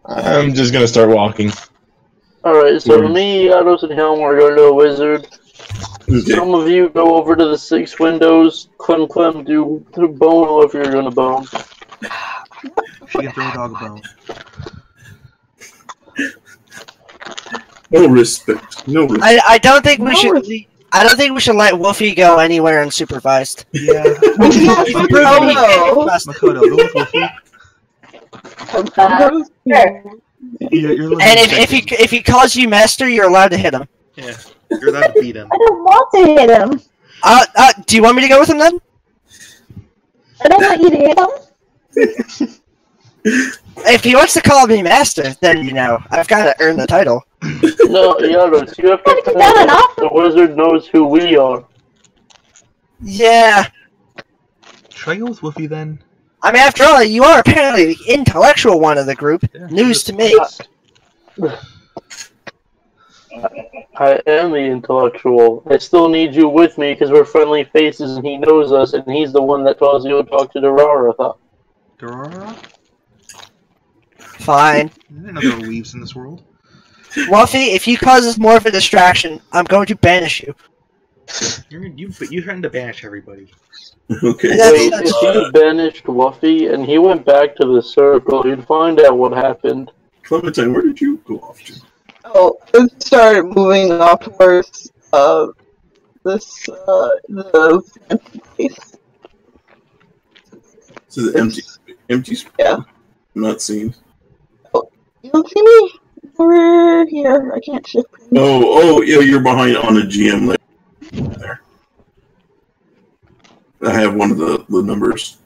Speaker 1: I'm just gonna start walking.
Speaker 6: Alright, so me, Yados, and Helm are going to a wizard. Okay. Some of you go over to the 6 windows. Clem, do bone if you're going to bone.
Speaker 3: She can throw a dog a bone.
Speaker 4: No respect. No respect.
Speaker 2: I don't think we should. I don't think we should let Wolfie go anywhere unsupervised.
Speaker 3: Yeah. Makoto, go with Wolfie.
Speaker 2: And if he calls you master, you're allowed to hit him.
Speaker 3: Yeah, you're allowed to beat him.
Speaker 7: I don't want to hit him.
Speaker 2: Do you want me to go with him then?
Speaker 7: I don't want you to hit him.
Speaker 2: If he wants to call me master, then, you know, I've got to earn the title.
Speaker 6: No, Yados, you have to tell us the wizard knows who we are.
Speaker 2: Yeah.
Speaker 3: Should I go with Woofy then?
Speaker 2: I mean, after all, you are apparently the intellectual one of the group.
Speaker 3: Yeah,
Speaker 2: News to me.
Speaker 6: I am the intellectual. I still need you with me because we're friendly faces and he knows us and he's the one that tells you to talk to Durara.
Speaker 3: Durara?
Speaker 2: Fine.
Speaker 3: I didn't know there were weaves in this world.
Speaker 2: Luffy, if you cause us more of a distraction, I'm going to banish you.
Speaker 3: You threatened to banish everybody.
Speaker 4: Okay.
Speaker 6: Wait, if you banished Wuffy and he went back to the circle, you'd find out what happened.
Speaker 4: Clementine, where did you go off to?
Speaker 5: Oh, it started moving off towards the fancy place.
Speaker 4: So the empty space.
Speaker 5: Yeah.
Speaker 4: I'm not seeing.
Speaker 5: You don't see me? Over here. I can't shift.
Speaker 4: Oh, yeah, you're behind on the GM layer. There. I have one of the numbers.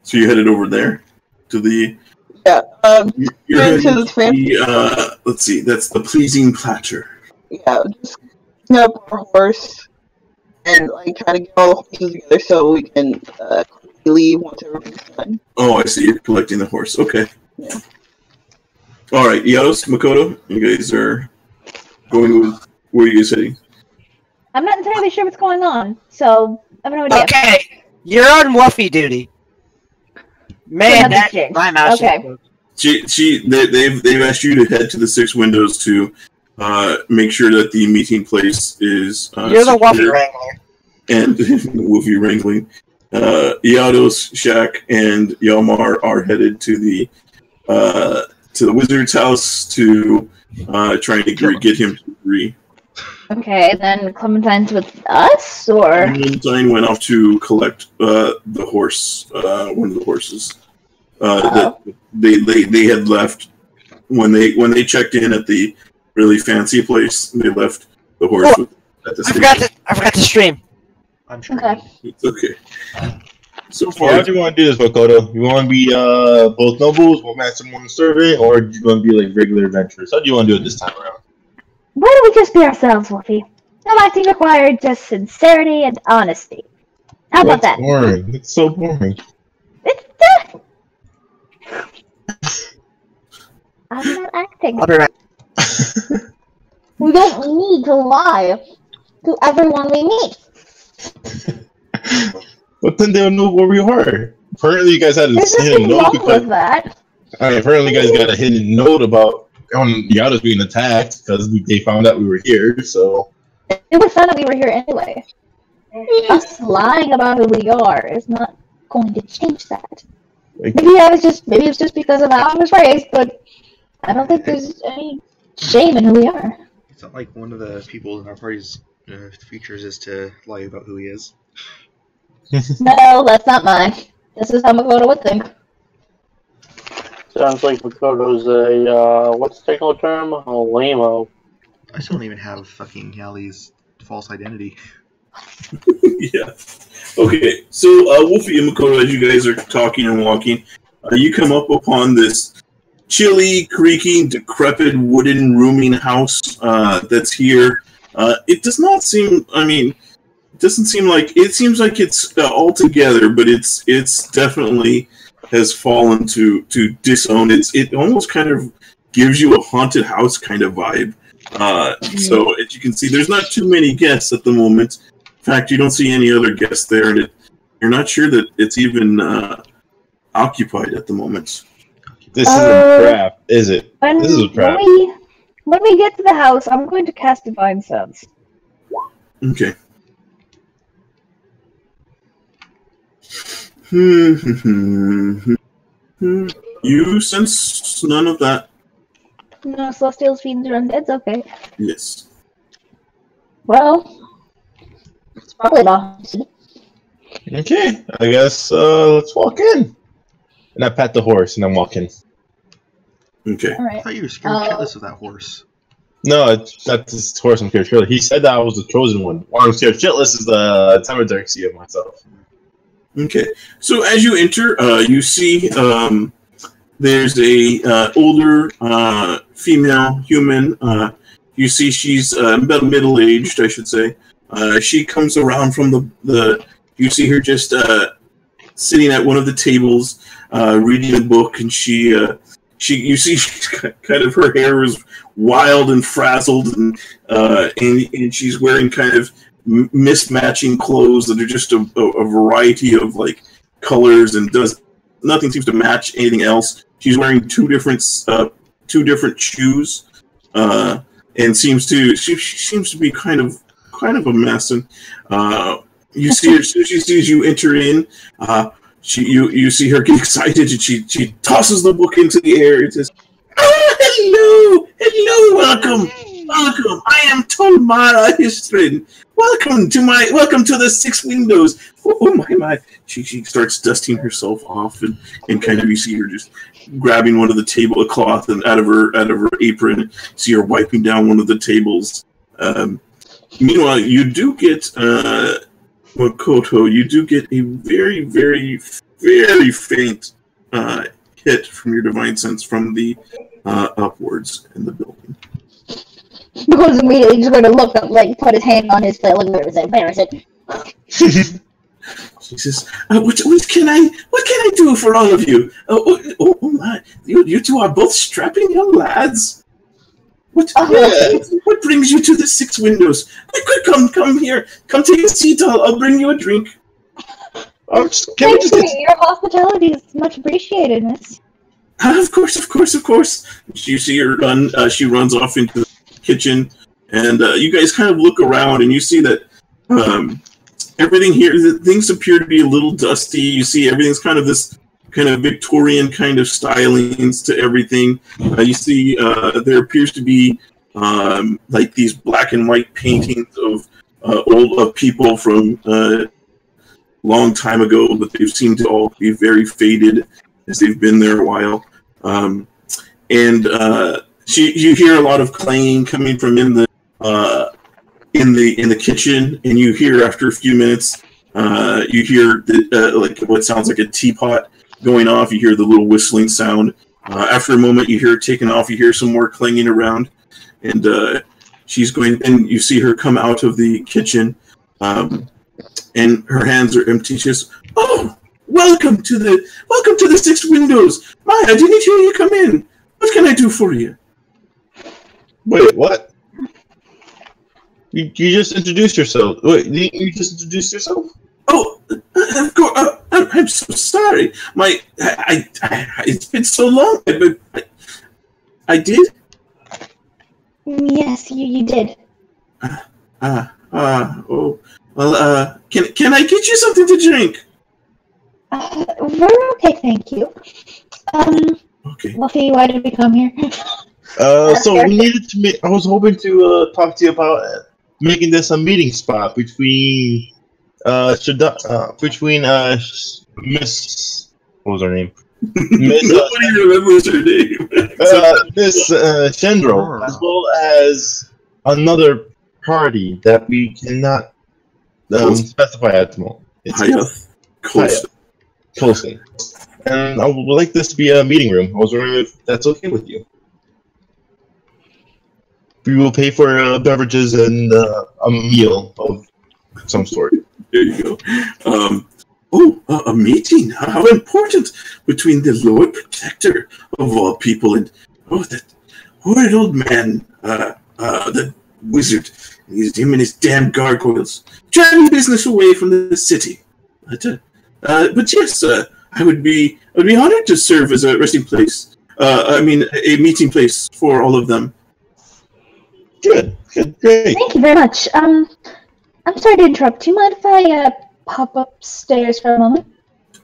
Speaker 4: So you headed over there to the.
Speaker 5: Yeah.
Speaker 4: You're headed
Speaker 5: to the fancy.
Speaker 4: Let's see. That's the pleasing platter.
Speaker 5: Yeah. Just pick up our horse and like try to get all the horses together so we can leave once everything's done.
Speaker 4: Oh, I see. You're collecting the horse. Okay.
Speaker 5: Yeah.
Speaker 4: All right, Yados, Makoto, you guys are going with. Where are you guys heading?
Speaker 10: I'm not entirely sure what's going on, so I have no idea.
Speaker 2: Okay, you're on Wuffy duty. Man, my mouse.
Speaker 10: Okay.
Speaker 4: They've asked you to head to the 6 windows to make sure that the meeting place is.
Speaker 2: You're the Wuffy Wrangler.
Speaker 4: And Woofy Wrangling. Yados, Shaq, and Yalmar are headed to the wizard's house to try and get him to agree.
Speaker 10: Okay, then Clementine's with us, or
Speaker 4: Clementine went off to collect the horse, one of the horses. They had left when they checked in at the really fancy place. They left the horse at the station.
Speaker 2: I forgot to stream.
Speaker 3: I'm sure.
Speaker 10: okay.
Speaker 4: It's okay. So
Speaker 1: So
Speaker 4: far,
Speaker 1: how do you want to do this, Makoto? You want to be both nobles, one master, one servant, or do you want to be like regular adventurers? How do you want to do it this time around?
Speaker 10: Why don't we just be ourselves, Wolfie? No acting required, just sincerity and honesty. How about that?
Speaker 1: Boring. It's so boring.
Speaker 10: It's I'm not acting.
Speaker 2: I'll be right.
Speaker 10: We don't need to lie to everyone we meet.
Speaker 1: But then they'll know where we are. Apparently, you guys had a
Speaker 10: There's
Speaker 1: hidden
Speaker 10: nothing
Speaker 1: note
Speaker 10: wrong
Speaker 1: because
Speaker 10: with that.
Speaker 1: I mean, apparently, you guys got a hidden note about Yados being attacked because they found out we were here. So
Speaker 10: It was fun that we were here anyway. Us lying about who we are is not going to change that.
Speaker 1: like,
Speaker 10: Maybe it's just because of how I was raised, but I don't think there's any shame in who we are.
Speaker 3: It's not like one of the people in our party's features is to lie about who he is.
Speaker 10: No, that's not mine. This is how Makoto would think.
Speaker 6: Sounds like Makoto's a, what's the technical term? A lame-o.
Speaker 3: I still don't even have fucking Hallie's false identity.
Speaker 4: yeah. Okay, so Wolfie and Makoto, as you guys are talking and walking, you come up upon this chilly, creaking, decrepit wooden rooming house that's here. It does not seem. I mean, it doesn't seem like. It seems like it's all together, but it's definitely has fallen to disown. It almost kind of gives you a haunted house kind of vibe. So as you can see, there's not too many guests at the moment. In fact, you don't see any other guests there, and you're not sure that it's even occupied at the moment.
Speaker 1: this is a trap, is it?
Speaker 10: When,
Speaker 1: This is a trap.
Speaker 10: when we get to the house, I'm going to cast Divine Sense.
Speaker 4: Okay. You sense none of that.
Speaker 10: No celestials, fiends, or undeads? Okay.
Speaker 4: Yes.
Speaker 10: Well, it's probably not.
Speaker 1: Okay, I guess let's walk in. And I pat the horse and I'm walking.
Speaker 4: Okay.
Speaker 3: I
Speaker 10: Alright.
Speaker 3: thought you were scared shitless of that horse.
Speaker 1: No, it's not this horse I'm scared shitless. He said that I was the chosen one. What I'm scared shitless is the Temerdarchy of myself.
Speaker 4: Okay. So as you enter, you see there's a older female human. You see she's about middle-aged, I should say. She comes around from the you see her just sitting at one of the tables, reading a book, and you see she's kind of, her hair is wild and frazzled, and she's wearing kind of mismatching clothes that are just a variety of like colors, and nothing seems to match anything else. She's wearing two different shoes, and she seems to be kind of a mess. And you see her, as soon as she sees you enter in, you see her get excited, and she tosses the book into the air and says, "Hello, welcome. I am Tolmara Histrin. Welcome to the Six Windows. Oh my!" She starts dusting herself off, and kind of, you see her just grabbing one of the tablecloth and out of her apron. See her wiping down one of the tables. Meanwhile, you do get Makoto. You do get a very, very, very faint hit from your divine sense from the upwards in the building.
Speaker 10: Because immediately he's going to look up, like, put his hand on his foot, like, where is it?
Speaker 4: She says, what can I do for all of you? Oh my, you two are both strapping young lads. What brings you to the Six Windows? Quick, come here. Come take a seat. I'll bring you a drink.
Speaker 10: Thank you. Your hospitality is much appreciated, miss.
Speaker 4: Of course. You see her run. She runs off into the kitchen, and you guys kind of look around, and you see that everything here, things appear to be a little dusty. You see everything's kind of this kind of Victorian kind of stylings to everything. You see there appears to be like these black and white paintings of people from long time ago, but they seem to all be very faded as they've been there a while. You hear a lot of clanging coming from in the kitchen, and you hear after a few minutes, you hear like what sounds like a teapot going off. You hear the little whistling sound. After a moment, you hear it taking off. You hear some more clanging around, and she's going. And you see her come out of the kitchen, and her hands are empty. She says, "Oh, welcome to the Six Windows. My, I didn't hear you come in. What can I do for you?"
Speaker 1: Wait, what? You just introduced yourself. Wait, you just introduced yourself?
Speaker 4: Oh, of course. I'm so sorry. It's been so long. I did?
Speaker 10: Yes, you did.
Speaker 4: Oh. Well, can I get you something to drink?
Speaker 10: We're okay, thank you.
Speaker 4: Okay.
Speaker 10: Luffy, why did we come here?
Speaker 1: So we needed to I was hoping to talk to you about making this a meeting spot between Miss, what was her name? Miss,
Speaker 4: nobody remembers her name.
Speaker 1: Miss Shendro, as well as another party that we cannot specify at the moment. It's Colson. And I would like this to be a meeting room. I was wondering if that's okay with you. We will pay for beverages and a meal of some sort.
Speaker 4: There you go. A meeting. How important between the Lord Protector of all people and that horrid old man, the wizard, him and his damn gargoyles, driving business away from the city. But yes, I would be honored to serve as a resting place. A meeting place for all of them.
Speaker 1: Good, great.
Speaker 10: Thank you very much. I'm sorry to interrupt. Do you mind if I pop upstairs for a moment?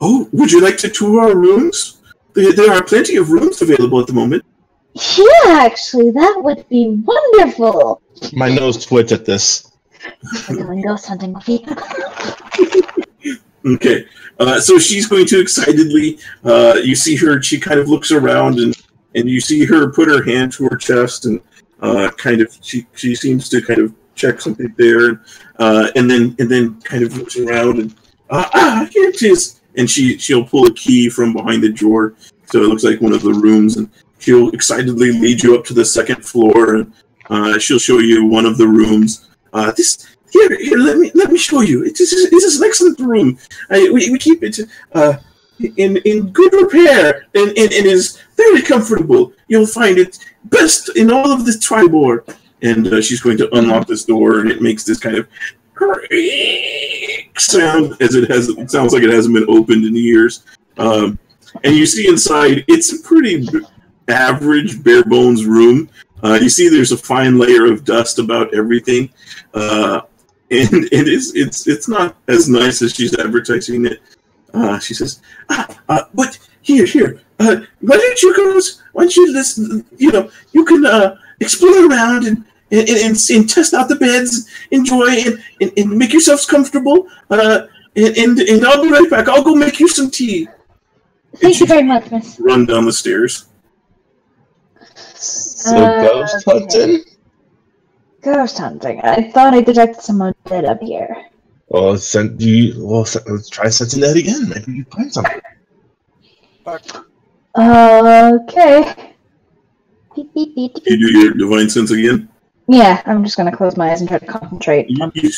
Speaker 4: Oh, would you like to tour our rooms? There are plenty of rooms available at the moment.
Speaker 10: Yeah, actually, that would be wonderful.
Speaker 1: My nose twitched at this.
Speaker 10: We're going ghost hunting, Luffy.
Speaker 4: Okay, so she's going to excitedly. You see her. She kind of looks around, and you see her put her hand to her chest, and she seems to kind of check something there, and then kind of looks around, and here it is. And she'll pull a key from behind the drawer, So it looks like one of the rooms, and she'll excitedly lead you up to the second floor, and she'll show you one of the rooms. Here, let me show you. This is an excellent room. We keep it in good repair, and it is very comfortable. You'll find it best in all of the Triboar. And she's going to unlock this door, and it makes this kind of sound as it sounds like it hasn't been opened in years. And you see inside, it's a pretty average, bare bones room. You see there's a fine layer of dust about everything. And it's not as nice as she's advertising it. She says, but here, why don't you girls, why don't you listen, you can explore around and test out the beds, enjoy and make yourselves comfortable. And I'll be right back. I'll go make you some tea.
Speaker 10: Thank you very much, miss.
Speaker 4: Run down the stairs.
Speaker 1: So ghost hunting?
Speaker 10: Ghost hunting. I thought I detected someone dead up here.
Speaker 1: Well, let's try sensing that again. Maybe you find something.
Speaker 10: Okay. Beep, beep, beep, beep.
Speaker 4: You do your divine sense again?
Speaker 10: Yeah, I'm just gonna close my eyes and try to concentrate.
Speaker 4: It's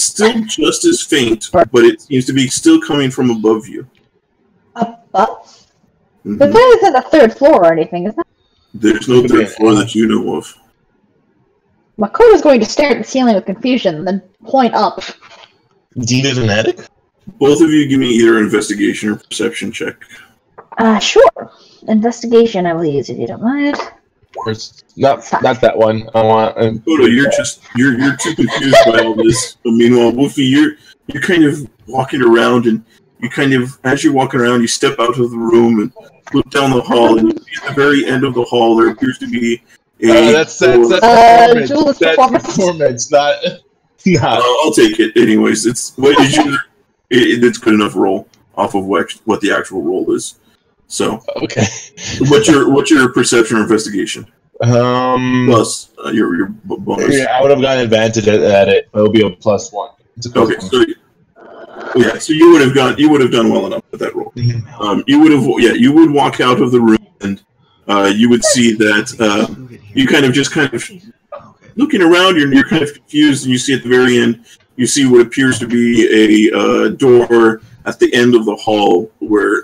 Speaker 4: still just as faint, but it seems to be still coming from above you.
Speaker 10: Above? But that isn't a third floor or anything, is that?
Speaker 4: There's no third floor that you know of.
Speaker 10: Makoto's going to stare at the ceiling with confusion, then point up.
Speaker 1: Do you need an attic?
Speaker 4: Both of you give me either an investigation or perception check.
Speaker 10: Sure. Investigation I will use if you don't mind.
Speaker 1: Not that one. I want.
Speaker 4: Makoto, you're too confused by all this. But meanwhile, Wolfie, you're kind of walking around, and you kind of, as you're walking around, you step out of the room and look down the hall, and you see at the very end of the hall there appears to be that's
Speaker 1: performance, not.
Speaker 4: I'll take it anyways. It's good enough roll off of what the actual roll is. So
Speaker 1: okay,
Speaker 4: what's your perception or investigation? Plus your bonus.
Speaker 1: Yeah, I would have gotten advantage at it. It would be a +1.
Speaker 4: Okay, so you would have done well enough with that roll.
Speaker 1: Mm-hmm.
Speaker 4: You would walk out of the room and you would see that you kind of looking around. You're kind of confused, and you see at the very end, you see what appears to be a door at the end of the hall where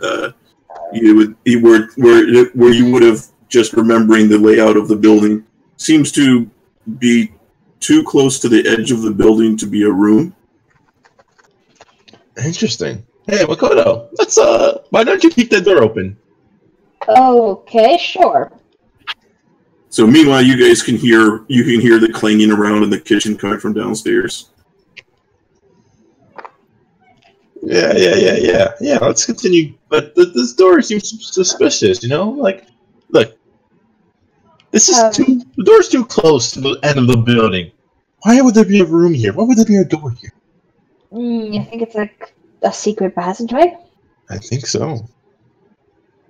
Speaker 4: you would have just remembering the layout of the building seems to be too close to the edge of the building to be a room.
Speaker 1: Interesting. Hey, Makoto, why don't you keep that door open?
Speaker 10: Okay, sure.
Speaker 4: So meanwhile, you guys can hear the clanging around in the kitchen coming from downstairs.
Speaker 1: Yeah. Let's continue. But this door seems suspicious. Like, look, this is the door's too close to the end of the building. Why would there be a room here? Why would there be a door here?
Speaker 10: You think it's like a secret passageway?
Speaker 1: I think so.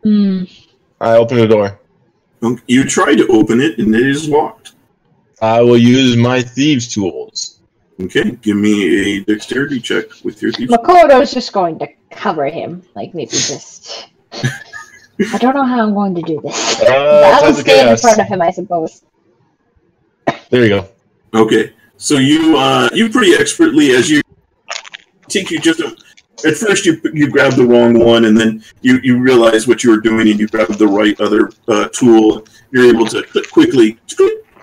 Speaker 10: I
Speaker 1: open the door.
Speaker 4: You try to open it, and it is locked.
Speaker 1: I will use my thieves' tools.
Speaker 4: Okay, give me a dexterity check with your thieves.
Speaker 10: Makoto's just going to cover him, like maybe just. I don't know how I'm going to do this. I'll stand in front of him, I suppose.
Speaker 1: There you go.
Speaker 4: Okay, so you pretty expertly, as you take you just at first you grab the wrong one, and then you realize what you were doing, and you grab the right other tool. You're able to quickly,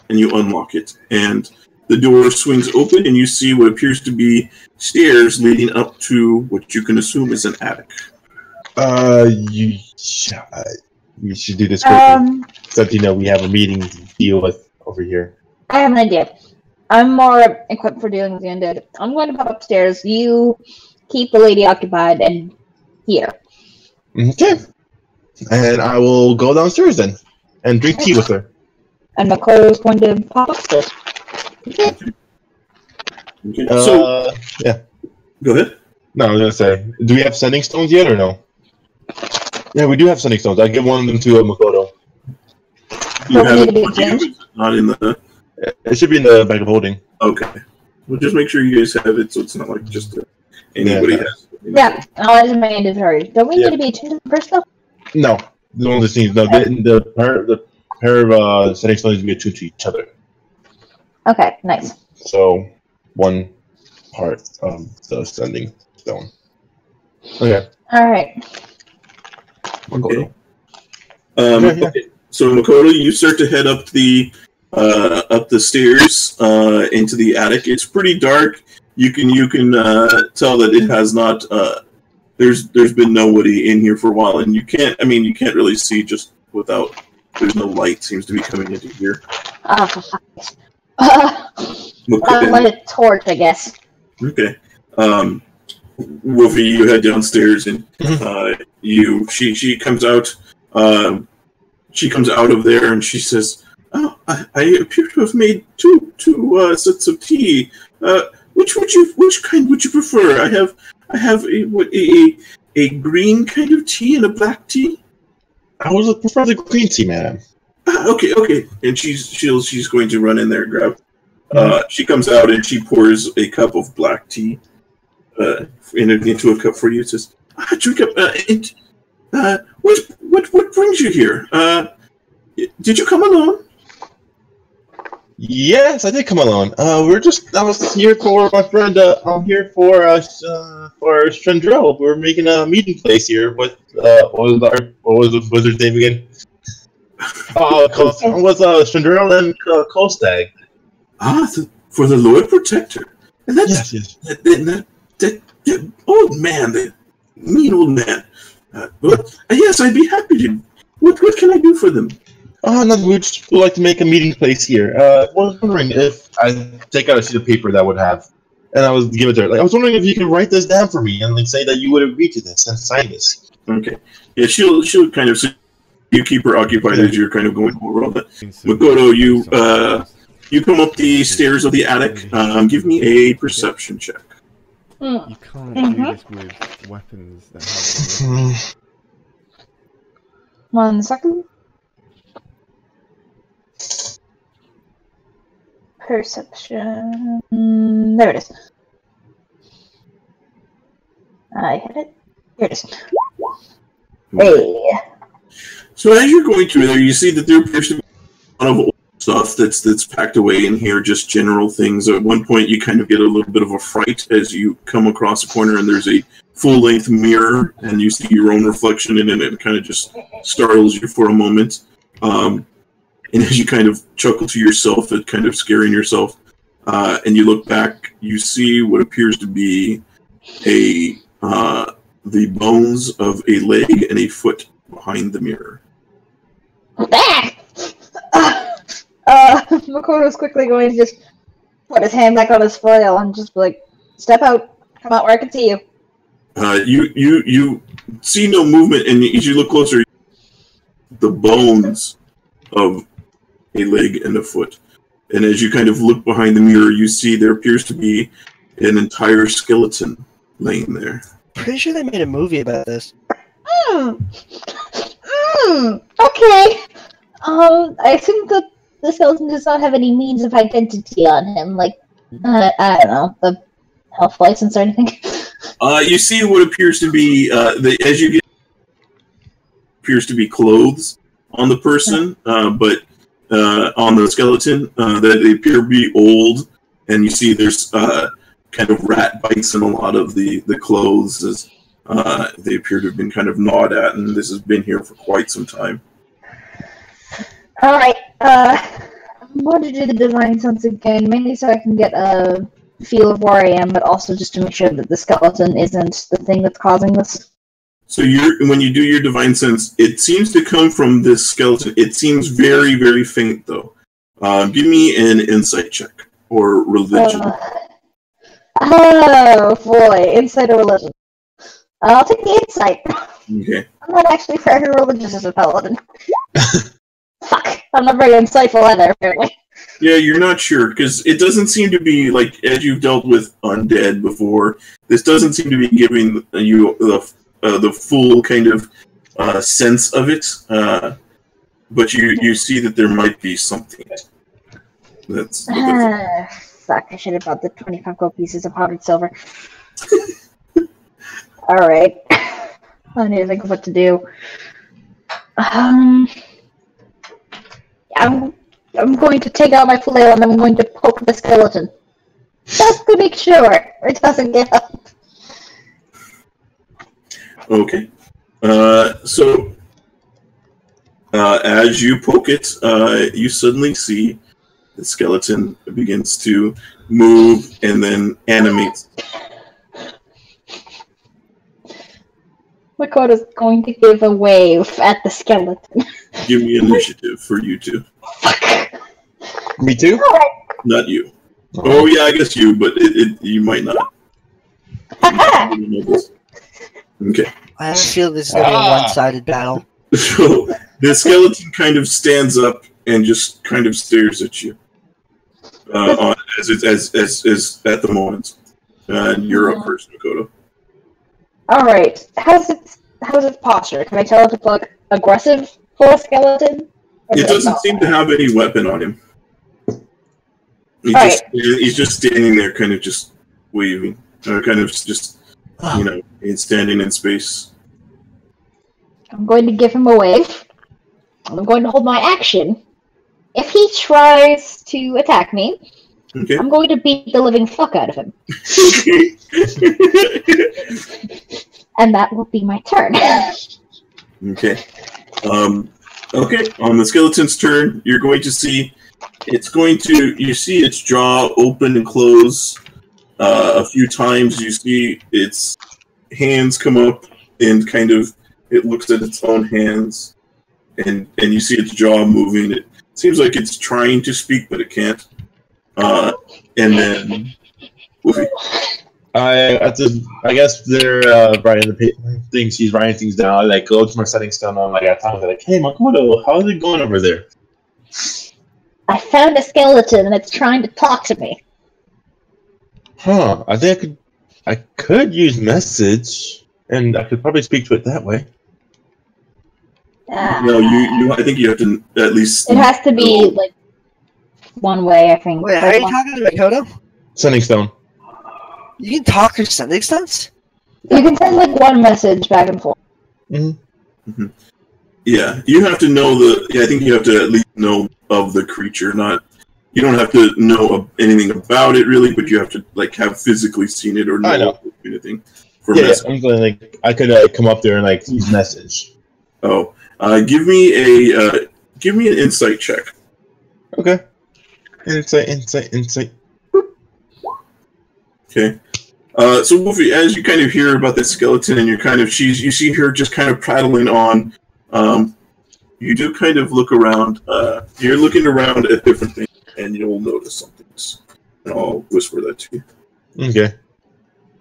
Speaker 4: and you unlock it, and the door swings open, and you see what appears to be stairs leading up to what you can assume is an attic.
Speaker 1: You should do this quickly. So we have a meeting to deal with over here.
Speaker 10: I have an idea. I'm more equipped for dealing with the undead. I'm going to pop upstairs. You keep the lady occupied and here.
Speaker 1: Okay. And I will go downstairs then and drink tea with her.
Speaker 10: And Makoto's going to pop upstairs.
Speaker 4: Okay. So,
Speaker 1: yeah.
Speaker 4: Go ahead.
Speaker 1: No, I was going to say, do we have sending stones yet or no? Yeah, we do have sending stones. I'll give one of them to Makoto.
Speaker 4: You have it not in the...
Speaker 1: It should be in the bag of holding.
Speaker 4: Okay. Well, just make sure you guys have it so it's not like just anybody has.
Speaker 10: Yeah, I'll add it in my inventory. Don't we need to be attuned to the first though?
Speaker 1: No, the only thing the pair of setting stones be attuned to each other.
Speaker 10: Okay, nice.
Speaker 1: So, one part of the sending stone. Okay.
Speaker 10: All right.
Speaker 4: Okay. Okay. So Makoto, you start to head up the stairs into the attic. It's pretty dark. You can tell that it has not. There's been nobody in here for a while, and you can't really see just without. There's no light seems to be coming into here.
Speaker 10: Oh, for fuck's sake. I'll light a torch, I guess.
Speaker 4: Okay. Wolfie, you head downstairs, and she comes out. She comes out of there, and she says, "Oh, I appear to have made two sets of tea. Which kind would you prefer? I have a green kind of tea and a black tea.
Speaker 1: I would prefer the green tea, man."
Speaker 4: Okay. And she's going to run in there and grab. She comes out and she pours a cup of black tea into a cup for you. Says, "Drink up. What brings you here? Did you come alone?"
Speaker 1: Yes, I did come alone. I was here for my friend. I'm here for Chandrell. We're making a meeting place here. What was the wizard's name again? Was Chandrell and Kostag.
Speaker 4: For the Lord Protector. And that's
Speaker 1: yes.
Speaker 4: That old man, that mean old man. Yes, I'd be happy to. What can I do for them?
Speaker 1: Nothing. We just would like to make a meeting place here. I was wondering if I take out a sheet of paper that would have, and I was give it to her. Like, I was wondering if you could write this down for me and say that you would agree to this and sign this.
Speaker 4: Okay. Yeah, she'll kind of. You keep her occupied as you're kind of going over all that. Makoto, you come up the stairs of the attic. Give me a perception check.
Speaker 11: You can't do this with weapons that have...
Speaker 10: 1 second. Perception. There it is. I hit it. Here it is. Hey.
Speaker 4: So as you're going through there, you see that there appears to be a lot of old stuff that's packed away in here, just general things. At one point, you kind of get a little bit of a fright as you come across a corner and there's a full-length mirror, and you see your own reflection in it, and it kind of just startles you for a moment. And as you kind of chuckle to yourself at kind of scaring yourself, and you look back, you see what appears to be the bones of a leg and a foot behind the mirror.
Speaker 10: Makoto's quickly going to just put his hand back on his flail and just be like, "Step out, come out where I can see you."
Speaker 4: You see no movement, and as you look closer, the bones of a leg and a foot. And as you kind of look behind the mirror, you see there appears to be an entire skeleton laying there.
Speaker 2: Pretty sure they made a movie about this.
Speaker 10: Okay. I assume that the skeleton does not have any means of identity on him, like, I don't know, the health license or anything.
Speaker 4: You see what appears to be, as you get, appears to be clothes on the person, but on the skeleton, that they appear to be old, and you see there's kind of rat bites in a lot of the clothes, as they appear to have been kind of gnawed at, and this has been here for quite some time.
Speaker 10: Alright, I'm going to do the divine sense again, mainly so I can get a feel of where I am, but also just to make sure that the skeleton isn't the thing that's causing this.
Speaker 4: So when you do your divine sense, it seems to come from this skeleton. It seems very, very faint, though. Give me an insight check, or religion.
Speaker 10: Oh boy, insight or religion. I'll take the insight.
Speaker 4: Okay.
Speaker 10: I'm not actually very religious as a paladin. Fuck, I'm not very insightful either, apparently.
Speaker 4: Yeah, you're not sure, because it doesn't seem to be, like, as you've dealt with undead before, this doesn't seem to be giving you the full kind of sense of it, but you see that there might be something that's...
Speaker 10: Fuck, I should have bought the 25 gold pieces of powdered silver. Alright. I need to think of what to do. I'm going to take out my flail and I'm going to poke the skeleton. Just to make sure it doesn't get up.
Speaker 4: Okay. So as you poke it, you suddenly see the skeleton begins to move and then animates.
Speaker 10: Makoto's going to give a wave at the skeleton.
Speaker 4: Give me initiative for you two.
Speaker 1: Me too?
Speaker 4: Not you. Oh yeah, I guess you, but you might not. Okay.
Speaker 2: I have a feeling this is going to be a one-sided battle.
Speaker 4: So the skeleton kind of stands up and just kind of stares at you. As at the moment. And you're up first, Makoto.
Speaker 10: Alright. How's its posture? Can I tell if it's like aggressive for a skeleton?
Speaker 4: It doesn't seem to have any weapon on him. He's just standing there, kind of just waving. Or kind of just, he's standing in space.
Speaker 10: I'm going to give him a wave. I'm going to hold my action. If he tries to attack me,
Speaker 4: okay. I'm
Speaker 10: going to beat the living fuck out of him. And that will be my turn.
Speaker 4: Okay. Okay. On the skeleton's turn, you're going to see you see its jaw open and close a few times. You see its hands come up and kind of it looks at its own hands, and you see its jaw moving. It seems like it's trying to speak, but it can't. And then,
Speaker 1: I guess they're writing the things. He's writing things down. I like go to my setting stone. I'm like, hey, Makoto, how's it going over there?
Speaker 10: I found a skeleton and it's trying to talk to me.
Speaker 1: Huh? I think I could use message, and I could probably speak to it that way.
Speaker 4: No, I think you have to at least.
Speaker 10: It has to be like one way, I think.
Speaker 2: Wait, are you talking to Makoto?
Speaker 1: Sending stone.
Speaker 2: You can talk through sending stones?
Speaker 10: You can send like one message back and forth.
Speaker 4: Mm-hmm. Mm-hmm. Yeah, you have to know I think you have to at least know of the creature. You don't have to know anything about it really, but you have to have physically seen it or know anything.
Speaker 1: I could come up there and use message.
Speaker 4: Oh, give me an insight check.
Speaker 1: Okay. Insight.
Speaker 4: Okay. So Wolfie, as you kind of hear about the skeleton, and you see her just kind of prattling on. You do kind of look around. You're looking around at different things, and you'll notice something. And I'll whisper that to you.
Speaker 1: Okay.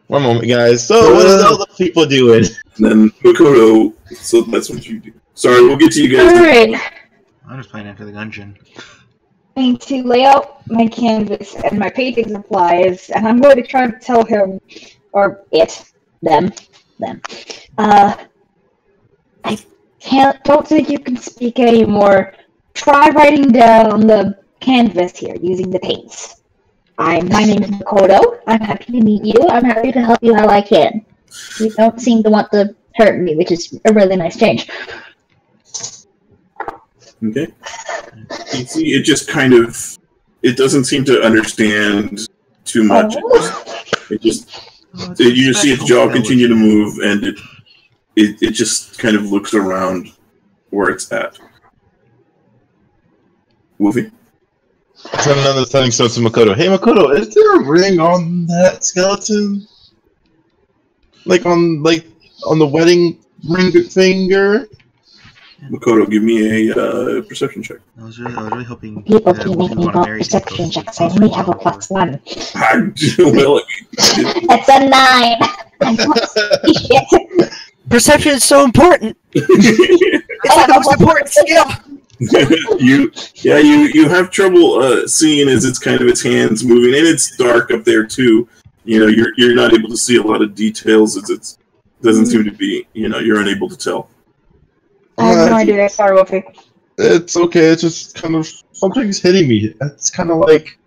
Speaker 1: One moment, guys. So, what is all the people doing?
Speaker 4: And then Makoto. So that's what you do. Sorry, we'll get to you guys.
Speaker 10: Alright.
Speaker 3: I'm just playing after the dungeon.
Speaker 10: I'm going to lay out my canvas and my painting supplies, and I'm going to try to tell him, or it, them. I don't think you can speak anymore. Try writing down the canvas here using the paints. My name is Makoto. I'm happy to meet you. I'm happy to help you how I can. You don't seem to want to hurt me, which is a really nice change.
Speaker 4: Okay. You see, it just kind of, it doesn't seem to understand too much. You see its jaw continue to move, and it just kind of looks around where it's at. Wolfie?
Speaker 1: Send another sending stone to Makoto. Hey, Makoto, is there a ring on that skeleton? On the wedding ring finger?
Speaker 10: Makoto,
Speaker 4: give me a perception check.
Speaker 3: I was really hoping.
Speaker 10: People keep making me roll perception checks. I only have a +1. It's a 9. I don't see shit.
Speaker 2: Perception is so important. It's the most important skill.
Speaker 4: You have trouble seeing as it's kind of its hands moving, and it's dark up there too. You're not able to see a lot of details as it doesn't seem to be. You're unable to tell.
Speaker 10: I have no idea. Sorry, Wolfie.
Speaker 1: It's okay. It's just kind of something's hitting me. It's kind of like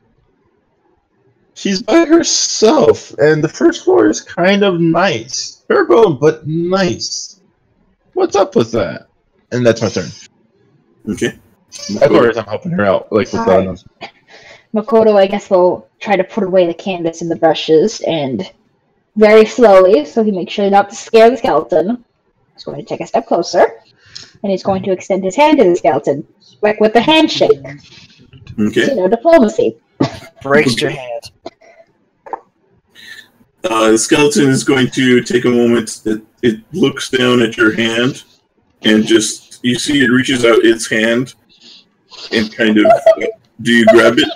Speaker 1: she's by herself, and the first floor is kind of nice. Bare bone, but nice. What's up with that? and that's my turn.
Speaker 4: Okay.
Speaker 1: Of course, I'm helping her out, like with
Speaker 10: Alright. Makoto, I guess, will try to put away the canvas and the brushes, and very slowly, so he makes sure not to scare the skeleton. He's going to take a step closer, and he's going to extend his hand to the skeleton, like with the handshake.
Speaker 4: Okay.
Speaker 10: You know, diplomacy.
Speaker 2: Breaks your hand.
Speaker 4: The skeleton is going to take a moment. It looks down at your hand, and just you see it reaches out its hand, and kind of. Do you grab it?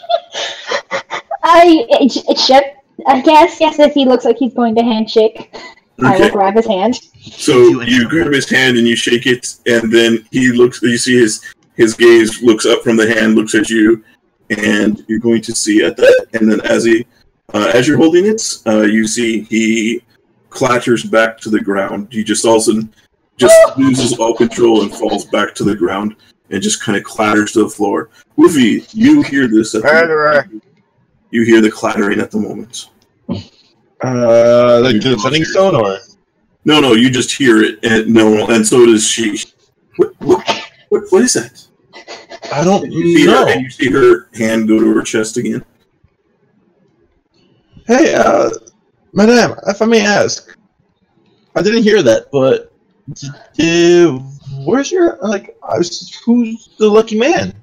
Speaker 10: I guess yes. If he looks like he's going to handshake, I will grab his hand.
Speaker 4: So you grab his hand and you shake it, and then he looks. You see his gaze looks up from the hand, looks at you, and you're going to see at that. And then as you're holding it, you see he clatters back to the ground. He just loses all control and falls back to the ground and just kind of clatters to the floor. Woofy, you hear this? You hear the clattering at the moment.
Speaker 1: Like the setting stone, or?
Speaker 4: No, you just hear it, and so does she. What is that?
Speaker 1: I don't know.
Speaker 4: And you see her hand go to her chest again.
Speaker 1: Hey, madame, if I may ask, I didn't hear that, but where's your who's the lucky man?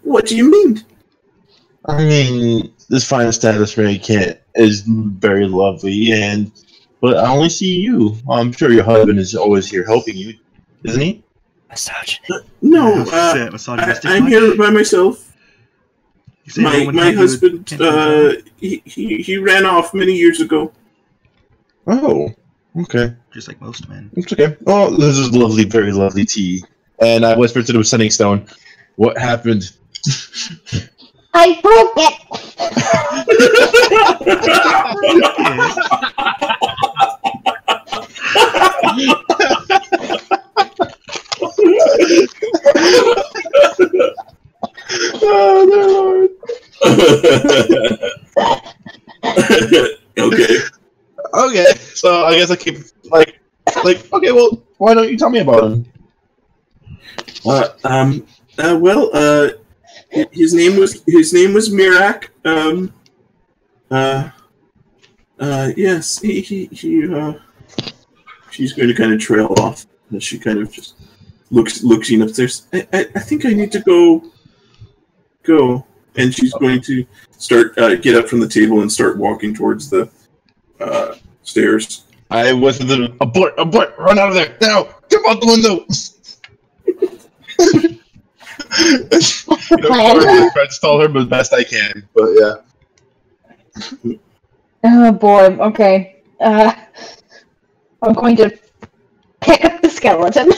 Speaker 4: What do you mean?
Speaker 1: I mean, this fine status is very lovely, but I only see you. I'm sure your husband is always here helping you, isn't he?
Speaker 4: No, I'm here by myself. My husband, he ran off many years ago.
Speaker 1: Oh, okay.
Speaker 3: Just like most men.
Speaker 1: It's okay. Oh, this is lovely, very lovely tea. And I whispered to the Sending Stone, what happened?
Speaker 10: I broke it!
Speaker 1: Oh, dear Lord. Okay, so I guess I keep, okay, well, why don't you tell me about him?
Speaker 4: His name was Mirak. Yes, she's going to kind of trail off. And she kind of just looking upstairs. I think I need to go. And she's going to start, get up from the table and start walking towards the, stairs.
Speaker 1: I whispered to them, abort, run out of there, now, jump out the window! I tried to stall her, but best I can. But yeah.
Speaker 10: Oh boy. Okay. I'm going to pick up the skeleton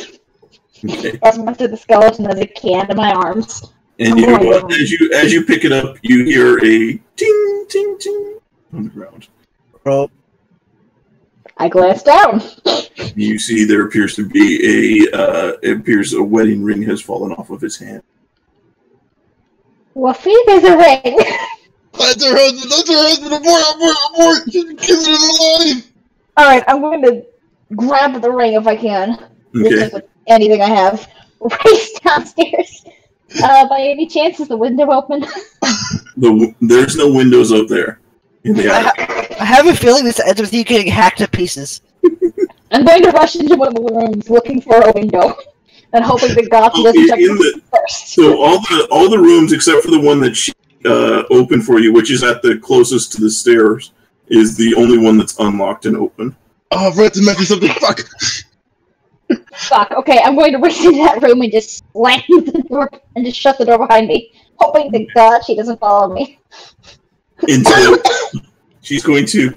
Speaker 10: as much of the skeleton as I can in my arms.
Speaker 4: And as you pick it up, you hear a ting ting ting on the ground.
Speaker 2: Oh.
Speaker 10: I glance down.
Speaker 4: You see there appears to be a wedding ring has fallen off of his hand.
Speaker 10: Woofy, there's a ring.
Speaker 1: That's her husband, abort! She's kissing him alive!
Speaker 10: Alright, I'm going to grab the ring if I can.
Speaker 4: Okay.
Speaker 10: With anything I have. Race downstairs. By any chance, is the window open?
Speaker 4: There's no windows up there. In the attic.
Speaker 2: I have a feeling this ends with you getting hacked to pieces.
Speaker 10: I'm going to rush into one of the rooms looking for a window and hoping that Gotcha doesn't check it first.
Speaker 4: So all the rooms except for the one that she opened for you, which is at the closest to the stairs, is the only one that's unlocked and open.
Speaker 1: Oh, I've read to mention something. Fuck.
Speaker 10: Fuck. Okay, I'm going to race into that room and just slam the door and just shut the door behind me, hoping that God she doesn't follow me.
Speaker 4: She's going to.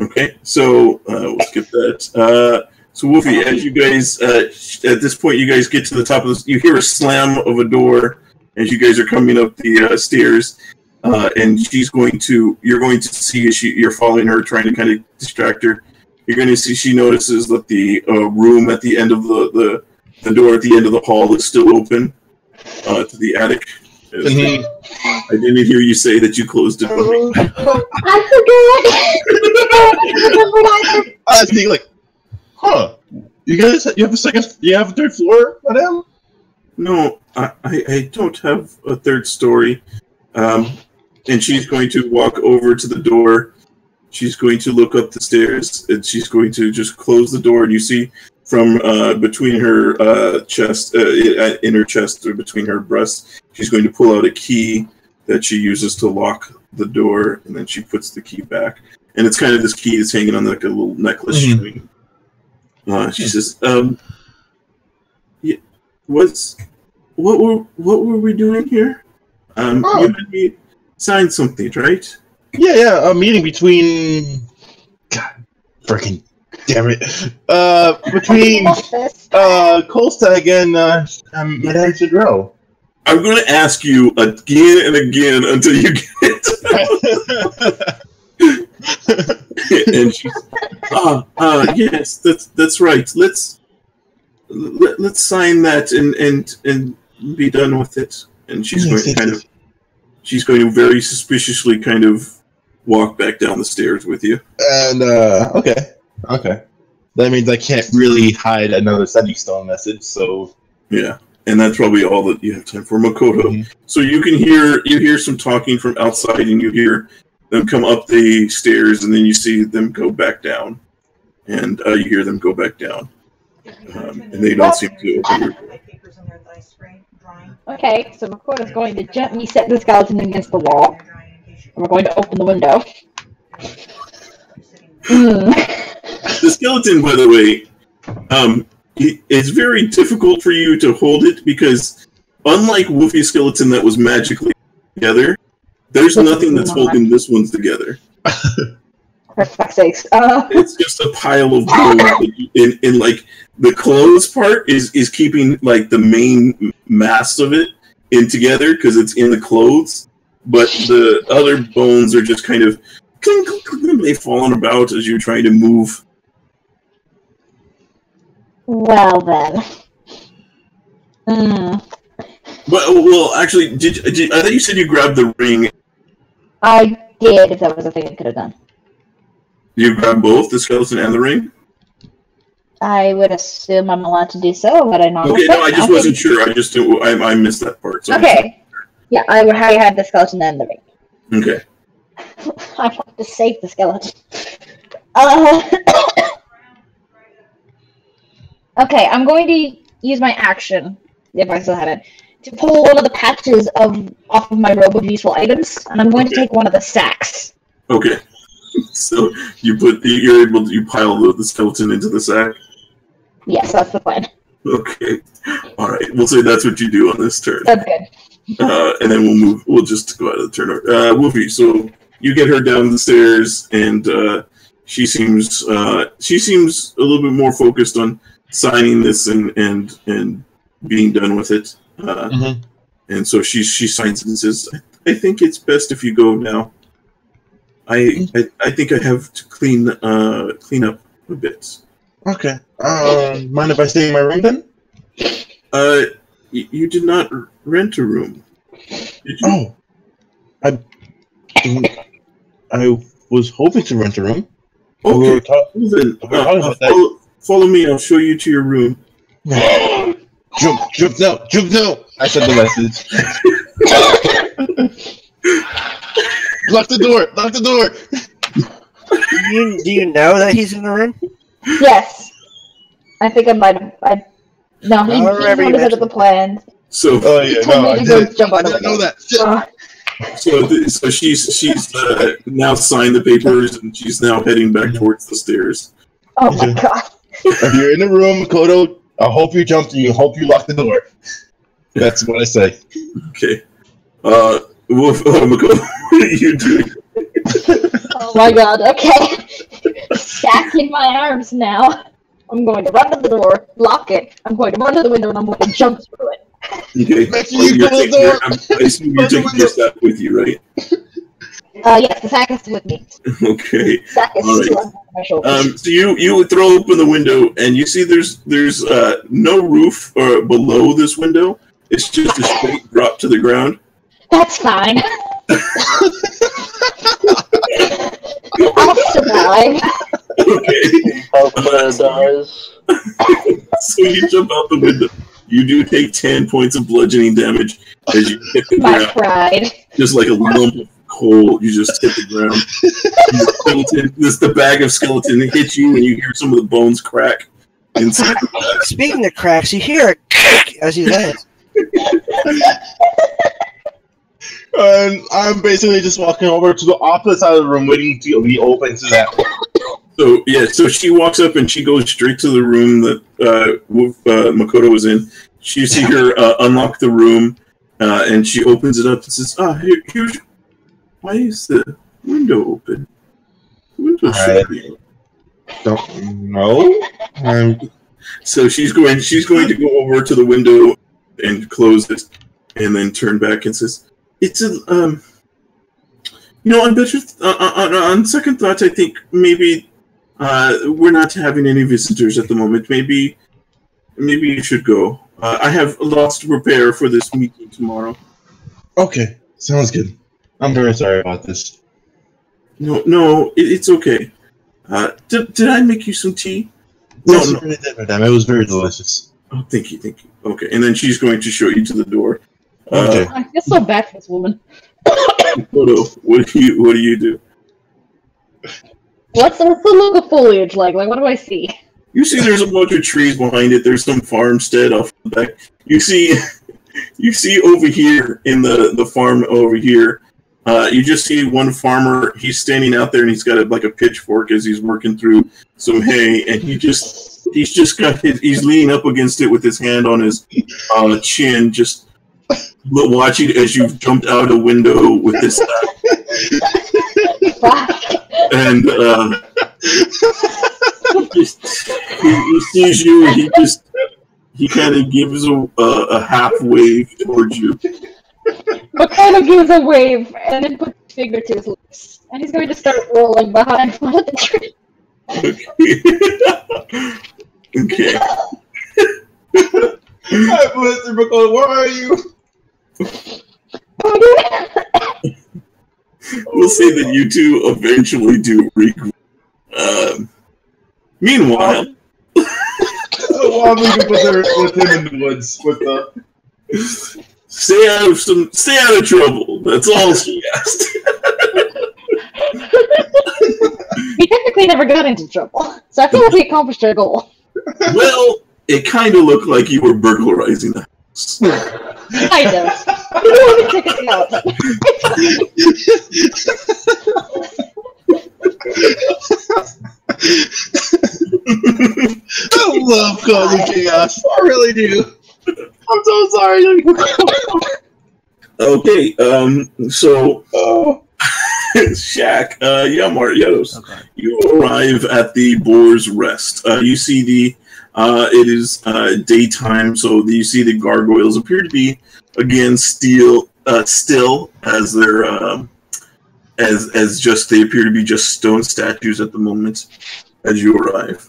Speaker 4: Okay, so we'll skip that. So Woofy, as you guys at this point, you guys get to the top of this. You hear a slam of a door as you guys are coming up the stairs, and she's going to. You're going to see as you're following her, trying to kind of distract her. You're going to see she notices that the room at the end of the door at the end of the hall is still open to the attic. I didn't hear you say that you closed it.
Speaker 10: I forgot.
Speaker 1: I was thinking, like, huh? You have a third floor, madam?
Speaker 4: No, I don't have a third story. And she's going to walk over to the door. She's going to look up the stairs, and she's going to just close the door. And you see from between her chest, in her chest, or between her breasts, she's going to pull out a key that she uses to lock the door, and then she puts the key back. And it's kind of this key that's hanging on like a little necklace string. She says, yeah, what were we doing here? You had me sign something, right?
Speaker 1: Yeah, a meeting between... God, freaking damn it. Between Kolstag and Madame Chadrell.
Speaker 4: I'm going to ask you again and again until you get it. And she's, yes, that's right. Let's sign that and be done with it. And she's going to very suspiciously kind of walk back down the stairs with you.
Speaker 1: And okay. That means I can't really hide another sending stone message. So
Speaker 4: yeah, and that's probably all that you have time for, Makoto. So you hear some talking from outside, and you hear them come up the stairs, and then you see them go back down, and you hear them go back down, and they don't seem to open your door.
Speaker 10: Okay, so Makoto's going to gently set the skeleton against the wall, and we're going to open the window.
Speaker 4: The skeleton, by the way, it's very difficult for you to hold it because, unlike Wolfie's skeleton that was magically together, there's nothing that's holding this one's together.
Speaker 10: For fuck's sakes.
Speaker 4: It's just a pile of bones. In like the clothes part is keeping like the main mass of it in together because it's in the clothes, but the other bones are just kind of they falling about as you're trying to move.
Speaker 10: Well then.
Speaker 4: Well, actually, I thought you said you grabbed the ring.
Speaker 10: I did, if that was a thing I could have done.
Speaker 4: You grabbed both, the skeleton and the ring?
Speaker 10: I would assume I'm allowed to do so, but I not.
Speaker 4: Okay, no, I just wasn't sure. I missed that part. So
Speaker 10: okay. Yeah, I had the skeleton and the ring.
Speaker 4: Okay.
Speaker 10: I want to save the skeleton. Okay, I'm going to use my action, if I still have it, to pull one of the patches off of my robe of useful items, and I'm going to take one of the sacks.
Speaker 4: Okay. So you pile the skeleton into the sack?
Speaker 10: Yes, that's the plan.
Speaker 4: Okay. Alright, we'll say that's what you do on this turn.
Speaker 10: That's good.
Speaker 4: And then we'll just go out of the turn. Wolfie, so you get her down the stairs, and she seems a little bit more focused on signing this and being done with it. And so she signs it and says, I think it's best if you go now. I think I have to clean up a bit.
Speaker 1: Okay. Mind if I stay in my room then?
Speaker 4: You did not rent a room. Did you?
Speaker 1: Oh. I was hoping to rent a room.
Speaker 4: Okay. Follow me. I'll show you to your room.
Speaker 1: Jump now! I said the message. Lock the door!
Speaker 2: Do you know that he's in the room?
Speaker 10: Yes. I think I might have. No, he wanted to set up the plan.
Speaker 4: So,
Speaker 1: I didn't know that.
Speaker 4: So she's now signed the papers, and she's now heading back towards the stairs.
Speaker 10: Oh my god.
Speaker 1: If you're in the room, Makoto, I hope you jumped and I hope you lock the door. That's what I say.
Speaker 4: Okay. Makoto, what are you doing?
Speaker 10: Oh my god, okay. Stacking my arms now. I'm going to run to the door, lock it. I'm going to run to the window, and I'm going to jump through it.
Speaker 1: Okay. Make sure you close the door.
Speaker 4: I assume you're taking your sack with you, right?
Speaker 10: Yes, the sack is with me.
Speaker 4: Okay.
Speaker 10: The sack is still on my shoulders.
Speaker 4: So you throw open the window, and you see there's no roof below this window. It's just a straight drop to the ground.
Speaker 10: That's fine. I'll survive.
Speaker 4: Okay.
Speaker 6: How Claire dies.
Speaker 4: So you jump out the window. You do take 10 points of bludgeoning damage as you hit the
Speaker 10: My
Speaker 4: ground.
Speaker 10: pride.
Speaker 4: Just like a lump of coal, you just hit the ground. The bag of skeleton hits you, and you hear some of the bones crack inside the bag.
Speaker 2: Speaking of cracks, you hear a as he lands.
Speaker 1: And I'm basically just walking over to the opposite side of the room, waiting to be open to that.
Speaker 4: So yeah, so she walks up and she goes straight to the room that Makoto was in. You see her unlock the room, and she opens it up and says, here's. Why is the window open? The window should be open.
Speaker 1: Don't know.
Speaker 4: So she's going to go over to the window and close it, and then turn back and says, "It's a on better on second thoughts, I think maybe we're not having any visitors at the moment. Maybe you should go. I have lots to prepare for this meeting tomorrow."
Speaker 1: Okay, sounds good. I'm very sorry about this.
Speaker 4: No, it's okay. Did I make you some tea?
Speaker 1: Yes, you really did, madame. It was very delicious.
Speaker 4: Oh, thank you. Okay, and then she's going to show you to the door.
Speaker 1: Okay.
Speaker 10: I feel so bad for this woman.
Speaker 4: Photo. What do you do?
Speaker 10: What's the look of foliage like? Like, what do I see?
Speaker 4: You see, there's a bunch of trees behind it. There's some farmstead off the back. You see over here in the farm over here. You just see one farmer. He's standing out there and he's got like a pitchfork as he's working through some hay, and he's leaning up against it with his hand on his chin, just watching as you've jumped out a window with this and he sees you, and he kind of gives a half wave towards you.
Speaker 10: But kind of gives a wave and then puts his finger to his lips. And he's going to start rolling behind one of the trees.
Speaker 4: Okay.
Speaker 1: Hi, Mr. McCall, where are you?
Speaker 4: We'll say that you two eventually do regroup. Meanwhile,
Speaker 1: I'm leaving with him in the woods with the.
Speaker 4: Stay out of trouble. That's all she asked.
Speaker 10: We technically never got into trouble, so I feel like we accomplished our goal.
Speaker 4: Well, it kind of looked like you were burglarizing the house.
Speaker 10: Kind of. You don't want to check it out.
Speaker 1: I love causing chaos. I really do. I'm so sorry.
Speaker 4: Okay, so Shaq, Yados, you arrive at the Boar's Rest. You see it is daytime, so you see the gargoyles appear to be again still as they're they appear to be just stone statues at the moment as you arrive.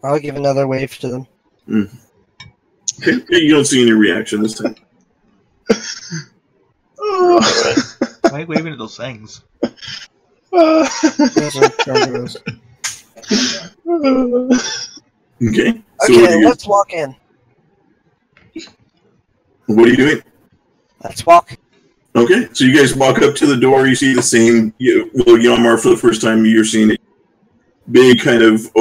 Speaker 2: I'll give another wave to them.
Speaker 4: Mm. Okay, you don't see any reaction this time.
Speaker 3: Why are you waving at those things?
Speaker 2: Those are gargoyles.
Speaker 4: Okay. So
Speaker 2: Okay, let's walk in.
Speaker 4: What are you doing?
Speaker 2: Let's walk.
Speaker 4: Okay, so you guys walk up to the door. You see the same. Yamar, for the first time, you're seeing it. Big kind of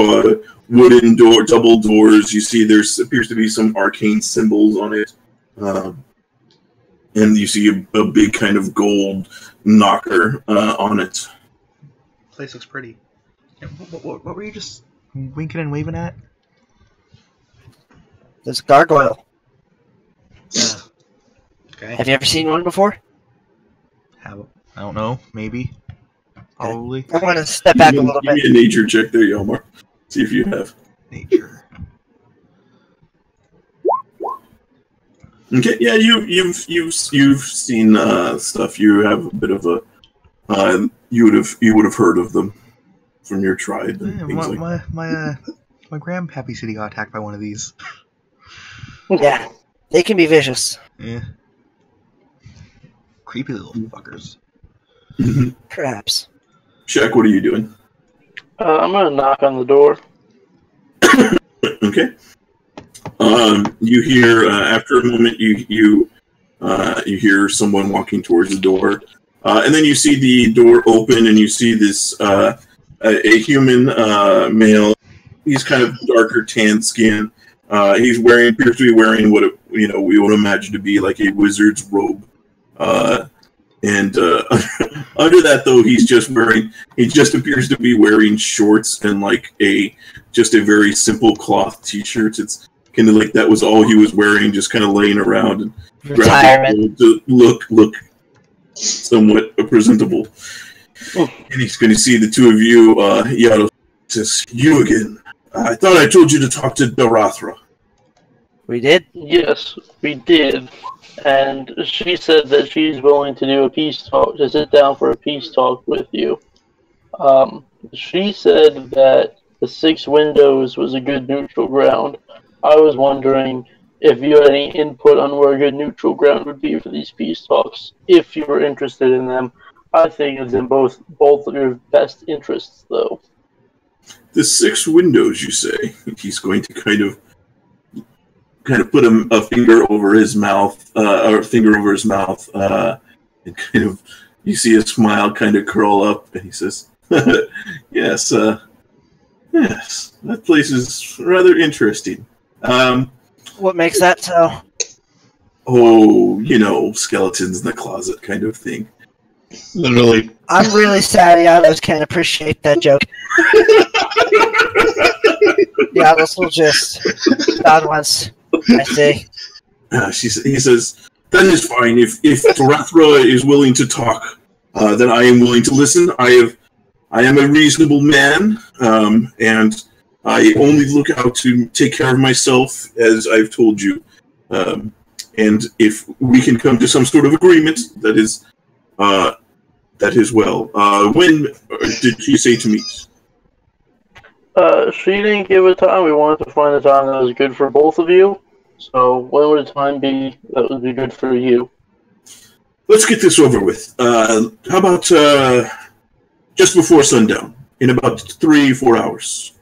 Speaker 4: wooden door, double doors. You see appears to be some arcane symbols on it, and you see a big kind of gold knocker on it.
Speaker 3: Place looks pretty. What were you just winking and waving at?
Speaker 2: There's a gargoyle.
Speaker 3: Yeah. Okay.
Speaker 2: Have you ever seen one before?
Speaker 3: I don't know. Maybe. Probably.
Speaker 2: I want to step back a little bit.
Speaker 4: Give me a nature check there, Yelmar. See if you have.
Speaker 3: Nature.
Speaker 4: Okay, yeah, you've seen stuff. You have a bit of a you would have heard of them from your tribe and things like that.
Speaker 3: My grandpappy said he got attacked by one of these.
Speaker 2: Yeah, they can be vicious.
Speaker 3: Yeah. creepy little fuckers.
Speaker 2: Perhaps.
Speaker 4: Shaq, what are you doing?
Speaker 6: I'm gonna knock on the door.
Speaker 4: Okay. You hear after a moment you hear someone walking towards the door, and then you see the door open, and you see this a human male. He's kind of darker tan skin. He's appears to be wearing what we would imagine to be like a wizard's robe. And under that, though, he just appears to be wearing shorts and like just a very simple cloth t-shirt. It's kind of like that was all he was wearing, just kind of laying around and
Speaker 2: retirement
Speaker 4: to look somewhat presentable. And he's going to see the two of you. Yato says, "You again? I thought I told you to talk to Darathra."
Speaker 2: We did?
Speaker 6: Yes, we did. And she said that she's willing to do a peace talk, to sit down for a peace talk with you. She said that the 6 windows was a good neutral ground. I was wondering if you had any input on where a good neutral ground would be for these peace talks, if you were interested in them. I think it's in both of your best interests, though.
Speaker 4: The 6 windows, you say? He's going to kind of put a finger over his mouth, and kind of, you see a smile kind of curl up, and he says, yes, that place is rather interesting.
Speaker 2: What makes that so?
Speaker 4: Oh, skeletons in the closet kind of thing.
Speaker 1: Literally.
Speaker 2: I'm really sad Yados can't appreciate that joke. Yados will just nod once. I see.
Speaker 4: He says, that is fine. If Darathra is willing to talk, then I am willing to listen. I am a reasonable man, and I only look out to take care of myself, as I've told you. And if we can come to some sort of agreement, that is well. When did she say to meet?
Speaker 6: She didn't give a time. We wanted to find a time that was good for both of you. So when would a time be that would be good for you?
Speaker 4: Let's get this over with. How about just before sundown, in about 3-4 hours?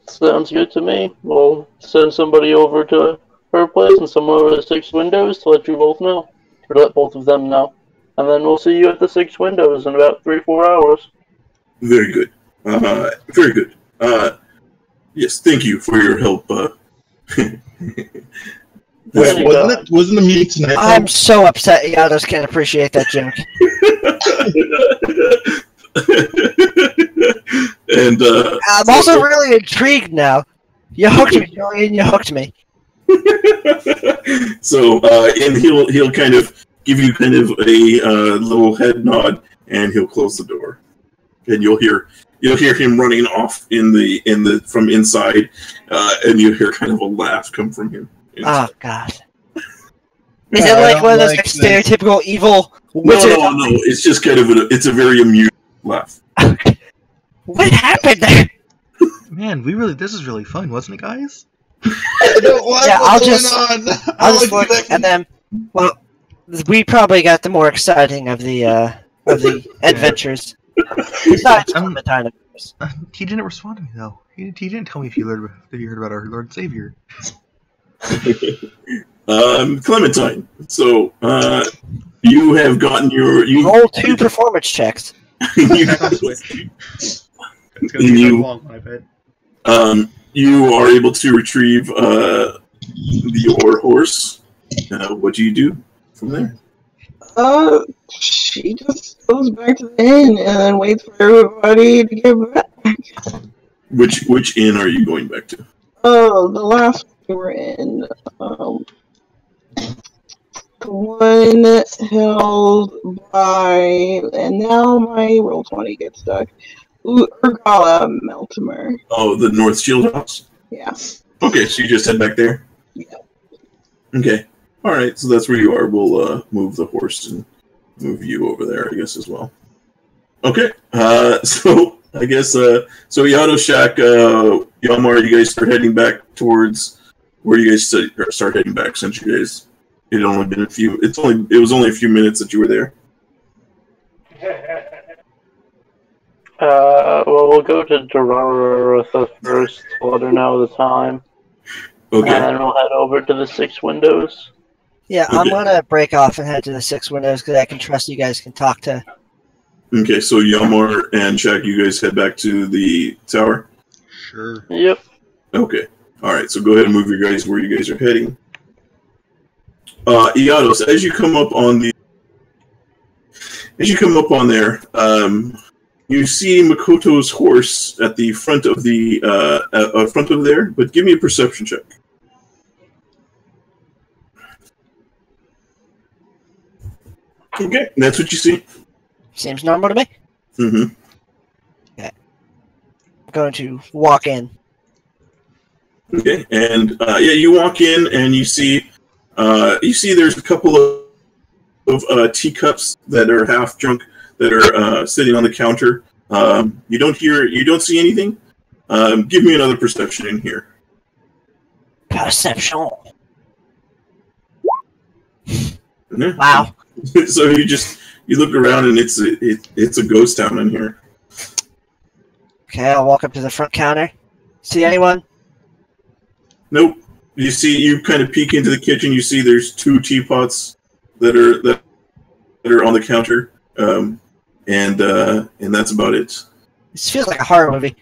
Speaker 6: Sounds good to me. We'll send somebody over to her place and someone over to 6 windows to let you both know. Or let both of them know. And then we'll see you at the 6 windows in about 3-4 hours.
Speaker 4: Very good. Very good. Yes, thank you for your help.
Speaker 1: Wasn't the meeting tonight?
Speaker 2: I'm so upset Yados can't appreciate that joke.
Speaker 4: And
Speaker 2: I'm also really intrigued now. You hooked me, Julian. You hooked me.
Speaker 4: So, and he'll kind of give you kind of a little head nod, and he'll close the door, and you'll hear him running off from inside, and you hear kind of a laugh come from him.
Speaker 2: Oh God! Is it like one of those stereotypical evil wizard?
Speaker 4: No. It's just kind of it's a very amused laugh.
Speaker 2: What happened there?
Speaker 3: Man, this is really fun, wasn't it, guys?
Speaker 2: I'll just look, and then, well, we probably got the more exciting of the adventures. Besides Clementine, of course.
Speaker 3: He didn't respond to me though. He didn't tell me if you heard about our Lord and Savior.
Speaker 4: Clementine. So, you have gotten
Speaker 2: roll 2 performance checks.
Speaker 3: It's gonna be long, I bet.
Speaker 4: You are able to retrieve your horse. What do you do from there?
Speaker 5: She just goes back to the inn and then waits for everybody to get back.
Speaker 4: Which inn are you going back to?
Speaker 5: Oh, the last one we were in. The one held by, and now my roll 20 gets stuck. Urgala Meltimer.
Speaker 4: Oh, the North Shield House?
Speaker 5: Yeah.
Speaker 4: Okay, so you just head back there?
Speaker 5: Yeah.
Speaker 4: Okay. Alright, so that's where you are. We'll move the horse and move you over there, I guess, as well. Okay. So, I guess, so Yato, Shaq, Yalmar, you guys start heading back towards where you guys start heading back since you guys It only been a few. It was only a few minutes that you were there.
Speaker 6: Well, we'll go to Dorarotha first, let her know the time.
Speaker 4: Okay.
Speaker 6: And then we'll head over to the 6 windows.
Speaker 2: Yeah,
Speaker 4: Okay.
Speaker 2: I'm gonna break off and head to the 6 windows because I can trust you guys can talk to.
Speaker 4: Okay, so Yelmar and Shaq, you guys head back to the tower?
Speaker 3: Sure.
Speaker 6: Yep.
Speaker 4: Okay. Alright, so go ahead and move your guys where you guys are heading. Iados, as you come up on there, you see Makoto's horse at the front of there, but give me a perception check. Okay, that's what you see.
Speaker 2: Seems normal to me.
Speaker 4: Mm-hmm.
Speaker 2: Okay. I'm going to walk in.
Speaker 4: Okay, and you walk in and you see there's a couple of teacups that are half drunk that are sitting on the counter. You don't see anything. Give me another perception in here.
Speaker 2: Perception.
Speaker 4: Yeah.
Speaker 2: Wow.
Speaker 4: So you look around and it's a ghost town in here.
Speaker 2: Okay, I'll walk up to the front counter. See anyone?
Speaker 4: Nope. You kind of peek into the kitchen. You see there's 2 teapots that are on the counter, and that's about it.
Speaker 2: This feels like a horror movie.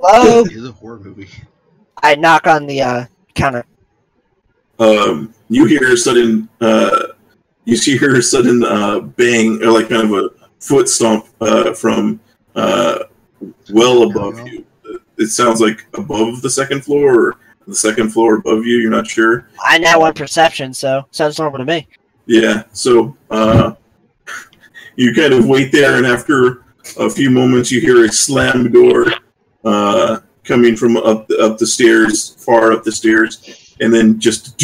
Speaker 2: Hello?
Speaker 3: It is a horror movie.
Speaker 2: I knock on the counter.
Speaker 4: You hear a sudden. You see her sudden bang, or like kind of a foot stomp from well above you. It sounds like above the 2nd floor, or the 2nd floor above you. You're not sure.
Speaker 2: I now want perception, so sounds normal to me.
Speaker 4: Yeah. So you kind of wait there, and after a few moments, you hear a slam door coming from up the stairs, far up the stairs, and then just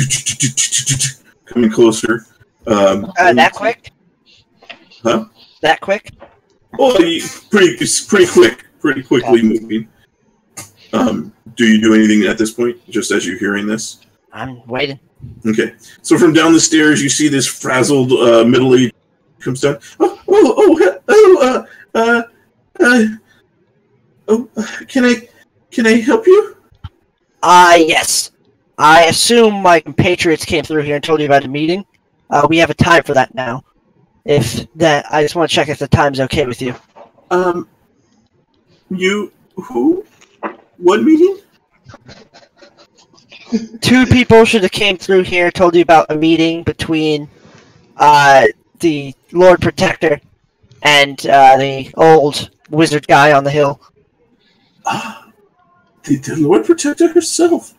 Speaker 4: coming closer.
Speaker 2: That quick?
Speaker 4: Huh?
Speaker 2: That quick?
Speaker 4: Oh, pretty quick, pretty quickly moving. Do you do anything at this point, just as you're hearing this?
Speaker 2: I'm waiting.
Speaker 4: Okay. So from down the stairs, you see this frazzled middle-aged comes down. Can I help you?
Speaker 2: Yes. I assume my compatriots came through here and told you about a meeting. We have a time for that now. I just want to check if the time's okay with you.
Speaker 4: Who? What meeting?
Speaker 2: 2 people should have came through here, told you about a meeting between the Lord Protector and the old wizard guy on the hill.
Speaker 4: The Lord Protector herself.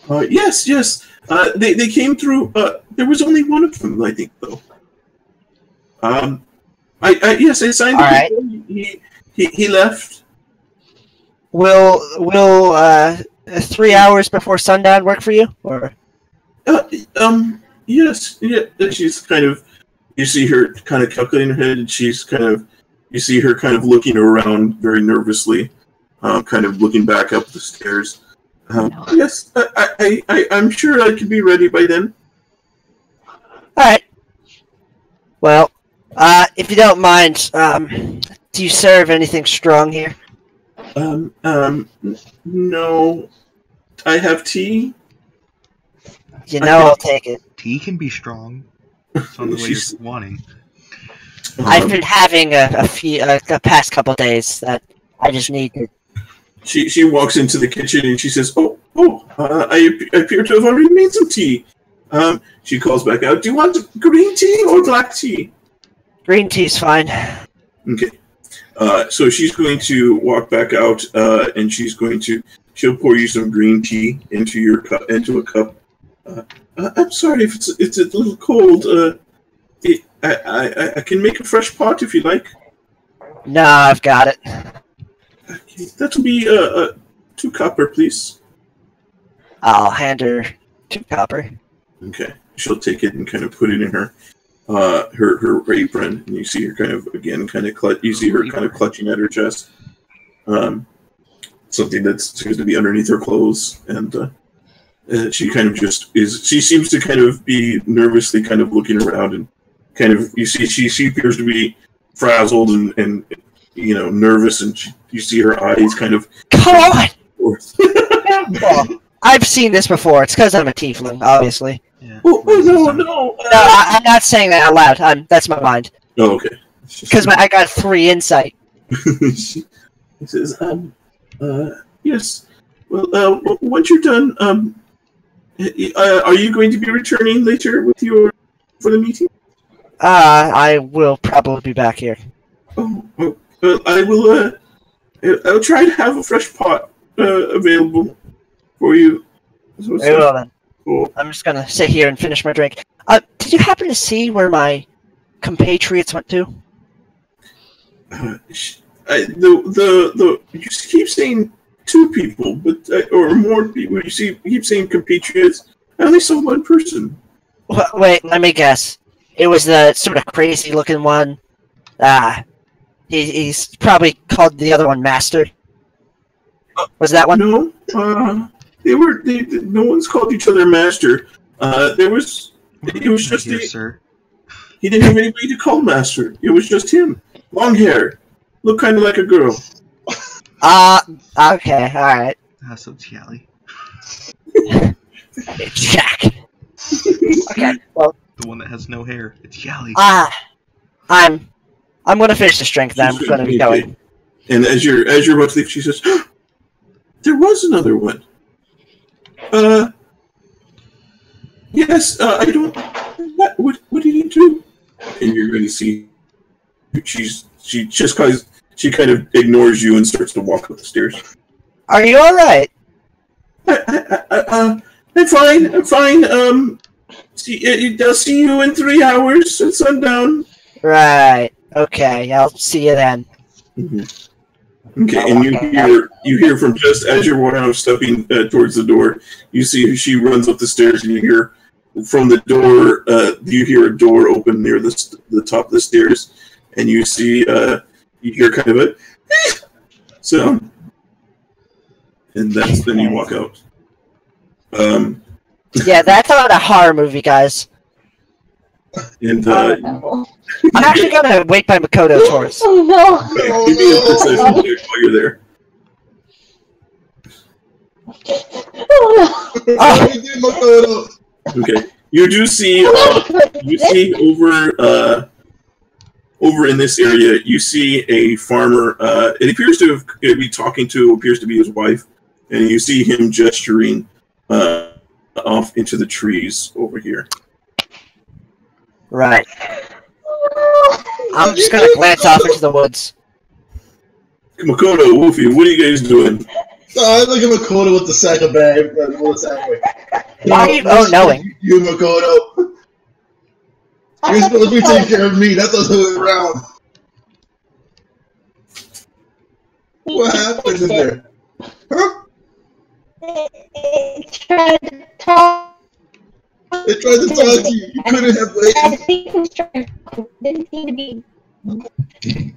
Speaker 4: Yes. They came through. There was only one of them, I think, though. I signed it. He left.
Speaker 2: Will 3 hours before sundown work for you? Or
Speaker 4: yes, yeah. She's kind of. You see her kind of calculating her head, and she's kind of. You see her kind of looking around very nervously, kind of looking back up the stairs. Yes, I'm sure I could be ready by then.
Speaker 2: All right. Well, if you don't mind, do you serve anything strong here?
Speaker 4: No. I have tea.
Speaker 2: I'll take it.
Speaker 3: Tea can be strong. It's on the way you're wanting.
Speaker 2: I've been having a past couple days that I just need to.
Speaker 4: She walks into the kitchen and she says, I appear to have already made some tea. She calls back out, do you want green tea or black tea?
Speaker 2: Green tea's fine.
Speaker 4: Okay. So she's going to walk back out, and she'll pour you some green tea into a cup. I'm sorry if it's a little cold. I can make a fresh pot if you like.
Speaker 2: No, I've got it.
Speaker 4: Okay, that'll be 2 copper, please.
Speaker 2: I'll hand her 2 copper.
Speaker 4: Okay, she'll take it and kind of put it in her apron, and you see her kind of clutching at her chest. something that seems to be underneath her clothes, and she kind of just is. She seems to kind of be nervously kind of looking around, and kind of you see she appears to be frazzled and nervous, and you see her eyes kind of.
Speaker 2: Come on. Well, I've seen this before. It's because I'm a tiefling, obviously.
Speaker 3: Yeah.
Speaker 4: No.
Speaker 2: No, I'm not saying that out loud. That's my mind.
Speaker 4: Oh, okay.
Speaker 2: Because I got 3 insight.
Speaker 4: He says, yes. Well, once you're done, are you going to be returning later for the meeting?
Speaker 2: I will probably be back here.
Speaker 4: Oh, I will. I'll try to have a fresh pot available for you.
Speaker 2: Very well then.
Speaker 4: Cool.
Speaker 2: I'm just gonna sit here and finish my drink. Did you happen to see where my compatriots went to?
Speaker 4: You keep saying 2 people, but or more people. You keep saying compatriots. I only saw 1 person.
Speaker 2: Wait, let me guess. It was the sort of crazy-looking one. He's probably called the other one Master. Was that one?
Speaker 4: No, no one's called each other Master. It was just
Speaker 3: sir.
Speaker 4: He didn't have anybody to call Master. It was just him. Long hair. Looked kind of like a girl.
Speaker 2: Okay, alright.
Speaker 3: So it's Yali.
Speaker 2: It's Jack. Okay, well.
Speaker 3: The one that has no hair. It's Yali.
Speaker 2: I'm gonna finish this drink then. I'm gonna be going.
Speaker 4: And as you're about to leave, she says, there was another one. Yes, I don't... What did he do? And you're going to see she kind of ignores you and starts to walk up the stairs.
Speaker 2: Are you alright?
Speaker 4: I'm fine. I'll see you in 3 hours at sundown.
Speaker 2: Right. Okay, I'll see you then.
Speaker 4: Mm-hmm. Okay, and you hear from just as you're walking out, stepping towards the door, you see she runs up the stairs, and you hear from the door, you hear a door open near the top of the stairs, and you see you hear kind of a sound, and then you walk out.
Speaker 2: Yeah, that's not a horror movie, guys.
Speaker 4: And
Speaker 2: I'm actually gonna wait by Makoto towards.
Speaker 10: Oh no!
Speaker 4: Give me a perception check while you're there.
Speaker 10: Oh
Speaker 2: Oh.
Speaker 4: Okay, you do see over in this area. You see a farmer. It appears to be talking to appears to be his wife, and you see him gesturing off into the trees over here.
Speaker 2: Right. I'm just gonna glance off into the woods.
Speaker 4: Makoto, Wolfie, what are you guys doing?
Speaker 1: I look at Makoto with the sack of bag.
Speaker 2: Why are you knowing?
Speaker 1: You, Makoto. You're supposed to be taking care of me. That's the other way around. What happened in there? Huh?
Speaker 10: It tried to talk.
Speaker 1: It tried to talk to you. You couldn't have waited.
Speaker 10: I think it was trying. It didn't seem to be. It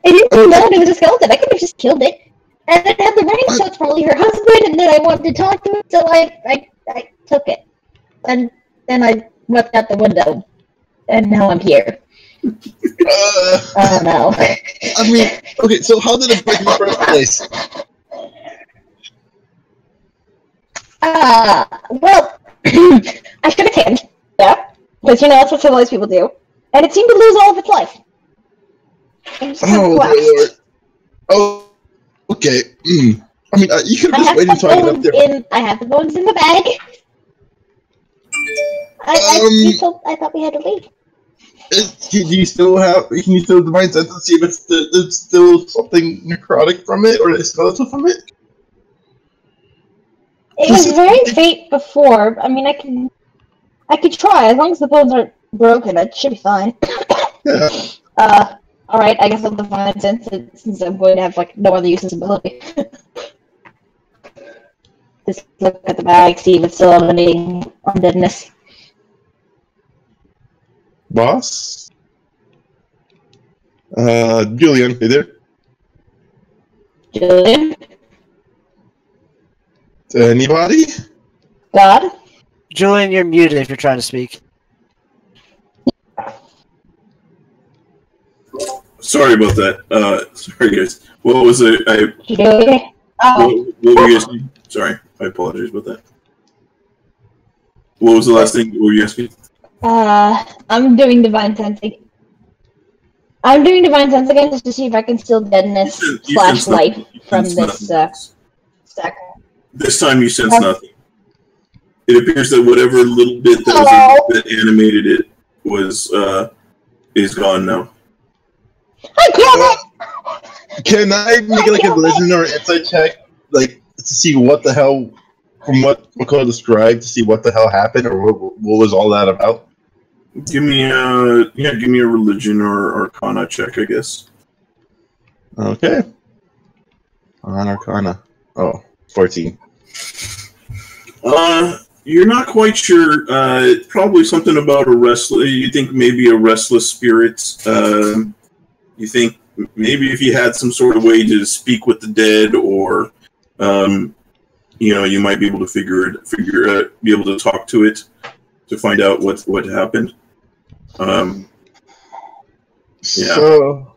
Speaker 10: didn't know it was a skeleton. I could have just killed it. And it had the ring, so it's probably her husband. And then I wanted to talk to it, so I took it. And then I left out the window. And now I'm here. Oh no.
Speaker 1: I mean, okay, so how did it break in the first place?
Speaker 10: Well, I shook its hand, yeah, because that's what civilized people do, and it seemed to lose all of its life.
Speaker 1: Oh, Lord. Oh, okay. I mean, you could have just waited until I get up there.
Speaker 10: I have the bones in the bag. I thought we had to leave.
Speaker 1: Can you still divine sense and see if it's still something necrotic from it, or is skeletal from it?
Speaker 10: It was very faint before. I mean, I could try. As long as the bones aren't broken, it should be fine.
Speaker 1: Yeah.
Speaker 10: Alright, I guess I'll define sense since I'm going to have, no other uses ability. Just look at the bag, see if it's still eliminating undeadness.
Speaker 1: Boss? Julian, hey there?
Speaker 10: Julian?
Speaker 1: Anybody?
Speaker 10: God?
Speaker 2: Julian, you're muted if you're trying to speak.
Speaker 4: Sorry about that. Sorry, guys. What was it? What were you asking? Sorry, I apologize about that. What was the last thing? What were you asking?
Speaker 10: I'm doing Divine Sense again. I'm doing Divine Sense again just to see if I can steal deadness / life from this stack.
Speaker 4: This time you sense nothing. It appears that whatever little bit that animated it was is gone now.
Speaker 10: I killed it!
Speaker 1: Can I make like a religion or insight check, like to see what the hell, from what Makoto described, to see what the hell happened or what was all that about?
Speaker 4: Give me a religion or arcana check, I guess.
Speaker 1: Okay. On arcana. Oh, 14.
Speaker 4: You're not quite sure. Probably something about a restless. You think maybe a restless spirit. You think maybe if you had some sort of way to speak with the dead, or you might be able to be able to talk to it to find out what happened.
Speaker 1: So,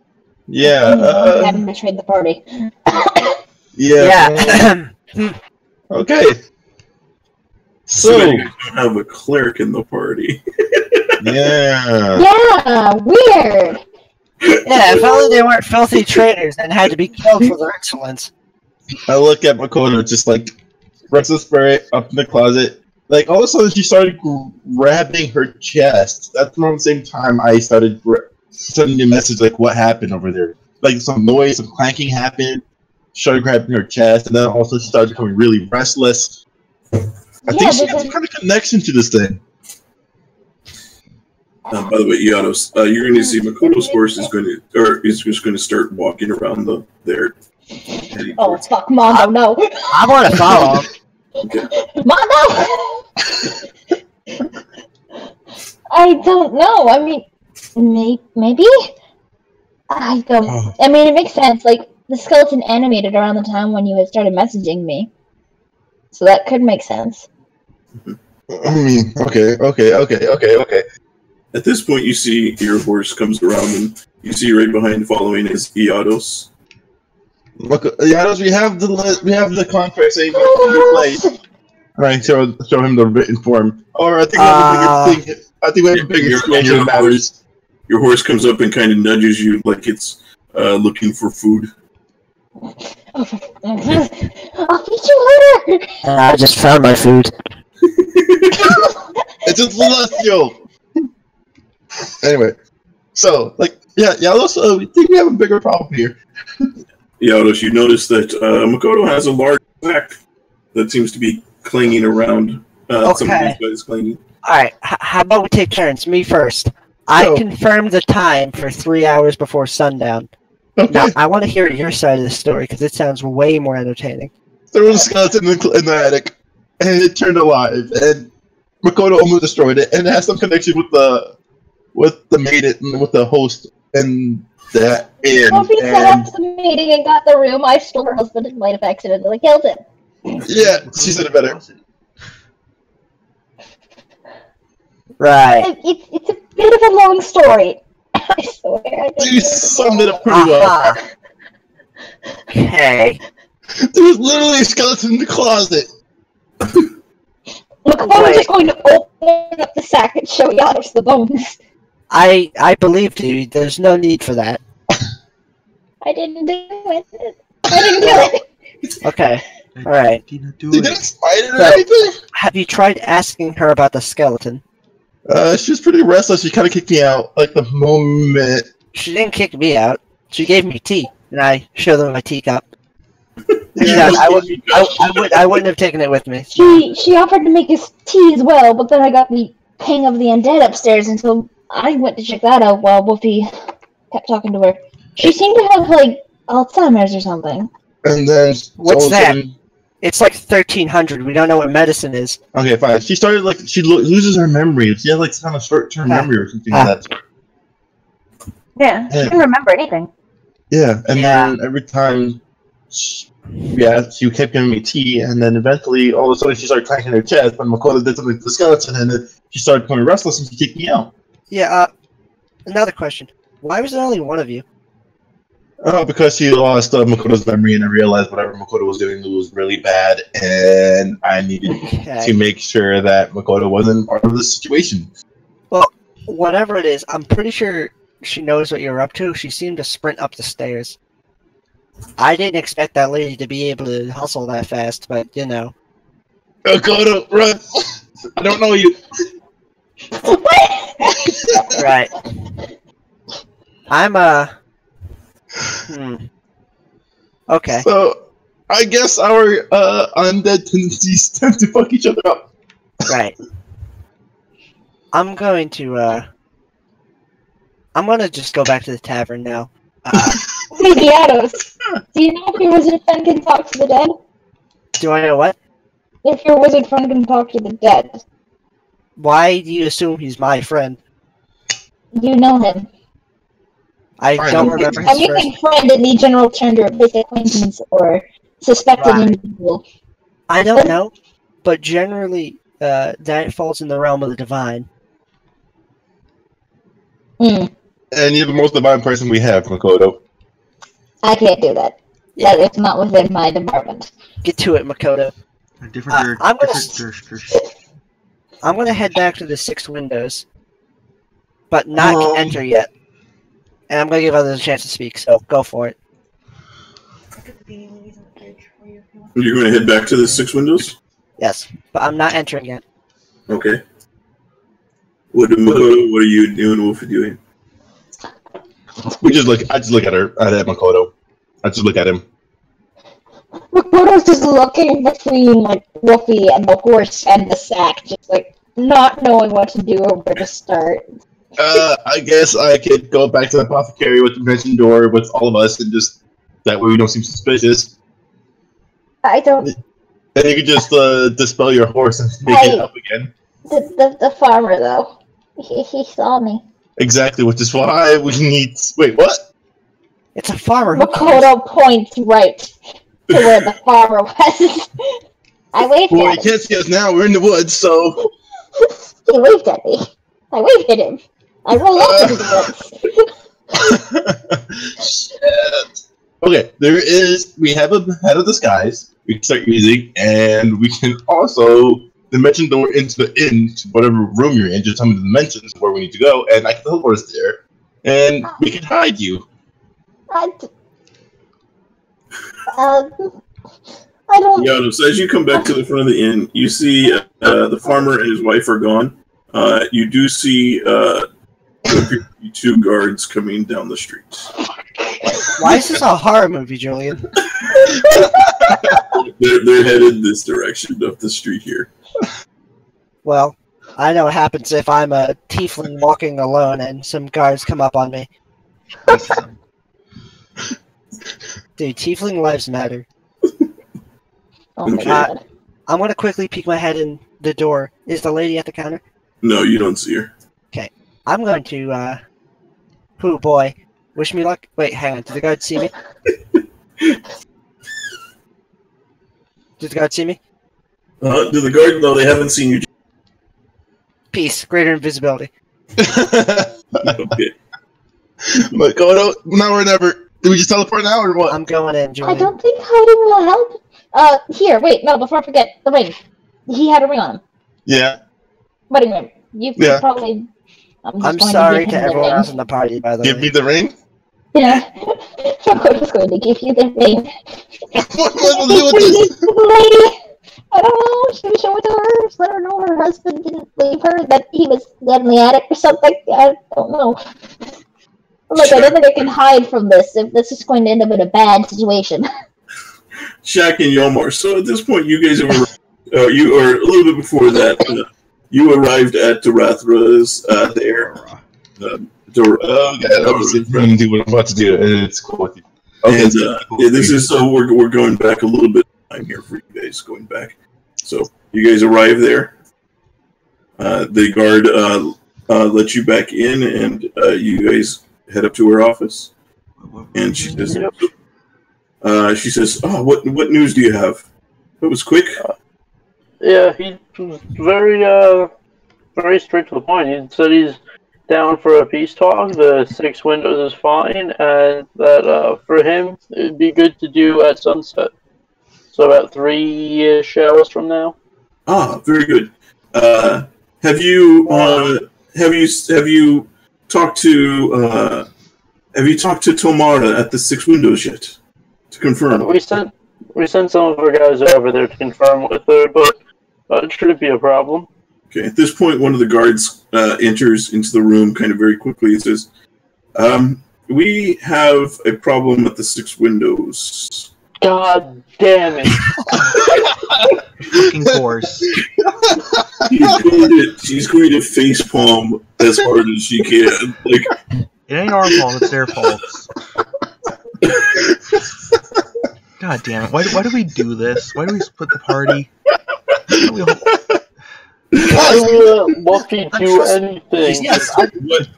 Speaker 10: I haven't betrayed the party.
Speaker 1: Yeah. Okay. So
Speaker 4: you don't have a cleric in the party.
Speaker 1: Yeah.
Speaker 10: Yeah, weird.
Speaker 2: Yeah, if only they weren't filthy traitors and had to be killed for their excellence.
Speaker 1: I look at Makoto, just like restless spirit up in the closet. Like all of a sudden, she started grabbing her chest. That's around the same time I started sending a message like, "What happened over there?" Like some noise, some clanking happened. She started grabbing her chest, and then also she started becoming really restless. I think she has some kind of connection to this thing.
Speaker 4: By the way, Iados, you're going to see Makoto's horse is just going to start walking around there.
Speaker 10: Oh, it's fuck Mondo, no.
Speaker 2: I want to follow him.
Speaker 4: Okay.
Speaker 10: Mondo! I don't know. I mean, maybe? I don't... I mean, it makes sense. Like, the skeleton animated around the time when you had started messaging me. So that could make sense.
Speaker 1: I mean, okay.
Speaker 4: At this point, you see your horse comes around, and you see right behind following is Iados.
Speaker 1: Look, Iados, we have the contract saying we play. Right, show him the written form. Or I think we have a bigger thing. I think we have a bigger information that matters.
Speaker 4: Your horse comes up and kind of nudges you like it's looking for food.
Speaker 10: I'll feed you later!
Speaker 2: I just found my food.
Speaker 1: It's a celestial! Anyway, so, like, Iados, we think we have a bigger problem here.
Speaker 4: Iados, you notice that Makoto has a large sack that seems to be clanging around. Some of these guys clanging.
Speaker 2: Alright, how about we take turns? Me first. I confirmed the time for 3 hours before sundown.
Speaker 1: Okay.
Speaker 2: Now, I want to hear your side of the story, because it sounds way more entertaining.
Speaker 1: There was a skeleton in the attic, and it turned alive, and Makoto almost destroyed it, and it has some connection with the maiden, with the host, and that.
Speaker 10: Sophie set up the meeting and got the room. I stole her husband and might have accidentally killed him.
Speaker 1: Yeah, she said it better.
Speaker 2: Right.
Speaker 10: It's a bit of a long story. I swear.
Speaker 1: You summed it up pretty well.
Speaker 2: Okay.
Speaker 1: There was literally a skeleton in the closet.
Speaker 10: Look, I'm just going to open up the sack and show Iados the bones.
Speaker 2: I believed you. There's no need for that.
Speaker 10: I didn't do it. I didn't do it.
Speaker 2: Okay. Alright.
Speaker 1: They didn't fight it or anything?
Speaker 2: Have you tried asking her about the skeleton?
Speaker 1: She was pretty restless. She kind of kicked me out, like, the moment.
Speaker 2: She didn't kick me out. She gave me tea, and I showed her my teacup.
Speaker 1: Yeah,
Speaker 10: I
Speaker 2: wouldn't have taken it with me.
Speaker 10: She offered to make us tea as well, but then I got the ping of the undead upstairs, and so I went to check that out while Wolfie kept talking to her. She seemed to have, like, Alzheimer's or something.
Speaker 1: And then...
Speaker 2: What's that? It's like 1300. We don't know what medicine is.
Speaker 1: Okay, fine. She started, like, she loses her memory. She had, like, some kind of short-term memory or something like that sort.
Speaker 10: Yeah, she didn't remember anything.
Speaker 1: Yeah, and then every time yeah, she kept giving me tea, and then eventually, all of a sudden, she started clanking her chest, but Makoto did something to the skeleton, and then she started becoming restless, and she kicked me out.
Speaker 2: Yeah, another question. Why was there only one of you?
Speaker 1: Because she lost Makoto's memory, and I realized whatever Makoto was doing was really bad, and I needed to make sure that Makoto wasn't part of this situation.
Speaker 2: Well, whatever it is, I'm pretty sure she knows what you're up to. She seemed to sprint up the stairs. I didn't expect that lady to be able to hustle that fast, but you know.
Speaker 1: Makoto, run! I don't know you.
Speaker 2: Right. I'm Okay.
Speaker 1: So, I guess our undead tendencies tend to fuck each other up.
Speaker 2: Right. I'm going to just go back to the tavern now.
Speaker 10: Hey, Giados, do you know if your wizard friend can talk to the dead?
Speaker 2: Do I know what?
Speaker 10: If your wizard friend can talk to the dead.
Speaker 2: Why do you assume he's my friend?
Speaker 10: You know him.
Speaker 2: I don't remember his
Speaker 10: I'm using friend in the general term to replace acquaintance or suspected individual.
Speaker 2: I don't know, but generally, that falls in the realm of the divine.
Speaker 1: And you're the most divine person we have, Makoto.
Speaker 10: I can't do that. Yeah, it's not within my department.
Speaker 2: Get to it, Makoto. I'm gonna head back to the 6 windows, but not enter yet. And I'm gonna give others a chance to speak, so go for it.
Speaker 4: You're gonna head back to the 6 windows?
Speaker 2: Yes, but I'm not entering yet.
Speaker 4: Okay. What are you doing? Wolfie doing?
Speaker 1: I just look at Makoto. I just look at him.
Speaker 10: Makoto's just looking between like Wolfie and the horse and the sack, just like not knowing what to do or where to start.
Speaker 1: I guess I could go back to the apothecary with the convention door with all of us, and just that way we don't seem suspicious.
Speaker 10: I don't.
Speaker 1: And you could just dispel your horse and make it up again.
Speaker 10: The farmer though, he saw me.
Speaker 1: Exactly, which is why we need. Wait, what?
Speaker 2: It's a farmer.
Speaker 10: Makoto points right to where the farmer was. I waved
Speaker 1: Well,
Speaker 10: at
Speaker 1: he can't see us now. We're in the woods, so.
Speaker 10: He waved at me. I waved at him. I rolled up into the woods.
Speaker 1: Shit. Okay, we have a head of disguise we can start using, and we can also dimension door into the inn, to whatever room you're in, just tell me the dimensions of where we need to go, and I can teleport us there, and we can hide you.
Speaker 10: I don't.
Speaker 4: Yeah, so as you come back to the front of the inn, you see the farmer and his wife are gone. You do see two guards coming down the street.
Speaker 2: Why is this a horror movie, Julian?
Speaker 4: They're headed this direction up the street here.
Speaker 2: Well, I know what happens if I'm a tiefling walking alone and some guards come up on me. Dude, tiefling lives matter.
Speaker 10: Oh my god.
Speaker 2: I'm gonna quickly peek my head in the door. Is the lady at the counter?
Speaker 4: No, you don't see her.
Speaker 2: Okay. I'm going to, oh boy. Wish me luck. Wait, hang on. Did the guard see me? Did the guard see me?
Speaker 4: Do the guard? No, they haven't seen you.
Speaker 2: Peace. Greater invisibility.
Speaker 4: Okay.
Speaker 1: But go now or never. Do we just teleport now or what?
Speaker 2: I'm going in, Julian.
Speaker 10: I don't think hiding will help. Here, wait, no, before I forget, the ring. He had a ring on him.
Speaker 1: Yeah.
Speaker 10: Wedding ring. You probably...
Speaker 2: I'm sorry to everyone else in the party, by the way.
Speaker 1: Give me the ring?
Speaker 10: Yeah. Makoto's going to give you the ring.
Speaker 1: What am I supposed to do with this?
Speaker 10: Lady! I don't know. She was showing it to her. Let her know her husband didn't leave her, that he was dead in the attic or something. I don't know. Look, I don't think I can hide from this if this is going to end up in a bad situation.
Speaker 4: Shaq and Yomar. So at this point, you guys are, you are a little bit before that. You arrived at Dorathra's there.
Speaker 1: Obviously, I'm going to do what I'm about to do, and it's cool with you.
Speaker 4: Okay, and this is so we're going back a little bit of time here for you guys going back. So you guys arrive there. The guard lets you back in, and you guys head up to her office. And she says, She says, "Oh, what news do you have?" That was quick.
Speaker 6: Yeah, he was very straight to the point. He said he's down for a peace talk. The 6 windows is fine, and that for him it'd be good to do at sunset. So about 3-ish hours from now.
Speaker 4: Ah, very good. Have you talked to Tomara at the 6 windows yet to confirm?
Speaker 6: We sent some of our guys over there to confirm with her, but it shouldn't be a problem.
Speaker 4: Okay. At this point, one of the guards enters into the room kind of very quickly. He says, "We have a problem at the 6 windows."
Speaker 6: God damn it!
Speaker 12: Fucking course.
Speaker 4: She's going to facepalm as hard as she can. Like,
Speaker 12: it ain't our fault; it's their fault. God damn it! Why do we do this? Why do we split the party?
Speaker 6: Why will Luffy do anything?
Speaker 2: Yes,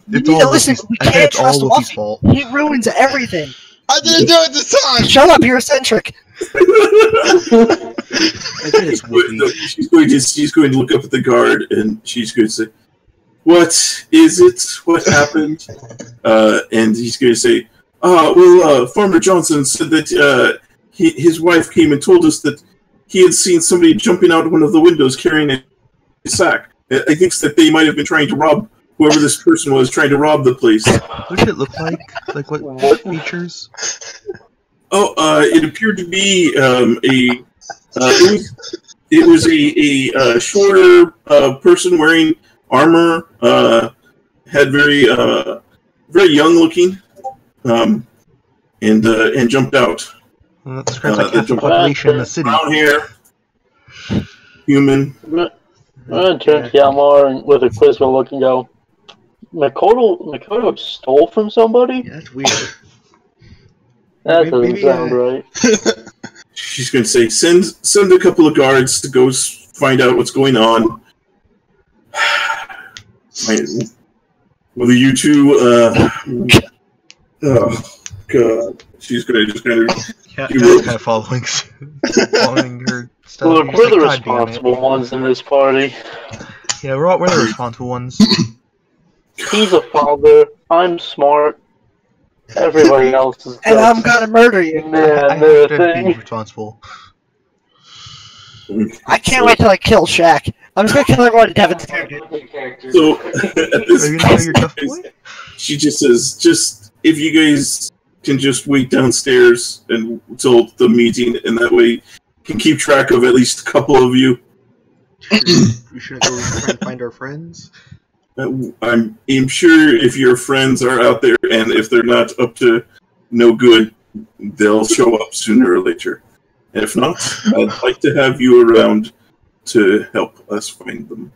Speaker 12: it's all
Speaker 2: listen, we can't trust
Speaker 12: Luffy's
Speaker 2: Luffy.
Speaker 12: fault.
Speaker 2: He ruins everything.
Speaker 1: I didn't do it this time!
Speaker 2: Shut up, you're eccentric.
Speaker 4: She's going to look up at the guard and she's going to say, "What is it? What happened?" And he's going to say, Farmer Johnson said that his wife came and told us that he had seen somebody jumping out one of the windows carrying a sack. I think that they might have been trying to rob whoever this person was, trying to rob the place.
Speaker 12: What did it look like? Like what features?
Speaker 4: Oh, it appeared to be it was a shorter person wearing armor, had very young looking, and jumped out.
Speaker 12: Well, that describes like half the population in the city.
Speaker 4: Brown hair, human.
Speaker 6: I'm gonna turn to Yamar with a quizzical look and go, Makoto stole from somebody?
Speaker 12: Yeah, that's weird.
Speaker 6: That doesn't sound right.
Speaker 4: She's going to say, send a couple of guards to go find out what's going on. Will you two, oh, God. She's going to just kind of...
Speaker 12: Yeah, kind of following her stuff.
Speaker 6: Look, we're the responsible ones in this party.
Speaker 12: Yeah, we're the responsible ones.
Speaker 6: He's a father. I'm smart. Everybody else is.
Speaker 2: And I'm gonna murder you.
Speaker 6: Man,
Speaker 12: I have to be responsible.
Speaker 2: I can't wait till I kill Shaq. I'm just gonna kill everyone in Devin's character.
Speaker 4: So, at this point, she just says, if you guys can just wait downstairs until the meeting, and that way you can keep track of at least a couple of you.
Speaker 12: We shouldn't go try and find our friends.
Speaker 4: I'm sure if your friends are out there, and if they're not up to no good, they'll show up sooner or later. And if not, I'd like to have you around to help us find them.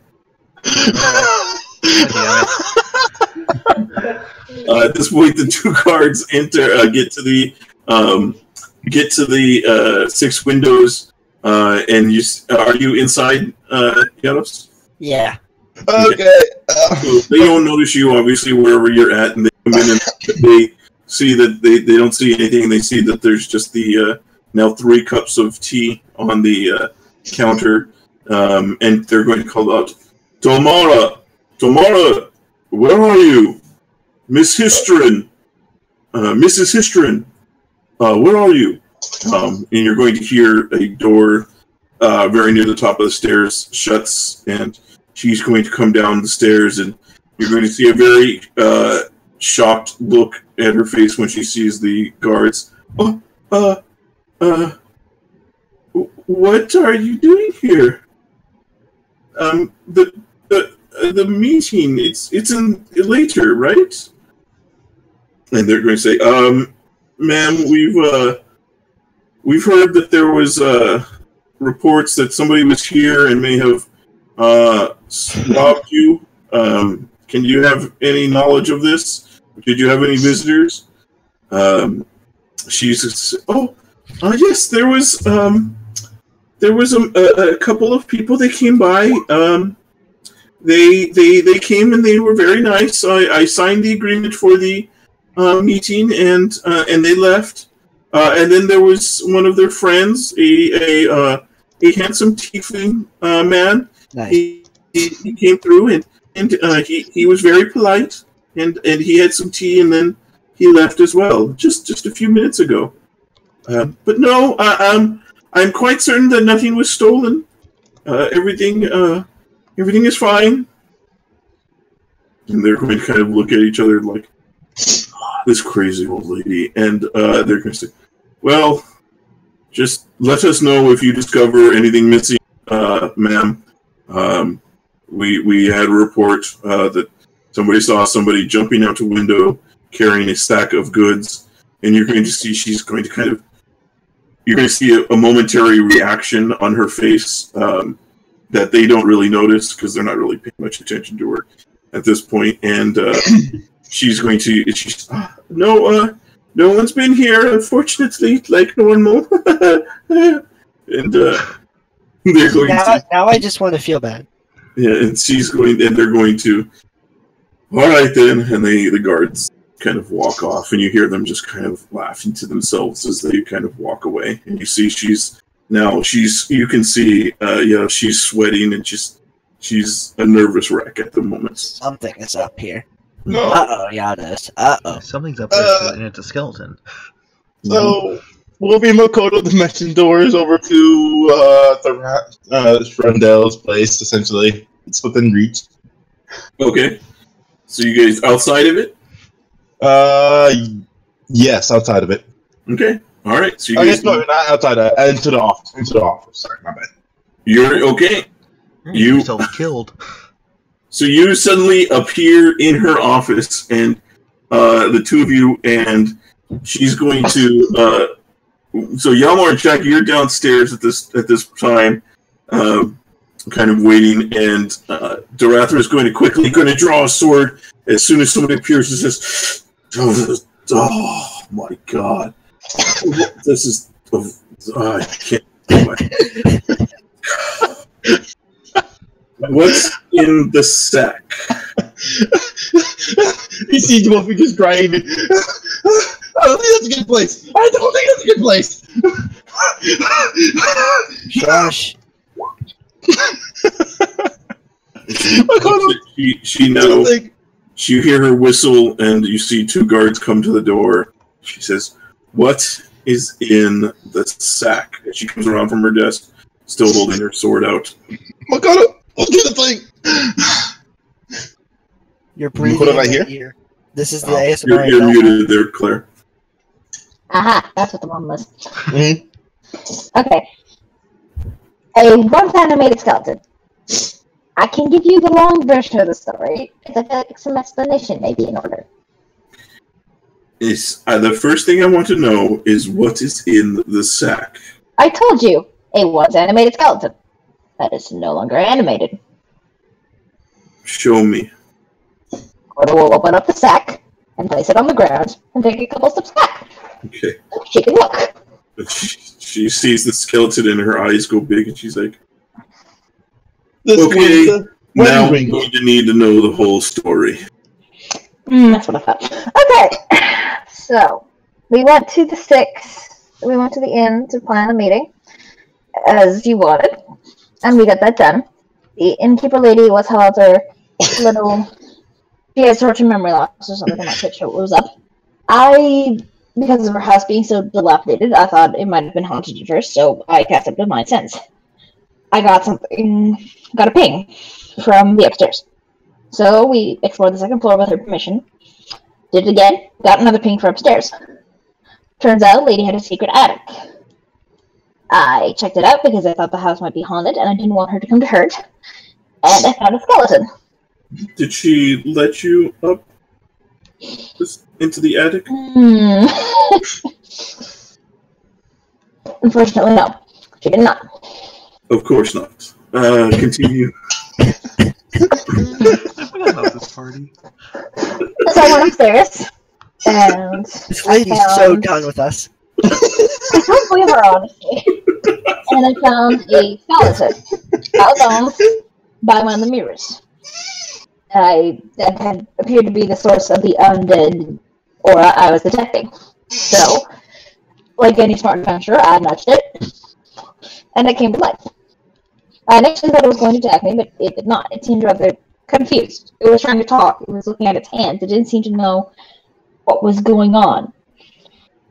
Speaker 4: At this point, the 2 guards enter, get to the 6 windows, and are you inside, Yanos?
Speaker 2: Yeah.
Speaker 1: Okay.
Speaker 4: So they don't notice you, obviously, wherever you're at, and they come in and they see that they don't see anything. They see that there's just the now 3 cups of tea on the counter, and they're going to call out, Tomara, where are you? Miss Histrin, Mrs. Histrin, where are you? And you're going to hear a door very near the top of the stairs shuts, and she's going to come down the stairs, and you're going to see a very shocked look at her face when she sees the guards. What are you doing here? The meeting, it's in later, right? And they're going to say, ma'am, we've heard that there was reports that somebody was here and may have robbed you. Can you have any knowledge of this? Did you have any visitors? She says, yes, there was a couple of people that came by. They came and they were very nice. I signed the agreement for the meeting, and they left. And then there was one of their friends, a handsome tiefling man.
Speaker 2: Nice.
Speaker 4: He came through and he was very polite and he had some tea and then he left as well just a few minutes ago. But no, I'm quite certain that nothing was stolen. Everything is fine. And they're going to kind of look at each other like, this crazy old lady. And they're going to say, well, just let us know if you discover anything missing, ma'am. We had a report that somebody saw somebody jumping out a window carrying a stack of goods. And you're going to see you're going to see a momentary reaction on her face that they don't really notice because they're not really paying much attention to her at this point. And no one's been here, unfortunately, like normal. And they're going
Speaker 2: now I just want to feel bad.
Speaker 4: Yeah, and they're going to, all right then, and the guards kind of walk off, and you hear them just kind of laughing to themselves as they kind of walk away. And you see she's sweating and she's a nervous wreck at the moment.
Speaker 2: Something is up here.
Speaker 1: No.
Speaker 2: Uh-oh, Yados. Uh-oh.
Speaker 12: Something's up there, and it's a skeleton.
Speaker 1: So, we'll be Makoto dimension doors over to Frendel's place, essentially. It's within reach.
Speaker 4: Okay. So you guys outside of it?
Speaker 1: Yes, outside of it.
Speaker 4: Okay. All right. So
Speaker 1: I guess no, not outside. Into the office. Into the office. Sorry, my bad.
Speaker 4: You're okay. You
Speaker 12: killed.
Speaker 4: So you suddenly appear in her office, and the two of you, and she's going to. So Yalmar and Jackie, you're downstairs at this time, kind of waiting, and Dorathra is going to draw a sword as soon as somebody appears and says, "Oh my God, this is I can't." What's in the sack?
Speaker 1: You see Wolfie just crying. I don't think that's a good place. I don't think that's a good place.
Speaker 2: Shush.
Speaker 4: You hear her whistle, and you see two guards come to the door. She says, "What is in the sack?" And she comes around from her desk, still holding her sword out.
Speaker 1: Makoto, let's do the thing.
Speaker 2: You're breathing
Speaker 1: Makoto,
Speaker 2: in
Speaker 1: right
Speaker 2: my
Speaker 1: here?
Speaker 2: ear. This is the ASMR.
Speaker 4: You're muted there, Claire.
Speaker 7: Aha, that's what the one was.
Speaker 1: Mm-hmm.
Speaker 7: Okay. A once animated skeleton. I can give you the long version of the story, because I feel like some explanation may be in order.
Speaker 4: The first thing I want to know is what is in the sack.
Speaker 7: I told you, a once animated skeleton. That is no longer animated.
Speaker 4: Show me.
Speaker 7: Koda will open up the sack and place it on the ground and take a couple steps back.
Speaker 4: Okay.
Speaker 7: She can look.
Speaker 4: She sees the skeleton and her eyes go big, and she's like, "Okay, now I'm going to need to know the whole story."
Speaker 7: That's what I thought. Okay, so we went to the inn to plan a meeting, as you wanted, and we got that done. The innkeeper lady was, however, she had short-term memory loss or something. I'm not quite sure what was up. Because of her house being so dilapidated, I thought it might have been haunted at first, so I cast up Divine Sense. I got a ping from the upstairs. So we explored the second floor with her permission. Did it again, got another ping from upstairs. Turns out, lady had a secret attic. I checked it out because I thought the house might be haunted, and I didn't want her to come to hurt. And I found a skeleton.
Speaker 4: Did she let you up into the attic?
Speaker 7: Unfortunately, no. She did not.
Speaker 4: Of course not. Continue.
Speaker 12: I forgot about this party.
Speaker 7: So I went upstairs, and
Speaker 2: this lady's so done with us.
Speaker 7: I don't believe her, honestly. And I found a skeleton out bones by one of the mirrors. That had appeared to be the source of the undead aura I was detecting. So,
Speaker 10: like any smart adventurer, I nudged it, and it came to life. I initially thought it was going to attack me, but it did not. It seemed rather confused. It was trying to talk. It was looking at its hands. It didn't seem to know what was going on.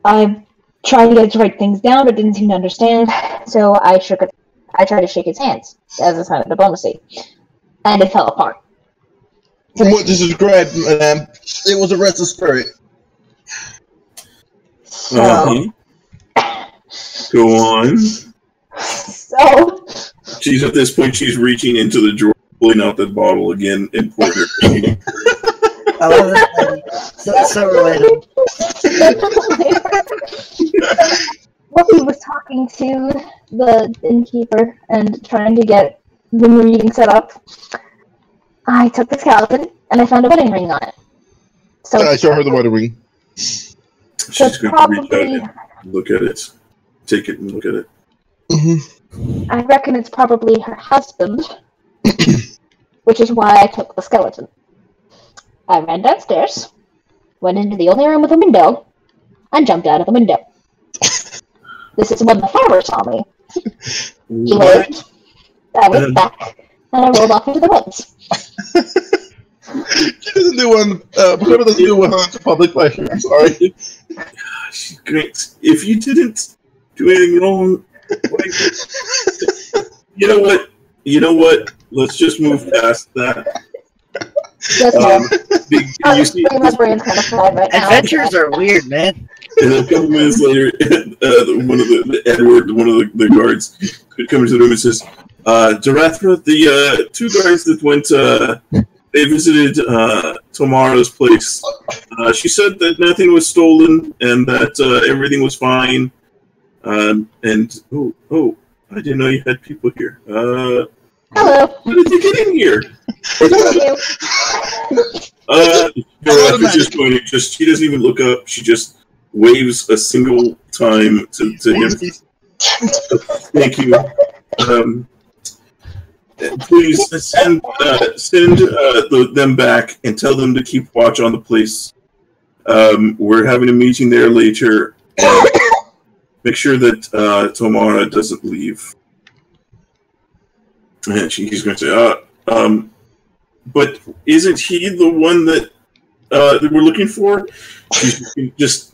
Speaker 10: I tried to get it to write things down, but didn't seem to understand, so I tried to shake its hands as a sign of diplomacy, and it fell apart.
Speaker 1: From what this is described, it was a restless spirit.
Speaker 10: So,
Speaker 4: Go on.
Speaker 10: So,
Speaker 4: At this point, she's reaching into the drawer, pulling out the bottle again, and pouring it.
Speaker 2: I love this. That's so relatable.
Speaker 10: Wolfie was talking to the innkeeper and trying to get the meeting set up. I took the skeleton and I found a wedding ring on it. So
Speaker 1: I show her the wedding ring.
Speaker 4: She's going to reach out and look at it. Take it and look at it.
Speaker 1: Mm-hmm.
Speaker 10: I reckon it's probably her husband, which is why I took the skeleton. I ran downstairs, went into the only room with a window, and jumped out of the window. This is when the farmer saw me. He waved, I went back, and I rolled off into the woods.
Speaker 1: She doesn't do one. Dakota doesn't do one to public pleasure. I'm sorry.
Speaker 4: She's great. If you didn't do anything wrong, you know what? Let's just move past that.
Speaker 10: You see, my brain's kind of fried right now.
Speaker 2: Adventures are weird, man.
Speaker 4: And then a couple minutes later, one of the guards could come into the room and says, Darathra, the two guards that went, they visited Tomara's place. She said that nothing was stolen and that everything was fine. And I didn't know you had people here.
Speaker 10: Hello.
Speaker 4: How did you get in here? Darathra's just going to she doesn't even look up. She just waves a single time to him. Thank you. Please send them back and tell them to keep watch on the place. We're having a meeting there later. And make sure that Tomara doesn't leave. And he's going to say, but isn't he the one that we're looking for? Yes.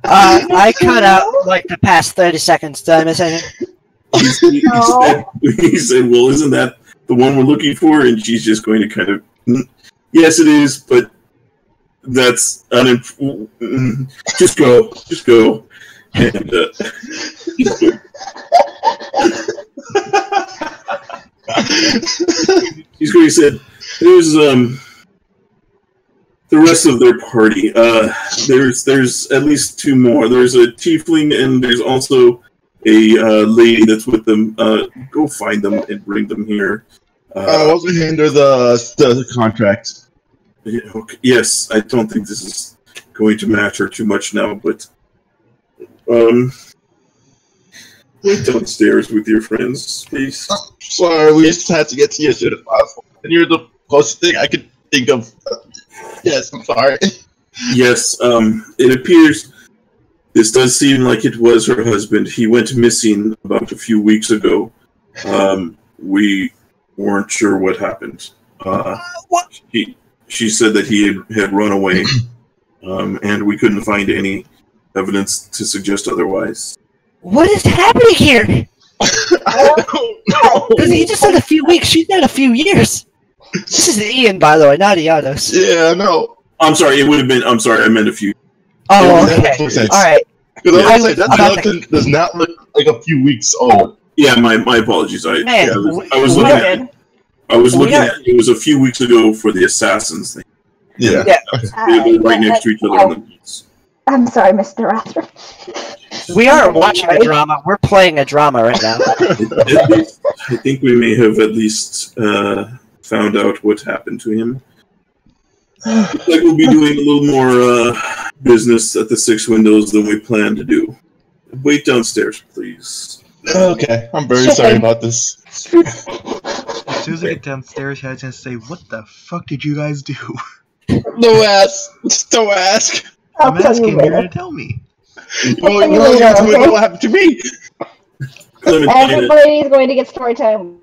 Speaker 2: I cut out like the past 30 seconds. Did I miss anything?
Speaker 4: He said, well, isn't that the one we're looking for? And she's just going to kind of, yes, it is, but that's just go. And he's going to say, there's the rest of their party. There's at least two more. There's a tiefling and there's also a lady that's with them. Go find them and bring them here.
Speaker 1: I also hinder the contract.
Speaker 4: Yeah, okay. Yes, I don't think this is going to matter too much now, but wait downstairs with your friends, please.
Speaker 1: Sorry, we just had to get to you as soon as possible. And you're the closest thing I could think of. Yes, I'm sorry.
Speaker 4: Yes, it appears this does seem like it was her husband. He went missing about a few weeks ago. We weren't sure what happened.
Speaker 2: What?
Speaker 4: She said that he had run away, and we couldn't find any evidence to suggest otherwise.
Speaker 2: What is happening here? Because he just said a few weeks. She's had a few years. This is Ian, by the way, not Iados.
Speaker 1: Yeah, I know.
Speaker 4: I'm sorry. It would have been. I'm sorry. I meant a few.
Speaker 2: Oh, okay. All right.
Speaker 1: Because I was like, that skeleton does not look like a few weeks old.
Speaker 4: Yeah, my apologies. I was looking at it. It was a few weeks ago for the assassins thing.
Speaker 1: Yeah.
Speaker 4: They were right next to each other on the beats.
Speaker 10: I'm sorry, Mr. Rathra.
Speaker 2: We are watching a drama. We're playing a drama right now.
Speaker 4: I think we may have at least found out what happened to him. Looks like we'll be doing a little more business at the Six Windows than we planned to do. Wait downstairs, please.
Speaker 1: Okay, I'm very sorry about this.
Speaker 12: As soon as I get downstairs, I was gonna say, "What the fuck did you guys do?"
Speaker 1: Don't ask. Just don't ask.
Speaker 3: I'm asking you to tell me.
Speaker 1: Oh, you don't have to know what happened to me.
Speaker 10: Everybody's going to get story time.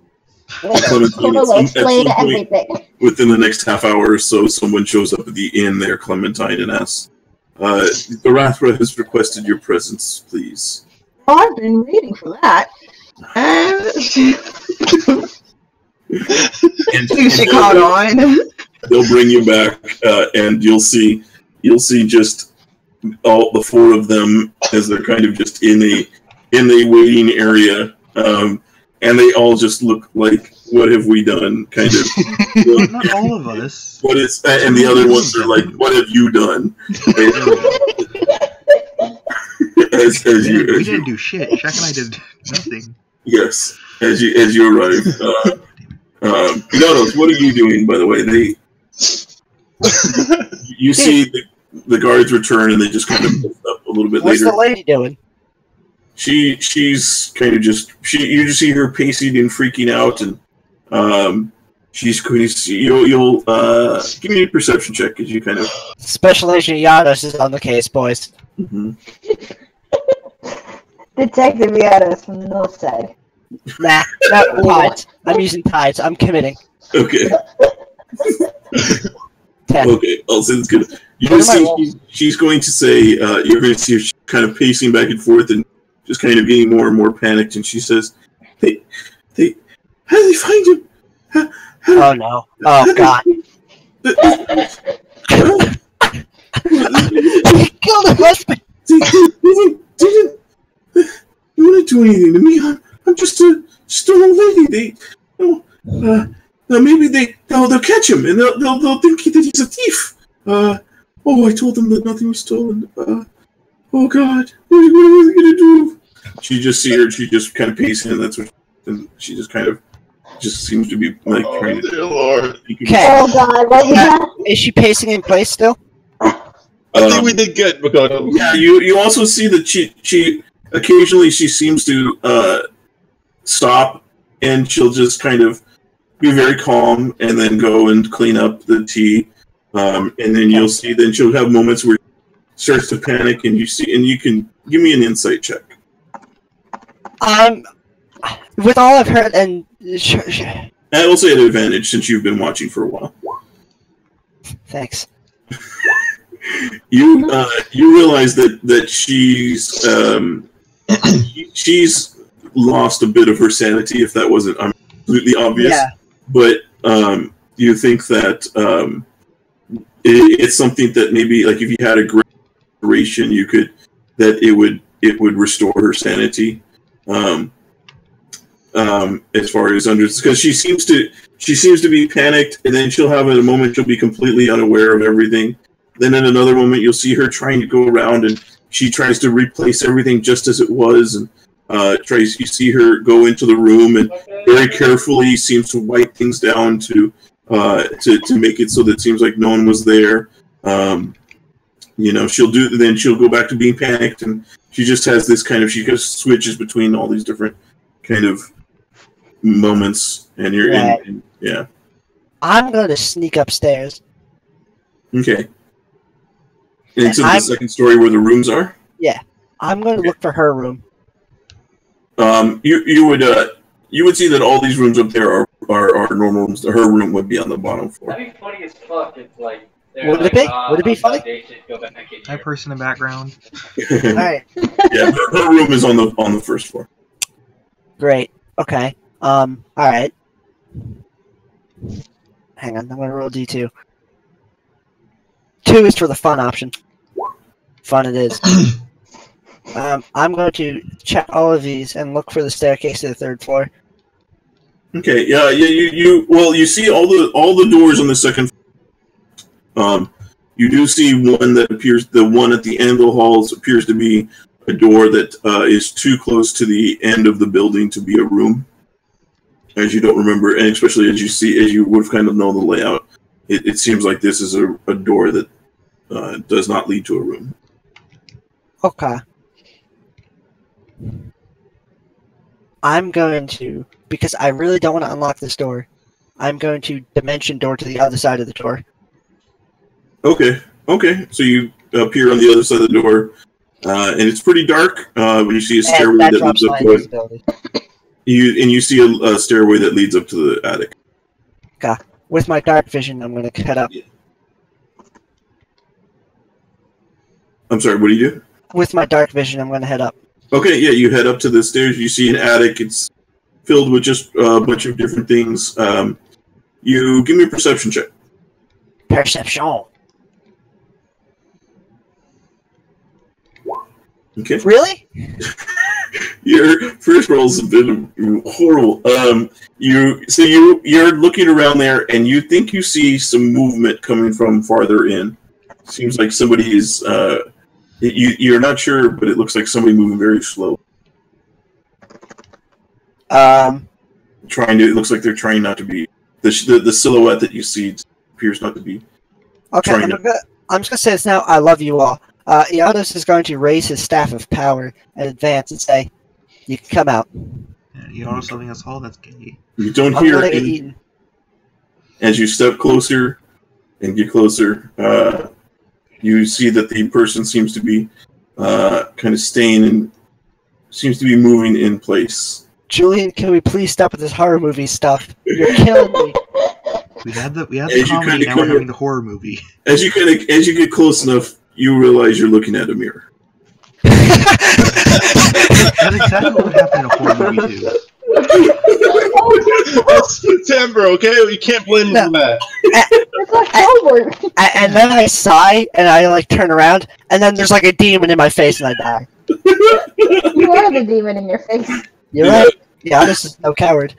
Speaker 4: Clementine,
Speaker 10: We'll explain everything.
Speaker 4: within the next half hour or so, someone shows up at the inn there, Clementine, and asks, the Rathra has requested your presence, please.
Speaker 5: I've been waiting for that.
Speaker 4: And
Speaker 5: she caught on.
Speaker 4: They'll bring you back, and you'll see just all the four of them as they're kind of just in a waiting area, and they all just look like, what have we done? Kind of.
Speaker 3: Not all of us.
Speaker 4: What is? And the other ones are like, what have you done?
Speaker 3: We didn't do shit. Shaq and I did nothing.
Speaker 4: Yes, as you arrive. Nonos, what are you doing, by the way? You see the guards return, and they just kind of lift up a little bit
Speaker 2: What's
Speaker 4: later.
Speaker 2: the lady doing?
Speaker 4: She's kind of just you just see her pacing and freaking out, and she's going to see you'll give me a perception check as you kind of.
Speaker 2: Special Agent Yados is on the case, boys.
Speaker 4: Mm-hmm.
Speaker 10: Detective Yados from the north side.
Speaker 2: Nah, not tides. I'm using tides. I'm committing.
Speaker 4: Okay.
Speaker 2: 10.
Speaker 4: Okay, I'll say it's good. You
Speaker 2: What
Speaker 4: just
Speaker 2: am I
Speaker 4: see
Speaker 2: rolling?
Speaker 4: she's going to say you're going to see her kind of pacing back and forth and just kind of getting more and more panicked, and she says, how did they find him?
Speaker 2: Oh no. Oh god. He killed her husband!
Speaker 4: They wouldn't do anything to me. I'm just an old lady. Maybe they'll catch him and they'll think that he's a thief. I told them that nothing was stolen. Oh God, what are we gonna do? She just see her. She just kind of pacing, and that's what. And she just kind of just seems to be like trying to.
Speaker 1: Dear Lord.
Speaker 2: Okay.
Speaker 10: Oh God, what was that?
Speaker 2: Is she pacing in place still?
Speaker 1: I think we did good, Makoto.
Speaker 4: Yeah, you also see that she occasionally she seems to stop, and she'll just kind of be very calm, and then go and clean up the tea, and then you'll see. Then she'll have moments where she starts to panic, and you can give me an insight check.
Speaker 2: With all I've heard, and
Speaker 4: I will say at advantage since you've been watching for a while.
Speaker 2: thanks.
Speaker 4: You realize that she's lost a bit of her sanity, if that wasn't completely obvious.
Speaker 2: Yeah.
Speaker 4: But you think that it's something that maybe, like, if you had a great duration, it would restore her sanity. As far as because she seems to be panicked, and then she'll have a moment she'll be completely unaware of everything. Then in another moment you'll see her trying to go around, and she tries to replace everything just as it was, and you see her go into the room and very carefully seems to wipe things down to make it so that it seems like no one was there. She'll go back to being panicked, and she just has this kind of, she just switches between all these different kind of moments, and you're in. Yeah.
Speaker 2: I'm going to sneak upstairs.
Speaker 4: Okay. Into the second story where the rooms are?
Speaker 2: Yeah. I'm going to look for her room.
Speaker 4: You would see that all these rooms up there are normal rooms. Her room would be on the bottom floor.
Speaker 8: That'd be funny as fuck. It's like.
Speaker 2: Would it be? Would it be funny?
Speaker 3: Hi, person in the background.
Speaker 2: Alright.
Speaker 4: Yeah, her room is on the first floor.
Speaker 2: Great. Okay. Alright. Hang on, I'm gonna roll D2. 2 is for the fun option. Fun it is. I'm going to check all of these and look for the staircase to the 3rd floor.
Speaker 4: Okay, yeah, you see all the doors on the second floor. You do see one that appears, the one at the end of the halls appears to be a door that is too close to the end of the building to be a room. As you don't remember, and especially as you would kind of know the layout, it seems like this is a door that does not lead to a room.
Speaker 2: Okay. I'm going to, because I really don't want to unlock this door, I'm going to dimension door to the other side of the door.
Speaker 4: Okay. So you appear on the other side of the door, and it's pretty dark. But you see a stairway that leads up to it. You see a stairway that leads up to the attic.
Speaker 2: Okay. With my dark vision, I'm going to head up.
Speaker 4: I'm sorry, what do you do?
Speaker 2: With my dark vision, I'm going to head up.
Speaker 4: Okay, yeah, you head up to the stairs. You see an attic. It's filled with just a bunch of different things. You give me a perception check.
Speaker 2: Perception.
Speaker 4: Okay.
Speaker 2: Really?
Speaker 4: Your first roll's a bit horrible. You're looking around there, and you think you see some movement coming from farther in. Seems like somebody is. You're not sure, but it looks like somebody moving very slow. It looks like they're trying not to be. The silhouette that you see appears not to be.
Speaker 2: Okay, I'm just gonna say this now. I love you all. Iados is going to raise his staff of power and advance and say, "You can come out."
Speaker 12: Yeah, Iados telling us all that's gay.
Speaker 4: You don't hear it. As you step closer and get closer, you see that the person seems to be kind of staying and seems to be moving in place.
Speaker 2: Julian, can we please stop with this horror movie stuff? You're killing me.
Speaker 12: We had the comedy, now we're having the horror movie.
Speaker 4: As you get close enough, you realize you're looking at a mirror.
Speaker 12: That's exactly what happened in a horror movie too.
Speaker 1: It's September, okay? You can't blame me for that.
Speaker 2: And then I sigh and I turn around, and then there's a demon in my face, and I die.
Speaker 10: You are the demon in your face.
Speaker 2: You're right. Yeah, this is no coward.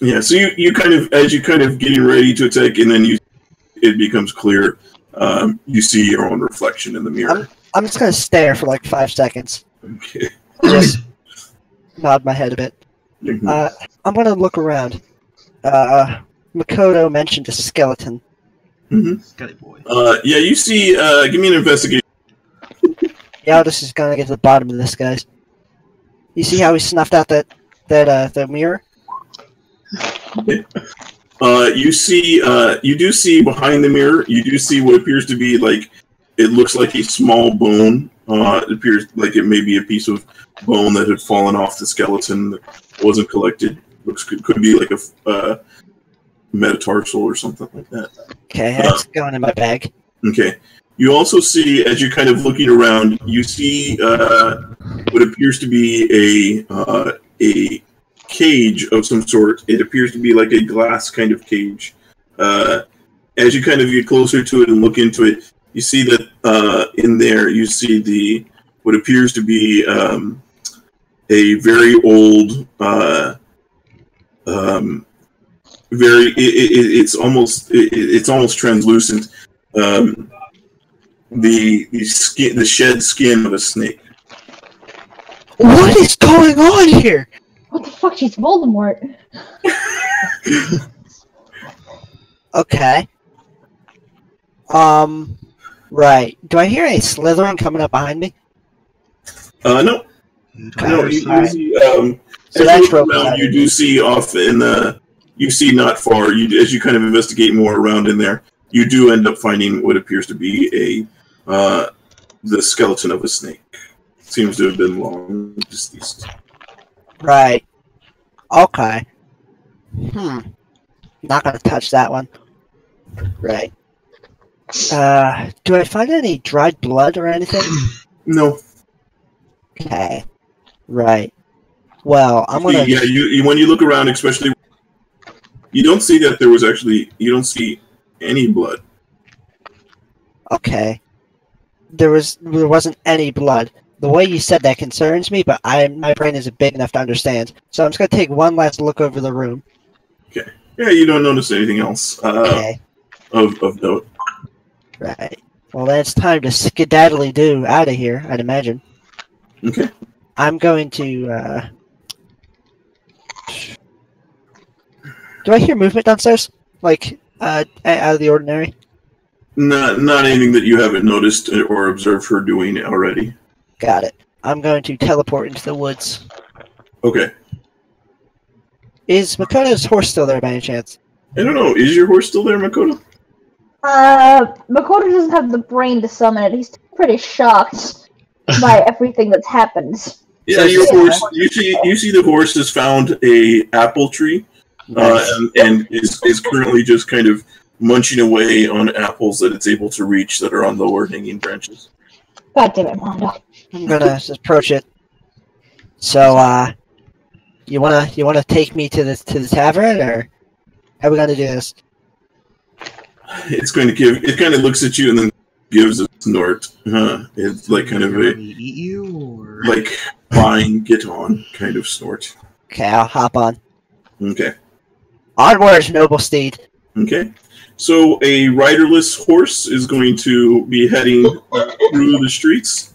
Speaker 4: Yeah, so you as you getting ready to attack, and then it becomes clear. You see your own reflection in the mirror.
Speaker 2: I'm just gonna stare for 5 seconds.
Speaker 4: Okay.
Speaker 2: Just nod my head a bit.
Speaker 4: Mm-hmm.
Speaker 2: I'm gonna look around. Makoto mentioned a skeleton.
Speaker 4: Mm-hmm.
Speaker 12: Skelly boy.
Speaker 4: Yeah, you see. Give me an investigation.
Speaker 2: Yeah, this is gonna get to the bottom of this, guys. You see how he snuffed out that mirror?
Speaker 4: You do see behind the mirror. You do see what appears to be it looks like a small bone. It appears like it may be a piece of bone that had fallen off the skeleton that wasn't collected. Could be like a metatarsal or something like that.
Speaker 2: Okay, that's going in my bag.
Speaker 4: Okay. You also see, as you're kind of looking around, you see what appears to be a cage of some sort. It appears to be like a glass kind of cage. As you kind of get closer to it and look into it, you see that in there you see what appears to be a very old, it's almost translucent. The shed skin of a snake.
Speaker 2: What is going on here?
Speaker 10: What the fuck? She's Voldemort.
Speaker 2: Okay. Right. Do I hear any slithering coming up behind me?
Speaker 4: No. No. You do see off in the. You see not far. As you kind of investigate more around in there, you do end up finding what appears to be the skeleton of a snake. Seems to have been long deceased.
Speaker 2: Right. Okay. Not gonna touch that one. Right. Do I find any dried blood or anything?
Speaker 4: No.
Speaker 2: Okay. Right. Well, I'm gonna.
Speaker 4: Yeah, when you look around, especially, you don't see that there was actually. You don't see any blood.
Speaker 2: Okay. There wasn't any blood. The way you said that concerns me, but my brain isn't big enough to understand. So I'm just gonna take one last look over the room.
Speaker 4: Okay. Yeah, you don't notice anything else
Speaker 2: okay.
Speaker 4: of note.
Speaker 2: Right. Well, then it's time to skedaddly do out of here, I'd imagine.
Speaker 4: Okay.
Speaker 2: I'm going to. Do I hear movement downstairs? Out of the ordinary?
Speaker 4: Not anything that you haven't noticed or observed her doing already.
Speaker 2: Got it. I'm going to teleport into the woods.
Speaker 4: Okay.
Speaker 2: Is Makoto's horse still there by any chance?
Speaker 4: I don't know. Is your horse still there, Makoto?
Speaker 10: Makoto doesn't have the brain to summon it. He's pretty shocked by everything that's happened.
Speaker 4: Yeah, your horse. You see the horse has found a apple tree, and is currently just kind of munching away on apples that it's able to reach that are on lower hanging branches.
Speaker 10: God damn it, Mondo.
Speaker 2: I'm gonna approach it. So, you wanna take me to the tavern, or how are we gonna do this?
Speaker 4: It's going to give. It kind of looks at you and then gives a snort. It's like kind of a
Speaker 12: eat you, or
Speaker 4: like fine, get on kind of snort.
Speaker 2: Okay, I'll hop on.
Speaker 4: Okay.
Speaker 2: Onwards, noble steed.
Speaker 4: Okay. So a riderless horse is going to be heading through the streets.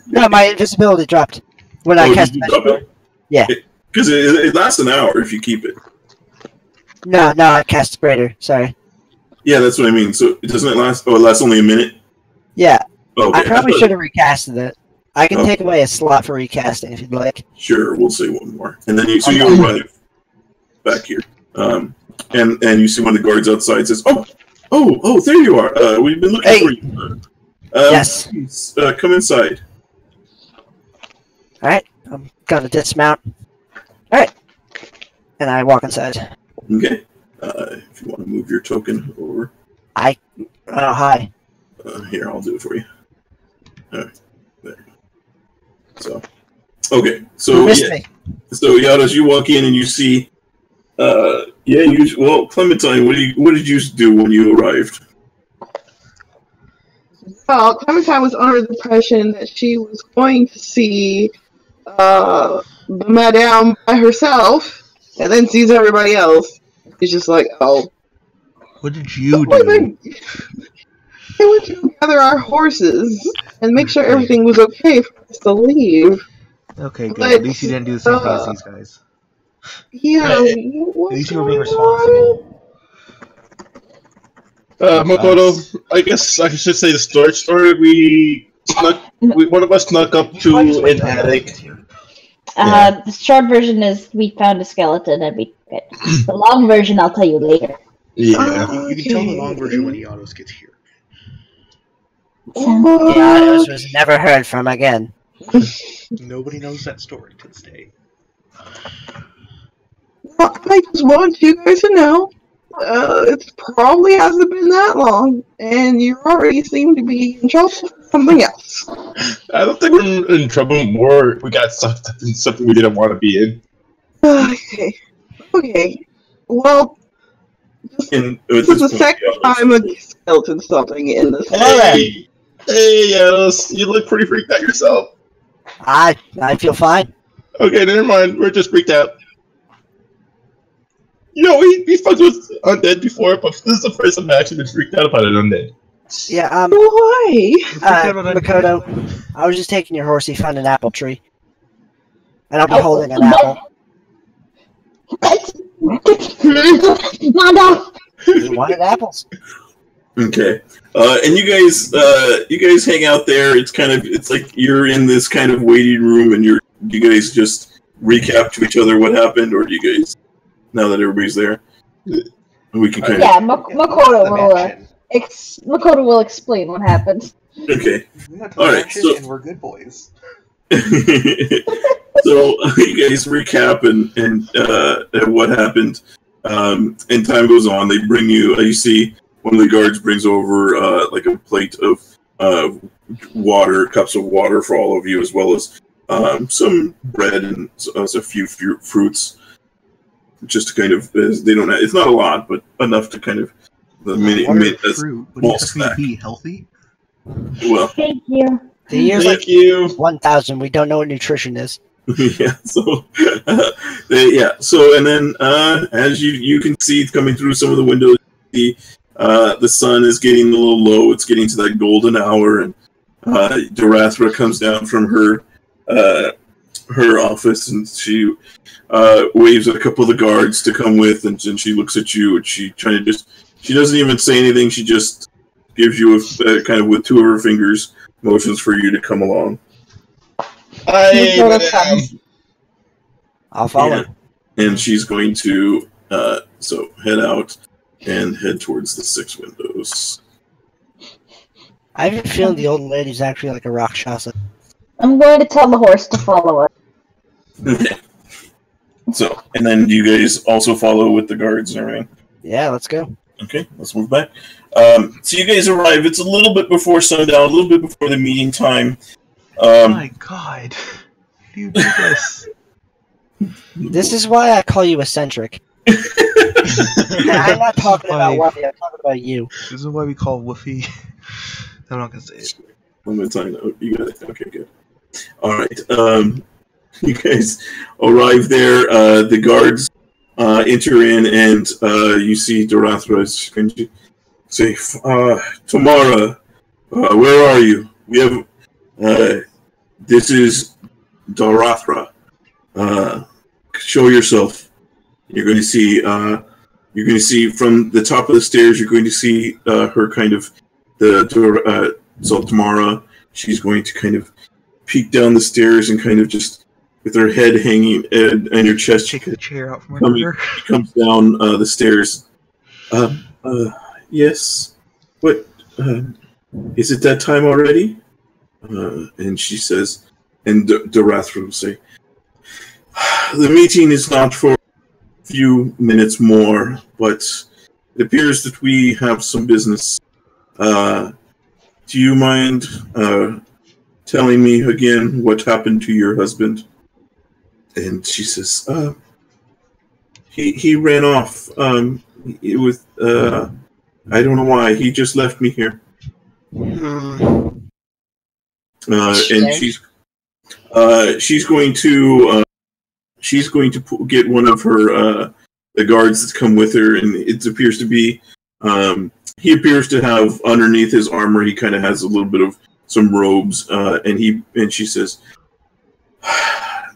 Speaker 2: No, my invisibility dropped when I cast magic. Yeah.
Speaker 4: Because it lasts an hour if you keep it.
Speaker 2: No, I cast greater. Sorry.
Speaker 4: Yeah, that's what I mean. So doesn't it last? Oh, it lasts only a minute.
Speaker 2: Yeah.
Speaker 4: Okay.
Speaker 2: I probably should have recasted it. I can take away a slot for recasting if you'd like.
Speaker 4: Sure, we'll say one more, and then you arrive back here, and you see one of the guards outside says, "Oh, there you are. We've been looking for you.
Speaker 2: Yes.
Speaker 4: Please, come inside."
Speaker 2: All right, I'm gonna dismount. All right, and I walk inside.
Speaker 4: Okay. If you want to move your token over.
Speaker 2: Oh, hi.
Speaker 4: Here, I'll do it for you. All right. There. So, okay. So, so Yados, you walk in and you see, Clementine, what did you do when you arrived?
Speaker 5: Well, Clementine was under the impression that she was going to see the Madame by herself, and then sees everybody else. She's just like, oh.
Speaker 12: What did you do?
Speaker 5: I went to gather our horses and make sure everything was okay for us to leave.
Speaker 12: Okay, good. At least you didn't do the same thing as these guys.
Speaker 5: Yeah.
Speaker 12: At least you were being responsible.
Speaker 1: Makoto, I guess I should say the storage story. One of us snuck up to an attic.
Speaker 10: The short version is we found a skeleton and we took it. The long version I'll tell you later.
Speaker 1: Yeah.
Speaker 12: You can tell the long version when Yados gets here.
Speaker 2: Yados was never heard from again.
Speaker 12: Nobody knows that story to this day.
Speaker 5: Well, I just want you guys to know, it probably hasn't been that long, and you already seem to be in trouble with something else.
Speaker 1: I don't think we're in trouble more. We got sucked in something we didn't want to be in.
Speaker 5: Okay. Well, this is the second time a skeleton's something in this.
Speaker 1: Hey, Yados, you look pretty freaked out yourself.
Speaker 2: I feel fine.
Speaker 1: Okay, never mind. We're just freaked out. You know, we fucked with undead before, but this is the first time I've actually been freaked out about an undead.
Speaker 2: Yeah,
Speaker 5: why?
Speaker 2: Makoto, I was just taking your horse. He found an apple tree. And I'll be holding an apple. He wanted apples.
Speaker 4: Okay. And you guys hang out there. It's like you're in this kind of waiting room, and you guys just recap to each other what happened, or do you guys, now that everybody's there, we can kind of...
Speaker 10: Makoto will explain what happened.
Speaker 4: Okay.
Speaker 12: All right. So, and we're good boys.
Speaker 4: So you guys recap and what happened. And time goes on. They bring you. You see one of the guards brings over like a plate of water, cups of water for all of you, as well as some bread and a few fruits. Just to kind of, they don't. It's not a lot, but enough to kind of
Speaker 12: fruit. Would you expect me to be healthy?
Speaker 4: Well,
Speaker 10: thank you.
Speaker 2: The year's
Speaker 1: Thank you.
Speaker 2: 1,000. We don't know what nutrition is.
Speaker 4: Yeah. So, So, and then as you can see coming through some of the windows, the sun is getting a little low. It's getting to that golden hour, and Dorathra comes down from her office, and she waves at a couple of the guards to come with, and she looks at you, and she doesn't even say anything. She just gives you a kind of with two of her fingers motions for you to come along.
Speaker 2: I'll follow.
Speaker 4: And she's going to head out, and head towards the 6 windows.
Speaker 2: I have a feeling the old lady's actually like a Rakshasa.
Speaker 10: I'm going to tell the horse to follow us.
Speaker 4: Okay. So, and then you guys also follow with the guards and everything?
Speaker 2: Yeah, let's go.
Speaker 4: Okay, let's move back. So you guys arrive. It's a little bit before sundown, a little bit before the meeting time.
Speaker 12: Oh my god. How do you do this?
Speaker 2: This is why I call you eccentric. I'm not talking about Wuffy, I'm talking about you.
Speaker 12: This is why we call Woofy. I'm not gonna say it.
Speaker 4: I'm gonna sign out. You got it. Okay, good. Alright. You guys arrive there. The guards enter in, and you see Dorathra is going to say, Tamara, where are you? We have this is Dorathra. Show yourself. You're going to see from the top of the stairs. You're going to see her kind of so Tamara. She's going to kind of peek down the stairs and kind of just with her head hanging and her chest.
Speaker 12: Take the chair out from under her.
Speaker 4: She comes down the stairs. Yes. What? Is it that time already? And she says, and Dorathra will say, the meeting is not for a few minutes more, but it appears that we have some business. Do you mind telling me again what happened to your husband? And she says, he ran off. It was, I don't know why. He just left me here. And she's going to get one of her the guards that's come with her, and it appears to be he appears to have underneath his armor, he kind of has a little bit of some robes, and she says,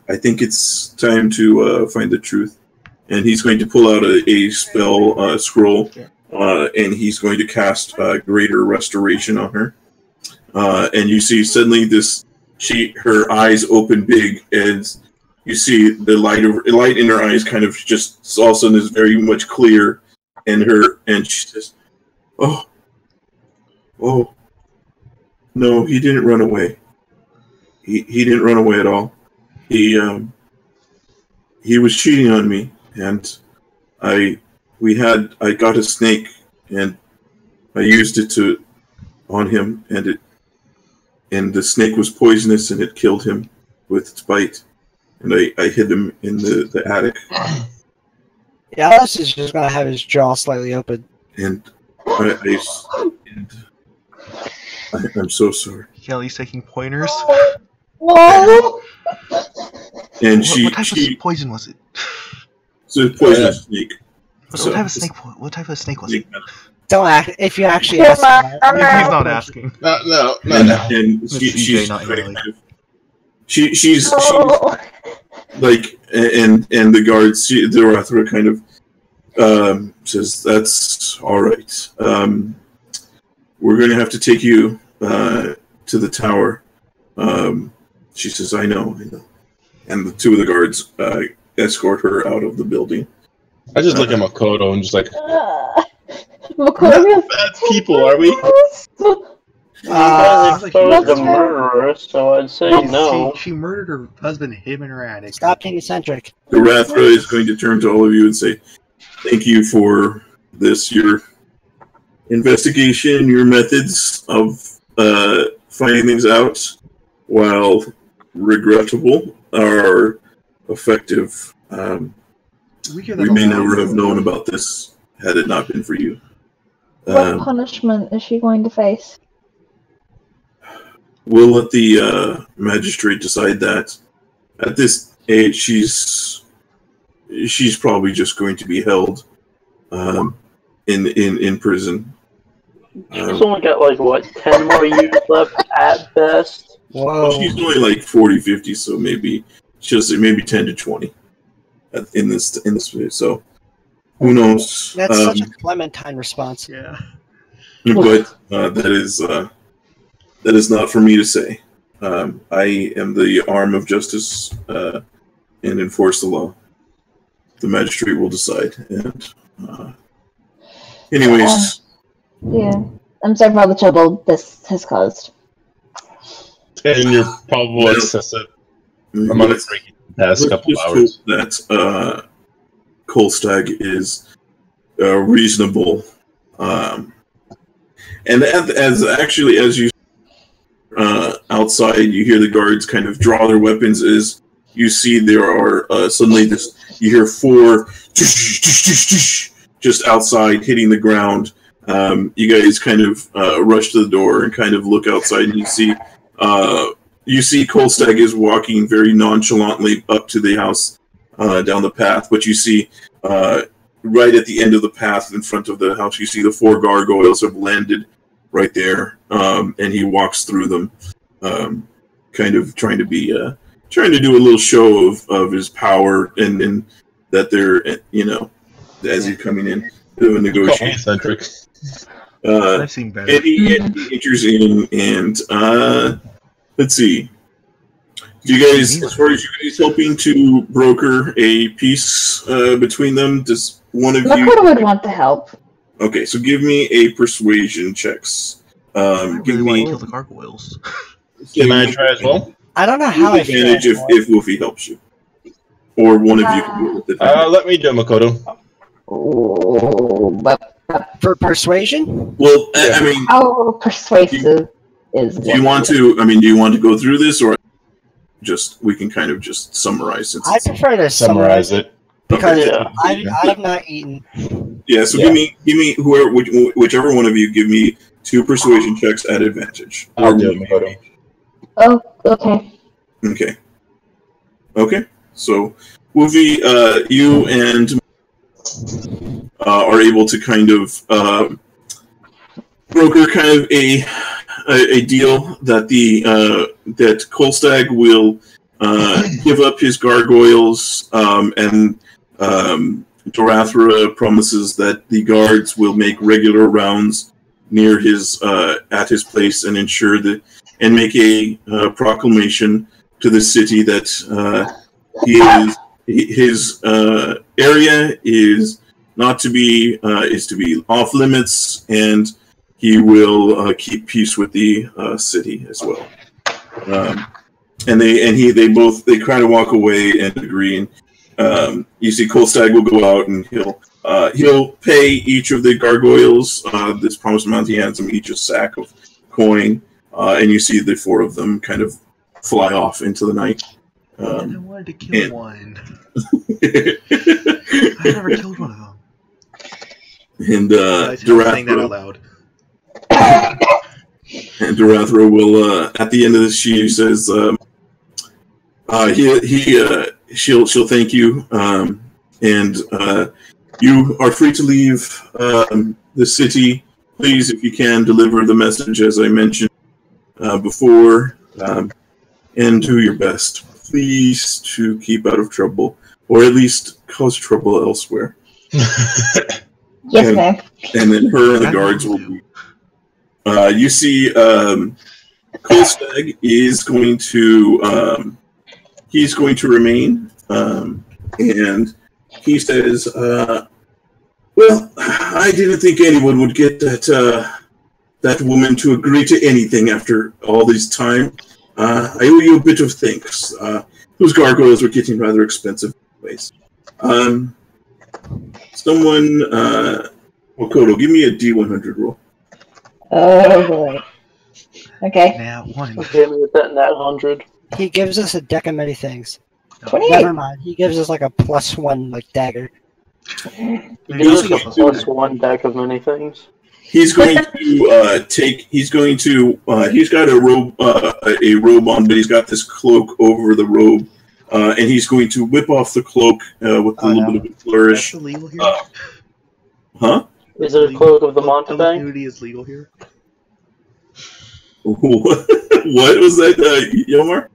Speaker 4: I think it's time to find the truth. And he's going to pull out a spell scroll, and he's going to cast Greater Restoration on her. And you see suddenly her eyes open big, and you see the light in her eyes kind of just all of a sudden is very much clear, and she says, "Oh, no, he didn't run away. He didn't run away at all. He was cheating on me, and I got a snake, and I used it on him, and the snake was poisonous, and it killed him with its bite, and I hid him in the attic."
Speaker 2: Yeah, Alice is just gonna have his jaw slightly open.
Speaker 4: And I'm so sorry.
Speaker 12: Kelly's taking pointers.
Speaker 10: Whoa!
Speaker 4: And
Speaker 12: what type of poison was it?
Speaker 4: It's a poisonous snake.
Speaker 12: What type of snake was it?
Speaker 2: Don't ask if you actually ask.
Speaker 12: He's not asking.
Speaker 4: No. And she's like, and the guards, Dorathra kind of says, "That's all right. We're going to have to take you to the tower." She says, I know. And the two of the guards escort her out of the building.
Speaker 1: I just look at Makoto and just like,
Speaker 10: Makoto,
Speaker 1: bad people, are we?
Speaker 6: Exposed the murderer, so I'd say no.
Speaker 12: She murdered her husband, him in her attic.
Speaker 2: Stop being eccentric.
Speaker 4: Dorathra is going to turn to all of you and say, thank you for this, your investigation, your methods of finding things out, while regrettable, are effective. We may never have known about this had it not been for you.
Speaker 10: What punishment is she going to face?
Speaker 4: We'll let the magistrate decide that. At this age, she's probably just going to be held in prison.
Speaker 6: She's only got like what, 10 more years left at best.
Speaker 2: Whoa.
Speaker 4: She's only like 40, 50, so maybe 10 to 20 in this phase. So who knows?
Speaker 2: That's such a Clementine response.
Speaker 12: Yeah.
Speaker 4: But that is not for me to say. I am the arm of justice and enforce the law. The magistrate will decide, and Anyways,
Speaker 7: Yeah. I'm sorry for all the trouble this has caused.
Speaker 1: And your probable excessive amount of drinking the past couple hours.
Speaker 4: That Kolstag is reasonable, and as you outside, you hear the guards kind of draw their weapons. As you see, there are suddenly you hear 4 just outside hitting the ground. You guys kind of rush to the door and kind of look outside, and you see Kolstag is walking very nonchalantly up to the house down the path. But you see right at the end of the path in front of the house, you see the 4 gargoyles have landed right there, and he walks through them, kind of trying to do a little show of his power, and that they're, as he's coming in to a negotiation.
Speaker 12: I've seen better.
Speaker 4: And he enters in, and let's see. Do you guys, as far as you guys hoping to broker a peace between them, does one of you?
Speaker 7: Lakota would want to help.
Speaker 4: Okay, so give me a persuasion checks. Give me
Speaker 12: kill the gargoyles.
Speaker 1: Can I try as well?
Speaker 2: I don't know how I feel.
Speaker 4: Advantage if Wolfie helps you, or one of you can do it with it.
Speaker 1: Let me do Makoto.
Speaker 2: For persuasion?
Speaker 4: Well, I mean,
Speaker 7: how persuasive is?
Speaker 4: Do you want to go through this, or just we can kind of just summarize? Since
Speaker 2: I prefer to summarize it because I have not eaten.
Speaker 4: Yeah, so give me whichever one of you, give me 2 persuasion checks at advantage.
Speaker 1: I'll do it, Makoto.
Speaker 7: Oh, okay.
Speaker 4: Okay. So, Wolfie, you and are able to kind of broker kind of a deal that that Kolstag will give up his gargoyles, and Dorathra promises that the guards will make regular rounds near his at his place and ensure that, and make a proclamation to the city that his area is not to be is to be off limits, and he will keep peace with the city as well. And they both kind of walk away and agree. And you see, Kolstag will go out and he'll pay each of the gargoyles this promised amount. He hands them each a sack of coin, and you see the 4 of them kind of fly off into the night.
Speaker 12: I wanted to kill one. I never killed one of them.
Speaker 4: And
Speaker 12: saying that out loud.
Speaker 4: And Dorathra will, at the end of this, she says, she'll thank you, and you are free to leave the city. Please, if you can, deliver the message as I mentioned before, and do your best. Please to keep out of trouble, or at least cause trouble elsewhere.
Speaker 7: Yes, ma'am.
Speaker 4: And then her and the guards will be. You see, Kolstag is going to he's going to remain, and he says, "Well, I didn't think anyone would get that woman to agree to anything after all this time. I owe you a bit of thanks. Those gargoyles were getting rather expensive anyways. Someone, Makoto, give me a D100 roll."
Speaker 7: Oh boy. Okay.
Speaker 12: Nat 1.
Speaker 6: Okay, me with that nat 100.
Speaker 2: He gives us a deck of many things.
Speaker 7: 28.
Speaker 2: Never mind. He gives us like a +1 dagger.
Speaker 6: He gives us a +1 deck of many things.
Speaker 4: He's going to he's got a robe on, but he's got this cloak over the robe, and he's going to whip off the cloak with a little bit of a flourish.
Speaker 12: That's illegal here?
Speaker 4: Huh?
Speaker 6: Is it a cloak of the Mountebank?
Speaker 12: Nudity is legal here?
Speaker 4: What was that, Yomar?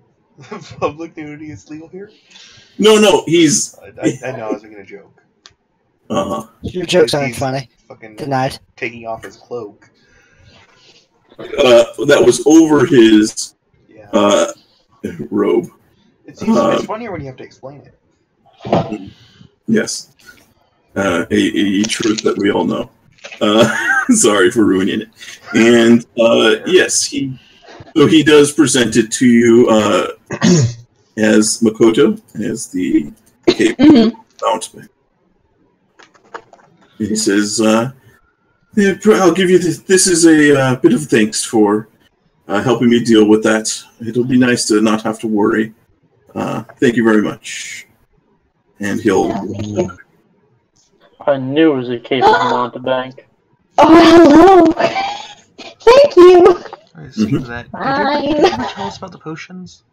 Speaker 12: Public nudity is legal here?
Speaker 4: No, he's...
Speaker 12: I know, I was making a joke.
Speaker 4: Uh-huh.
Speaker 2: Your jokes aren't funny. Denied.
Speaker 12: Taking off his cloak.
Speaker 4: That was over his robe.
Speaker 12: It's funnier when you have to explain it.
Speaker 4: Yes. A truth that we all know. Sorry for ruining it. And yes, he does present it to you as Makoto, as the cape mountebank. And he says, yeah, I'll give you this. This is a bit of thanks for helping me deal with that. It'll be nice to not have to worry. Thank you very much. And he'll...
Speaker 6: I knew it was a cape of mountebank.
Speaker 10: Oh, hello! Thank you!
Speaker 12: Did you ever tell us about the potions?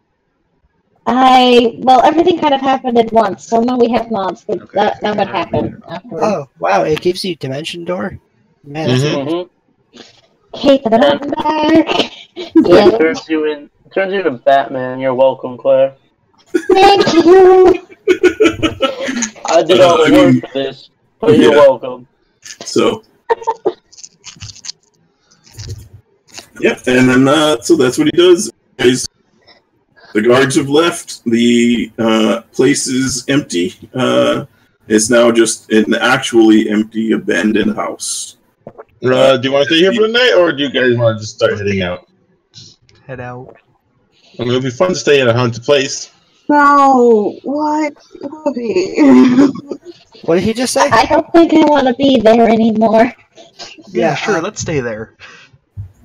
Speaker 10: Well, everything kind of happened at once, so now we have mods, but that would happen after.
Speaker 2: Oh, wow, it gives you Dimension Door? Man, that's amazing.
Speaker 10: Cape of the Mountebank!
Speaker 6: It turns you into Batman. You're welcome, Claire.
Speaker 10: Thank you!
Speaker 6: I did all the work for this, but you're welcome.
Speaker 4: So... Yep, and then so that's what he does. The guards have left. The place is empty. It's now just an actually empty, abandoned house.
Speaker 1: Do you want to stay here for the night, or do you guys want to just start heading out?
Speaker 12: Head out.
Speaker 1: I mean, it'll be fun to stay in a haunted place.
Speaker 5: No, what?
Speaker 2: What did he just say?
Speaker 10: I don't think I want to be there anymore.
Speaker 12: Yeah, sure, let's stay there.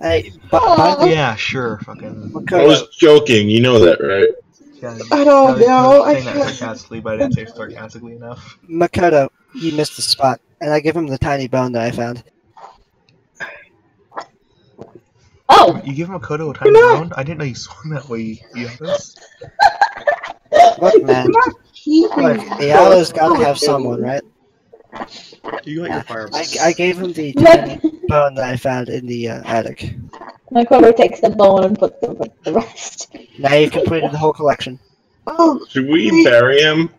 Speaker 2: Hey,
Speaker 12: yeah, sure, fucking...
Speaker 1: I was joking, you know that, right?
Speaker 12: Yeah,
Speaker 5: I don't know.
Speaker 12: I was saying that sarcastically, but I didn't say it sarcastically enough.
Speaker 2: Makoto, he missed a spot, and I give him the tiny bone that I found.
Speaker 10: Oh!
Speaker 12: You give Makoto a tiny bone? I didn't know you swung that way, Yados.
Speaker 2: Look, man. Look, Yalo's gotta have someone, right?
Speaker 12: You got your fire.
Speaker 2: I gave him the tiny bone that I found in the attic.
Speaker 10: Makoto takes the bone and puts it with the rest.
Speaker 2: Now you've completed the whole collection.
Speaker 5: Oh,
Speaker 1: should we bury him?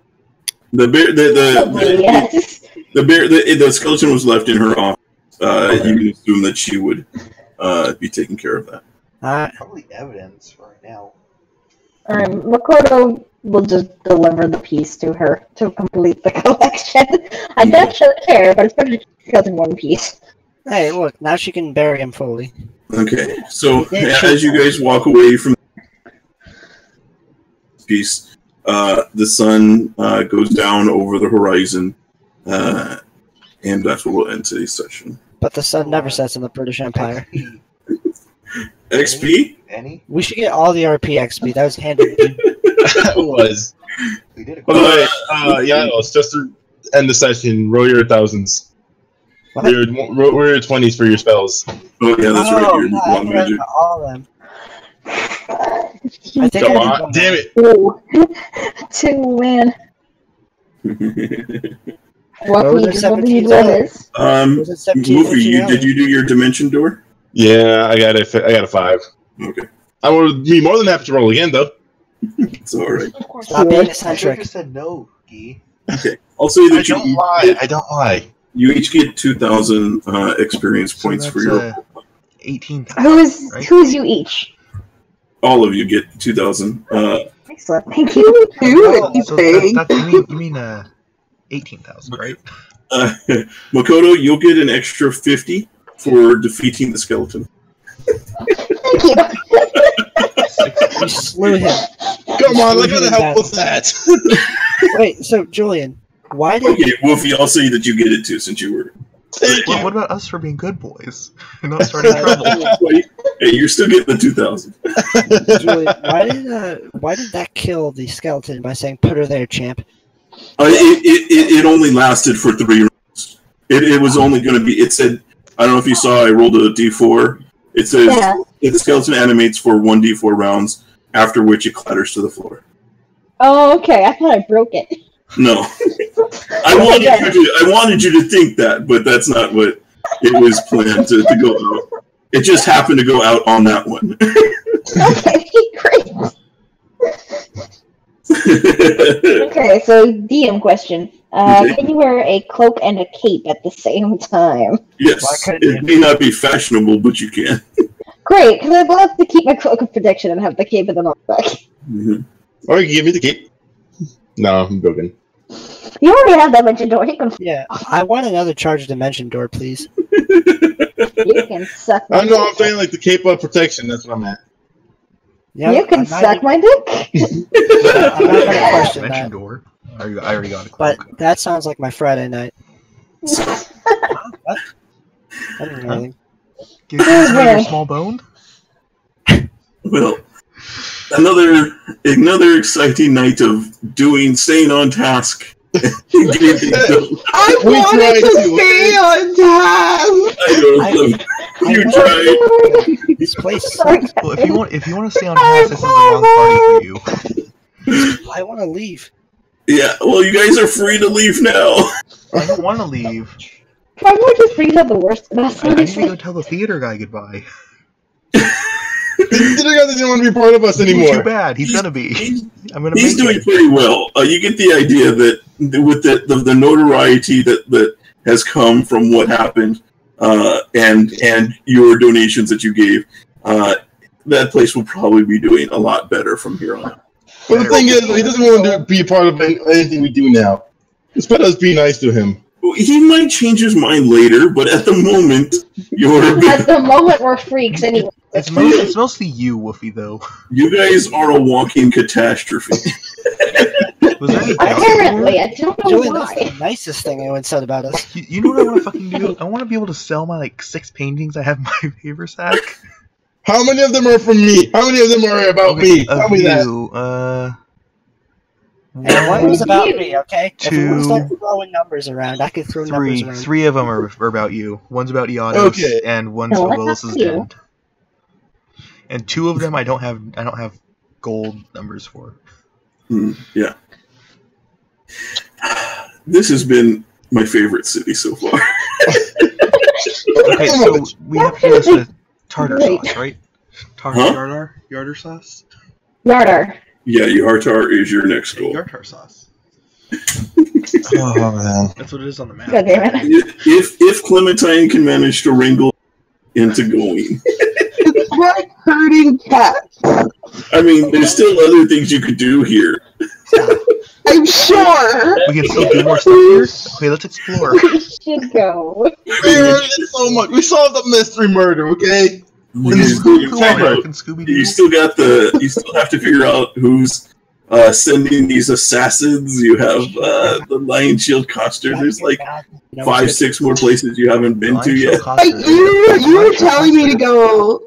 Speaker 4: The skeleton was left in her office. You can assume that she would be taking care of that.
Speaker 13: Probably evidence right now.
Speaker 10: Makoto will just deliver the piece to her to complete the collection. I don't really care, but it's better to keep in one piece.
Speaker 2: Hey, look, now she can bury him fully.
Speaker 4: Okay, so as you guys walk away from this piece, the sun goes down over the horizon, and that's where we'll end today's session.
Speaker 2: But the sun never sets in the British Empire.
Speaker 4: XP?
Speaker 13: Any?
Speaker 2: We should get all the RP XP. That was handed to you.
Speaker 1: It was.
Speaker 13: We did it.
Speaker 1: By the way, Janos, just to end the session, roll your thousands. Roll your 20s for your spells.
Speaker 4: Oh, yeah, that's right. Your one magic.
Speaker 2: All of them. I think
Speaker 1: Come on, damn it.
Speaker 10: Ooh. 2, man. What do you do this?
Speaker 4: Woofy, did you do your dimension door?
Speaker 1: Yeah, I got a 5.
Speaker 4: Okay.
Speaker 1: I would be more than happy to roll again, though.
Speaker 4: It's alright.
Speaker 2: Stop being eccentric.
Speaker 13: I said no, Gee.
Speaker 4: Okay. I'll say that
Speaker 1: I don't lie.
Speaker 4: You each get 2,000 experience points for your...
Speaker 12: 18,000.
Speaker 10: Who's you each?
Speaker 4: All of you get 2,000.
Speaker 10: Excellent. Thank you.
Speaker 12: So you mean 18,000, right?
Speaker 4: Makoto, you'll get an extra 50 for defeating the skeleton.
Speaker 10: Thank you.
Speaker 2: You slew him.
Speaker 1: Come on, I gotta help with that.
Speaker 2: Wait, so Julian, why did...
Speaker 4: Okay, Woofy, I'll say that you get it too, since you were...
Speaker 12: What about us for being good boys and not starting trouble?
Speaker 4: Hey, you're still getting the 2,000.
Speaker 2: Julian, why did that kill the skeleton by saying "put her there, champ"?
Speaker 4: It only lasted for 3 rounds. It was only going to be... It said... I don't know if you saw, I rolled a d4. It says the skeleton animates for 1d4 rounds, after which it clatters to the floor.
Speaker 10: Oh, okay. I thought I broke it.
Speaker 4: No. I wanted you to think that, but that's not what it was planned to go out. It just happened to go out on that one.
Speaker 10: Okay, great. Okay, so DM question. Can you wear a cloak and a cape at the same time?
Speaker 4: Yes. It may not be fashionable, but you can.
Speaker 10: Great, because I'd love to keep my cloak of protection and have the cape of the knockback.
Speaker 1: Or you can give me the cape. No, I'm joking.
Speaker 10: You already have that dimension door. You can...
Speaker 2: Yeah, I want another charged dimension door, please.
Speaker 7: You can suck my
Speaker 1: I know. I'm
Speaker 7: dick.
Speaker 1: saying like the cape of protection. That's what I'm at.
Speaker 7: You can suck my
Speaker 1: I know. I'm
Speaker 7: dick.
Speaker 1: saying like the cape of protection. That's what I'm at.
Speaker 2: Yeah,
Speaker 7: You can
Speaker 2: I'm not
Speaker 7: suck
Speaker 2: even-
Speaker 7: my dick.
Speaker 2: I'm not gonna question
Speaker 12: Dimension
Speaker 2: that.
Speaker 12: door. I already got a cloak.
Speaker 2: But that sounds like my Friday night. What? I didn't hear anything.
Speaker 12: Give me your small bone.
Speaker 4: Well, another exciting night of staying on task. Getting things done.
Speaker 5: I
Speaker 1: We
Speaker 5: wanted
Speaker 1: tried
Speaker 5: to
Speaker 1: to.
Speaker 5: stay on task.
Speaker 4: I know. You tried.
Speaker 2: This place sucks.
Speaker 12: Well, if you want to stay on task, this is the wrong party for you.
Speaker 2: I want to leave.
Speaker 4: Yeah, well, you guys are free to leave now.
Speaker 12: I don't want to leave.
Speaker 10: Probably just brings out the worst of us.
Speaker 12: I need to go tell the theater guy goodbye.
Speaker 1: The guy doesn't want to be part of us anymore.
Speaker 12: Too bad. He's gonna be. I'm gonna.
Speaker 4: He's
Speaker 12: make
Speaker 4: doing
Speaker 12: it.
Speaker 4: pretty well. You get the idea that with the notoriety that has come from what happened, and your donations that you gave, that place will probably be doing a lot better from here on out.
Speaker 1: But the thing is, he doesn't want to be a part of anything we do now. Instead of us being nice to him.
Speaker 4: He might change his mind later, but at the moment,
Speaker 10: At the moment, we're freaks anyway.
Speaker 12: It's mostly you, Woofy, though.
Speaker 4: you guys are a walking catastrophe.
Speaker 12: Was there any
Speaker 10: Apparently, I don't know
Speaker 2: Julian, that's
Speaker 10: why.
Speaker 2: the nicest thing anyone said about us.
Speaker 12: You know what I want to fucking do? I want to be able to sell my 6 paintings I have in my paper sack.
Speaker 1: How many of them are from me? How many of them are about me? Tell me that.
Speaker 2: And one was about me, okay? If we want to
Speaker 12: Two,
Speaker 2: start throwing numbers around, I could throw numbers around.
Speaker 12: 3 of them are about you. One's about Iados,
Speaker 1: Okay.
Speaker 12: and one's
Speaker 10: No,
Speaker 12: about
Speaker 10: that's
Speaker 12: Willis's
Speaker 10: you.
Speaker 12: End. And 2 of them I don't have gold numbers for.
Speaker 4: Yeah. This has been my favorite city so far.
Speaker 12: Okay, so we have to do this with tartar
Speaker 10: Great.
Speaker 12: sauce, right?
Speaker 4: Huh?
Speaker 12: Yartar sauce?
Speaker 10: Yardar.
Speaker 4: Yeah, Yartar is your next goal.
Speaker 12: Yartar sauce.
Speaker 1: Oh man.
Speaker 12: That's what it is on the map.
Speaker 10: God damn it.
Speaker 4: If Clementine can manage to wrangle into going,
Speaker 5: It's like herding cats.
Speaker 4: I mean, there's still other things you could do here.
Speaker 5: I'm sure.
Speaker 12: We can still do more stuff here? Okay, let's explore.
Speaker 10: We should go.
Speaker 1: We already did so much. We solved the mystery murder, okay?
Speaker 4: You,
Speaker 12: Scooby-Doo.
Speaker 4: you still got you still have to figure out who's sending these assassins. You have the Lion Shield Coster. There's like 5-6 more places you haven't been to yet.
Speaker 5: You were telling me to go.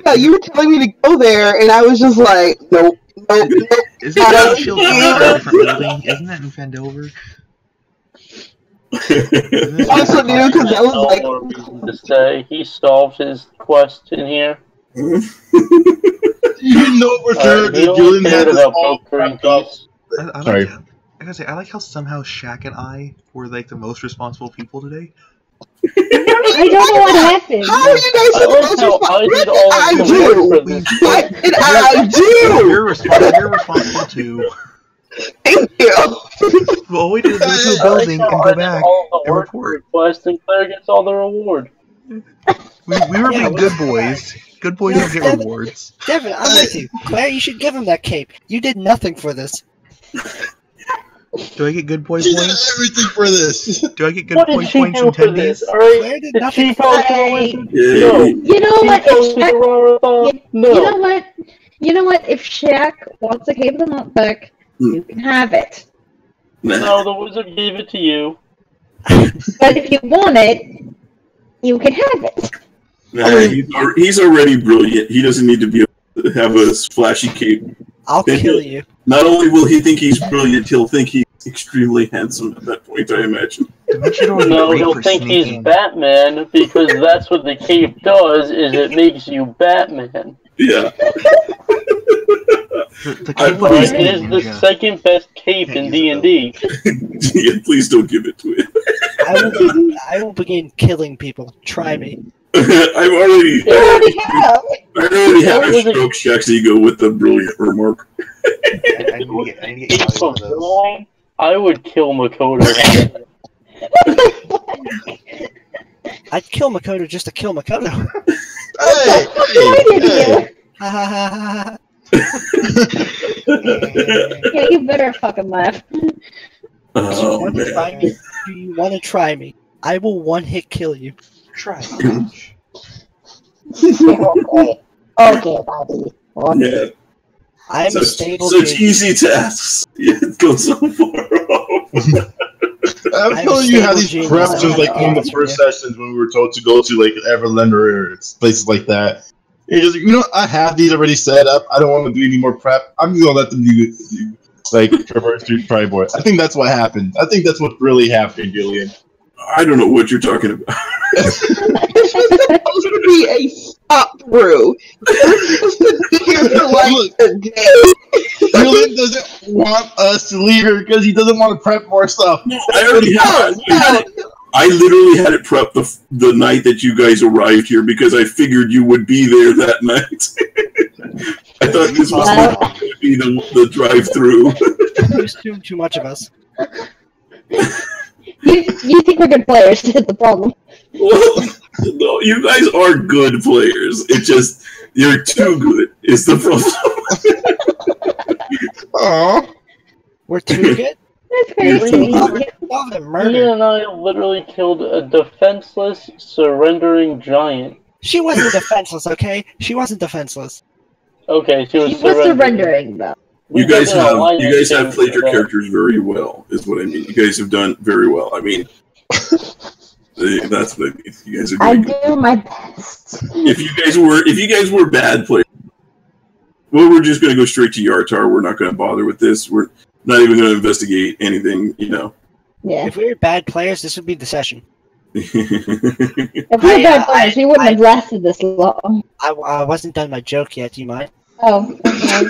Speaker 5: Yeah, you were telling me to go there, and I was just like, nope, nope, nope.
Speaker 12: Isn't that a different building? Isn't that in Fandover?
Speaker 5: Also new because that was like.
Speaker 6: No more reason to say he solved his quest in here.
Speaker 1: You know for sure
Speaker 6: He
Speaker 1: that
Speaker 6: only
Speaker 1: Julian
Speaker 6: cared
Speaker 1: had this
Speaker 6: about
Speaker 1: all
Speaker 6: brokering
Speaker 1: wrapped up.
Speaker 6: peace.
Speaker 12: I
Speaker 1: Sorry.
Speaker 12: gotta say, I like how somehow Shaq and I were like the most responsible people today.
Speaker 10: I don't know what happened.
Speaker 5: How are you guys supposed to
Speaker 6: I
Speaker 5: What
Speaker 6: did
Speaker 5: did
Speaker 6: all
Speaker 5: I
Speaker 6: of the
Speaker 5: do?
Speaker 6: work for this.
Speaker 5: What did I do?
Speaker 12: You're responsible too.
Speaker 5: Thank you.
Speaker 12: Well, all we did is go to a building and go back
Speaker 6: all the
Speaker 12: and
Speaker 6: work
Speaker 12: report.
Speaker 6: request, and Claire gets all the reward.
Speaker 12: We were being good boys. Good boys don't get rewards.
Speaker 2: Devin, I'm with you. Claire, you should give him that cape. You did nothing for this.
Speaker 12: Do I get good boy
Speaker 1: She did
Speaker 12: points?
Speaker 1: everything for this.
Speaker 12: Do I get good
Speaker 6: What
Speaker 12: boy
Speaker 6: did she
Speaker 12: points
Speaker 6: do
Speaker 12: and
Speaker 6: for
Speaker 12: tendies?
Speaker 6: this? Alright,
Speaker 2: Claire did
Speaker 6: did
Speaker 2: nothing
Speaker 6: she
Speaker 2: for
Speaker 6: talk
Speaker 2: this.
Speaker 6: to the wizard?
Speaker 4: Yeah,
Speaker 6: No.
Speaker 10: You know
Speaker 6: She
Speaker 10: what?
Speaker 6: goes
Speaker 10: If
Speaker 6: to the
Speaker 10: Shaq,
Speaker 6: Rarathon? No.
Speaker 10: you know what? You know what? If Shaq wants to keep the notebook, you can have it.
Speaker 6: No, the wizard gave it to you.
Speaker 10: But if you want it, you can have it.
Speaker 4: He's already brilliant. He doesn't need to be able to have a flashy cape.
Speaker 2: I'll kill you.
Speaker 4: Not only will he think he's brilliant, he'll think he's extremely handsome at that point, I imagine.
Speaker 6: No, he'll think he's Batman because that's what the cape does. Is it makes you Batman?
Speaker 4: Yeah.
Speaker 12: The
Speaker 4: cape
Speaker 6: It is the second best cape in D&D.
Speaker 4: Yeah, please don't give it to him.
Speaker 2: I will begin killing people. Try me.
Speaker 4: I already have a
Speaker 6: was it?
Speaker 4: stroke Shaq's ego with the brilliant remark.
Speaker 6: I would kill Makoto.
Speaker 2: I'd kill Makoto just to kill Makoto.
Speaker 5: Hey,
Speaker 2: Ha ha ha ha.
Speaker 10: Yeah, you better fucking laugh.
Speaker 4: Oh,
Speaker 2: Do you want to try me? I will one hit kill you.
Speaker 13: Try it.
Speaker 7: Okay, buddy.
Speaker 4: Yeah.
Speaker 2: I'm
Speaker 4: such,
Speaker 2: a stable
Speaker 4: such
Speaker 2: kid.
Speaker 4: easy tasks. Yeah, it goes so far off.
Speaker 1: I'm telling you how these preps was like one of the first sessions when we were told to go to like Everland or places like that. And you're just like, I have these already set up. I don't want to do any more prep. I'm just gonna let them do like traverse through Triboard. I think that's what happened. I think that's what really happened, Julian.
Speaker 4: I don't know what you're talking about.
Speaker 5: This was supposed to be a stop through. Here for like a day.
Speaker 1: Julian doesn't want us to leave here because he doesn't want to prep more stuff.
Speaker 4: No, I already had it. I literally had it prepped the night that you guys arrived here because I figured you would be there that night. I thought this was going to be the drive-through.
Speaker 2: You assume too much of us.
Speaker 7: You think we're good players? Is the problem?
Speaker 4: Well, no, you guys are good players. It's just you're too good. Is the problem?
Speaker 1: Aww.
Speaker 2: We're too good?
Speaker 7: That's pretty sweet.
Speaker 6: Ian and I literally killed a defenseless, surrendering giant.
Speaker 2: She wasn't defenseless, okay? She wasn't defenseless.
Speaker 6: Okay, she was
Speaker 7: surrendering though.
Speaker 4: You guys have played your characters very well, is what I mean. You guys have done very well. I mean, that's what I mean. You guys are
Speaker 7: I
Speaker 4: doing good.
Speaker 7: do my best.
Speaker 4: If you guys were bad players, well, we're just going to go straight to Yartar. We're not going to bother with this. We're not even going to investigate anything.
Speaker 7: Yeah.
Speaker 2: If we were bad players, this would be the session.
Speaker 7: If we were bad players, we wouldn't have lasted this long.
Speaker 2: I wasn't done my joke yet. Do you mind?
Speaker 7: Oh, okay.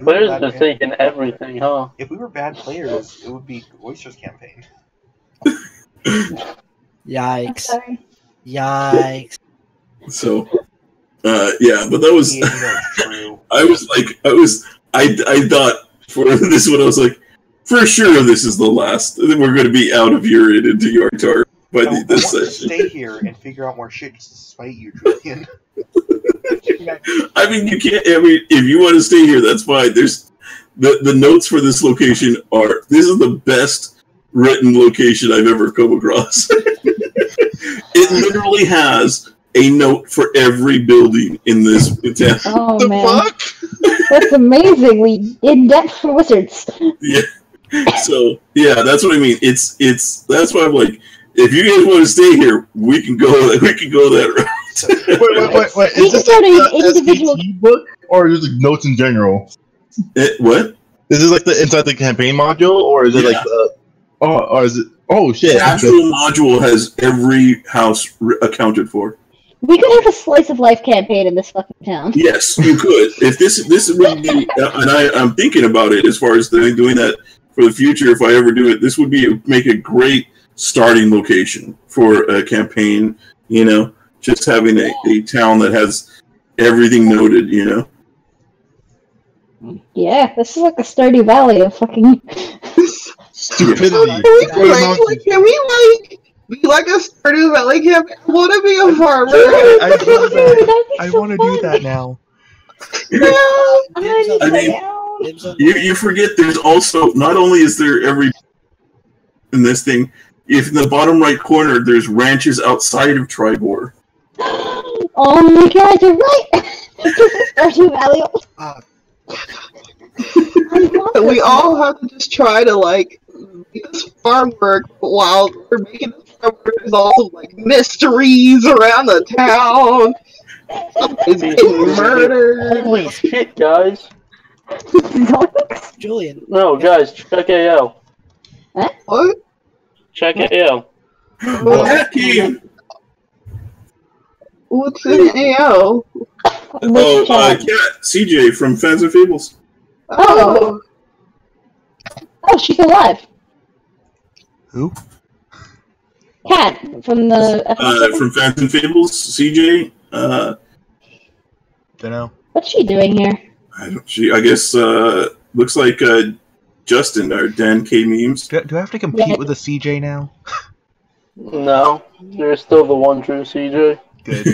Speaker 6: Players have taken everything, huh?
Speaker 13: If we were bad players, it would be Oyster's campaign.
Speaker 2: Yikes! Yikes!
Speaker 4: So, yeah, but that was. I thought for this one, I was like, for sure, this is the last. We're going to be out of here and into Yartar by this
Speaker 13: I want to
Speaker 4: session.
Speaker 13: stay here and figure out more shit just to spite you, Julian.
Speaker 4: I mean, you can't. I mean, if you want to stay here, that's fine. There's the notes for this location are. This is the best written location I've ever come across. It literally has a note for every building in this town.
Speaker 7: Oh man, that's amazingly in-depth for wizards.
Speaker 4: Yeah. So yeah, that's what I mean. It's that's why I'm like, if you guys want to stay here, we can go that route.
Speaker 1: Wait. Is this like the SAT book or is it notes in general?
Speaker 4: What?
Speaker 1: Is this like the inside the campaign module or is it like the? Or is it? Oh shit!
Speaker 4: The actual module has every house accounted for.
Speaker 7: We could have a slice of life campaign in this fucking town.
Speaker 4: Yes, you could. If this would be, and I'm thinking about it as far as doing that for the future. If I ever do it, this would make a great starting location for a campaign. You know, just having a town that has everything noted. You know.
Speaker 7: Yeah, this is like a Stardew Valley of fucking
Speaker 1: stupidity.
Speaker 5: Can we be like a Stardew Valley camp? I want to be a farmer.
Speaker 13: I want to do that now.
Speaker 4: I mean, you forget there's also, not only is there every in this thing, if in the bottom right corner there's ranches outside of Tribor.
Speaker 7: Oh my god, you're right! Stardew Valley.
Speaker 5: We all have to just try to like make this farm work while we're making this farm work. There's also like mysteries around the town. Somebody's getting murdered.
Speaker 6: Holy shit, guys!
Speaker 2: Julian.
Speaker 6: No, guys, check AL.
Speaker 5: What?
Speaker 6: Check AL.
Speaker 5: What's in AO?
Speaker 4: Oh, Cat, CJ from Fans and Fables.
Speaker 5: Oh.
Speaker 7: Oh, she's alive.
Speaker 13: Who?
Speaker 7: Cat from the.
Speaker 4: From Fans and Fables, CJ.
Speaker 13: Don't know.
Speaker 7: What's she doing here?
Speaker 4: I guess looks like Justin or Dan K memes.
Speaker 13: Do I have to compete with a CJ now?
Speaker 6: No, you're still the one true CJ.
Speaker 13: Good.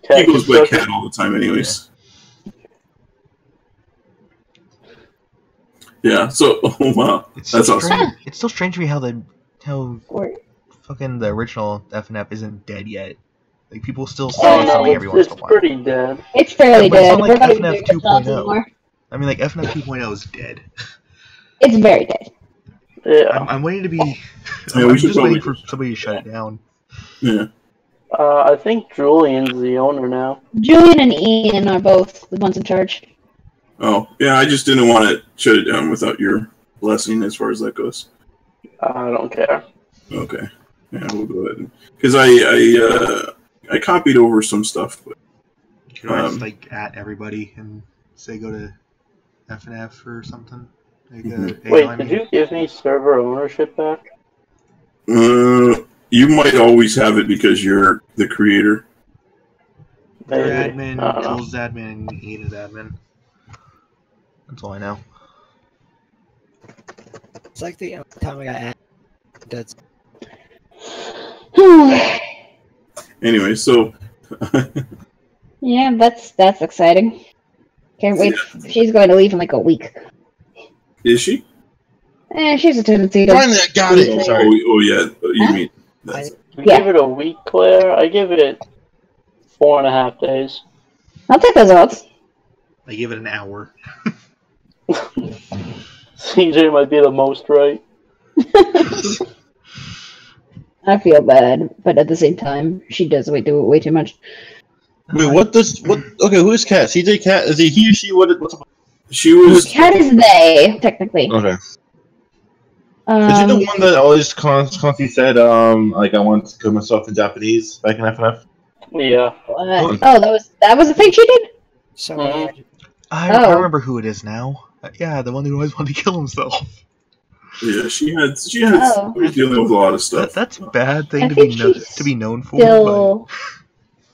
Speaker 4: He goes by Cat all the time, anyways. Yeah. So, oh wow, that's awesome.
Speaker 13: It's so strange to me how
Speaker 12: fucking the original FNF isn't dead yet. Like people still say
Speaker 6: Oh
Speaker 12: something
Speaker 6: no,
Speaker 12: every once in a
Speaker 6: it's
Speaker 12: while.
Speaker 6: pretty dead.
Speaker 10: It's fairly
Speaker 12: But it's
Speaker 10: dead.
Speaker 12: not
Speaker 10: We're
Speaker 12: like
Speaker 10: not even
Speaker 12: FNF
Speaker 10: doing touchdowns
Speaker 12: 2.0.
Speaker 10: anymore.
Speaker 12: I mean, like FNF 2.0 is dead.
Speaker 10: It's very dead.
Speaker 6: Yeah.
Speaker 12: I'm waiting to be.
Speaker 4: Yeah,
Speaker 12: I'm
Speaker 4: we should
Speaker 12: just waiting
Speaker 4: probably-
Speaker 12: for somebody to shut it down.
Speaker 4: Yeah.
Speaker 6: I think Julian's the owner now.
Speaker 10: Julian and Ian are both the ones in charge.
Speaker 4: Oh, yeah. I just didn't want to shut it down without your blessing as far as that goes.
Speaker 6: I don't care.
Speaker 4: Okay. Yeah, we'll go ahead. Because I copied over some stuff. But,
Speaker 12: Can I just like at everybody and say go to FNF or something? Like,
Speaker 6: Wait, did you give me server ownership back?
Speaker 4: You might always have it because you're the creator.
Speaker 12: You're
Speaker 6: Maybe.
Speaker 12: admin,
Speaker 6: I don't know.
Speaker 12: Jules is admin, and Ian is admin. That's all I know.
Speaker 2: It's like the time I got at. That's
Speaker 4: Anyway, so
Speaker 10: Yeah, that's exciting. Can't wait. She's going to leave in like a week.
Speaker 4: is she?
Speaker 10: She's a tendency to.
Speaker 1: Finally, I got it. Sorry.
Speaker 4: Oh yeah. You mean that's,
Speaker 6: You
Speaker 10: Yeah.
Speaker 6: give it a week, Claire? I give it 4.5 days.
Speaker 10: I'll take those odds.
Speaker 12: I give it an hour.
Speaker 6: CJ might be the most right.
Speaker 10: I feel bad, but at the same time, she does do it way too much.
Speaker 1: Wait, what does what? Okay, who is Cat? CJ Cat? Is he or she? What's
Speaker 4: she was?
Speaker 10: Cat is they, technically.
Speaker 1: Okay. Is she the one that always constantly said, like I want to kill myself in Japanese back in FNF?
Speaker 6: Yeah.
Speaker 10: What? Oh, that was the thing she did?
Speaker 2: so.
Speaker 12: I remember who it is now. Yeah, the one who always wanted to kill himself.
Speaker 4: Yeah, she had
Speaker 10: Oh.
Speaker 4: was dealing with a lot of stuff.
Speaker 12: That's a bad thing
Speaker 10: I
Speaker 12: to
Speaker 10: think
Speaker 12: be
Speaker 10: she's
Speaker 12: to be known for.
Speaker 10: Still,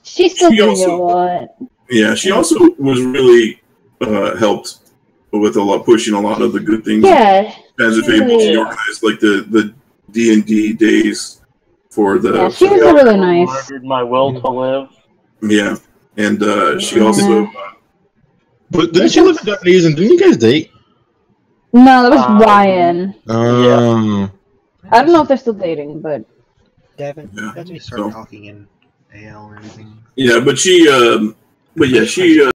Speaker 10: she's still
Speaker 4: She
Speaker 10: doing
Speaker 4: also-
Speaker 10: a lot.
Speaker 4: Yeah, she also was really helped with pushing a lot of the good things.
Speaker 10: Yeah.
Speaker 4: As if
Speaker 10: she
Speaker 4: able to
Speaker 10: really-
Speaker 4: organize like the D&D days for the
Speaker 10: Yeah, she was really nice.
Speaker 6: Murdered my will to live.
Speaker 4: yeah, and she also
Speaker 1: But didn't she live in Japanese and didn't you guys date?
Speaker 10: No, that was Ryan.
Speaker 1: Yeah.
Speaker 10: I don't know if they're still dating, but
Speaker 2: Devin.
Speaker 4: Yeah.
Speaker 12: Start talking in AL or anything.
Speaker 4: yeah, but she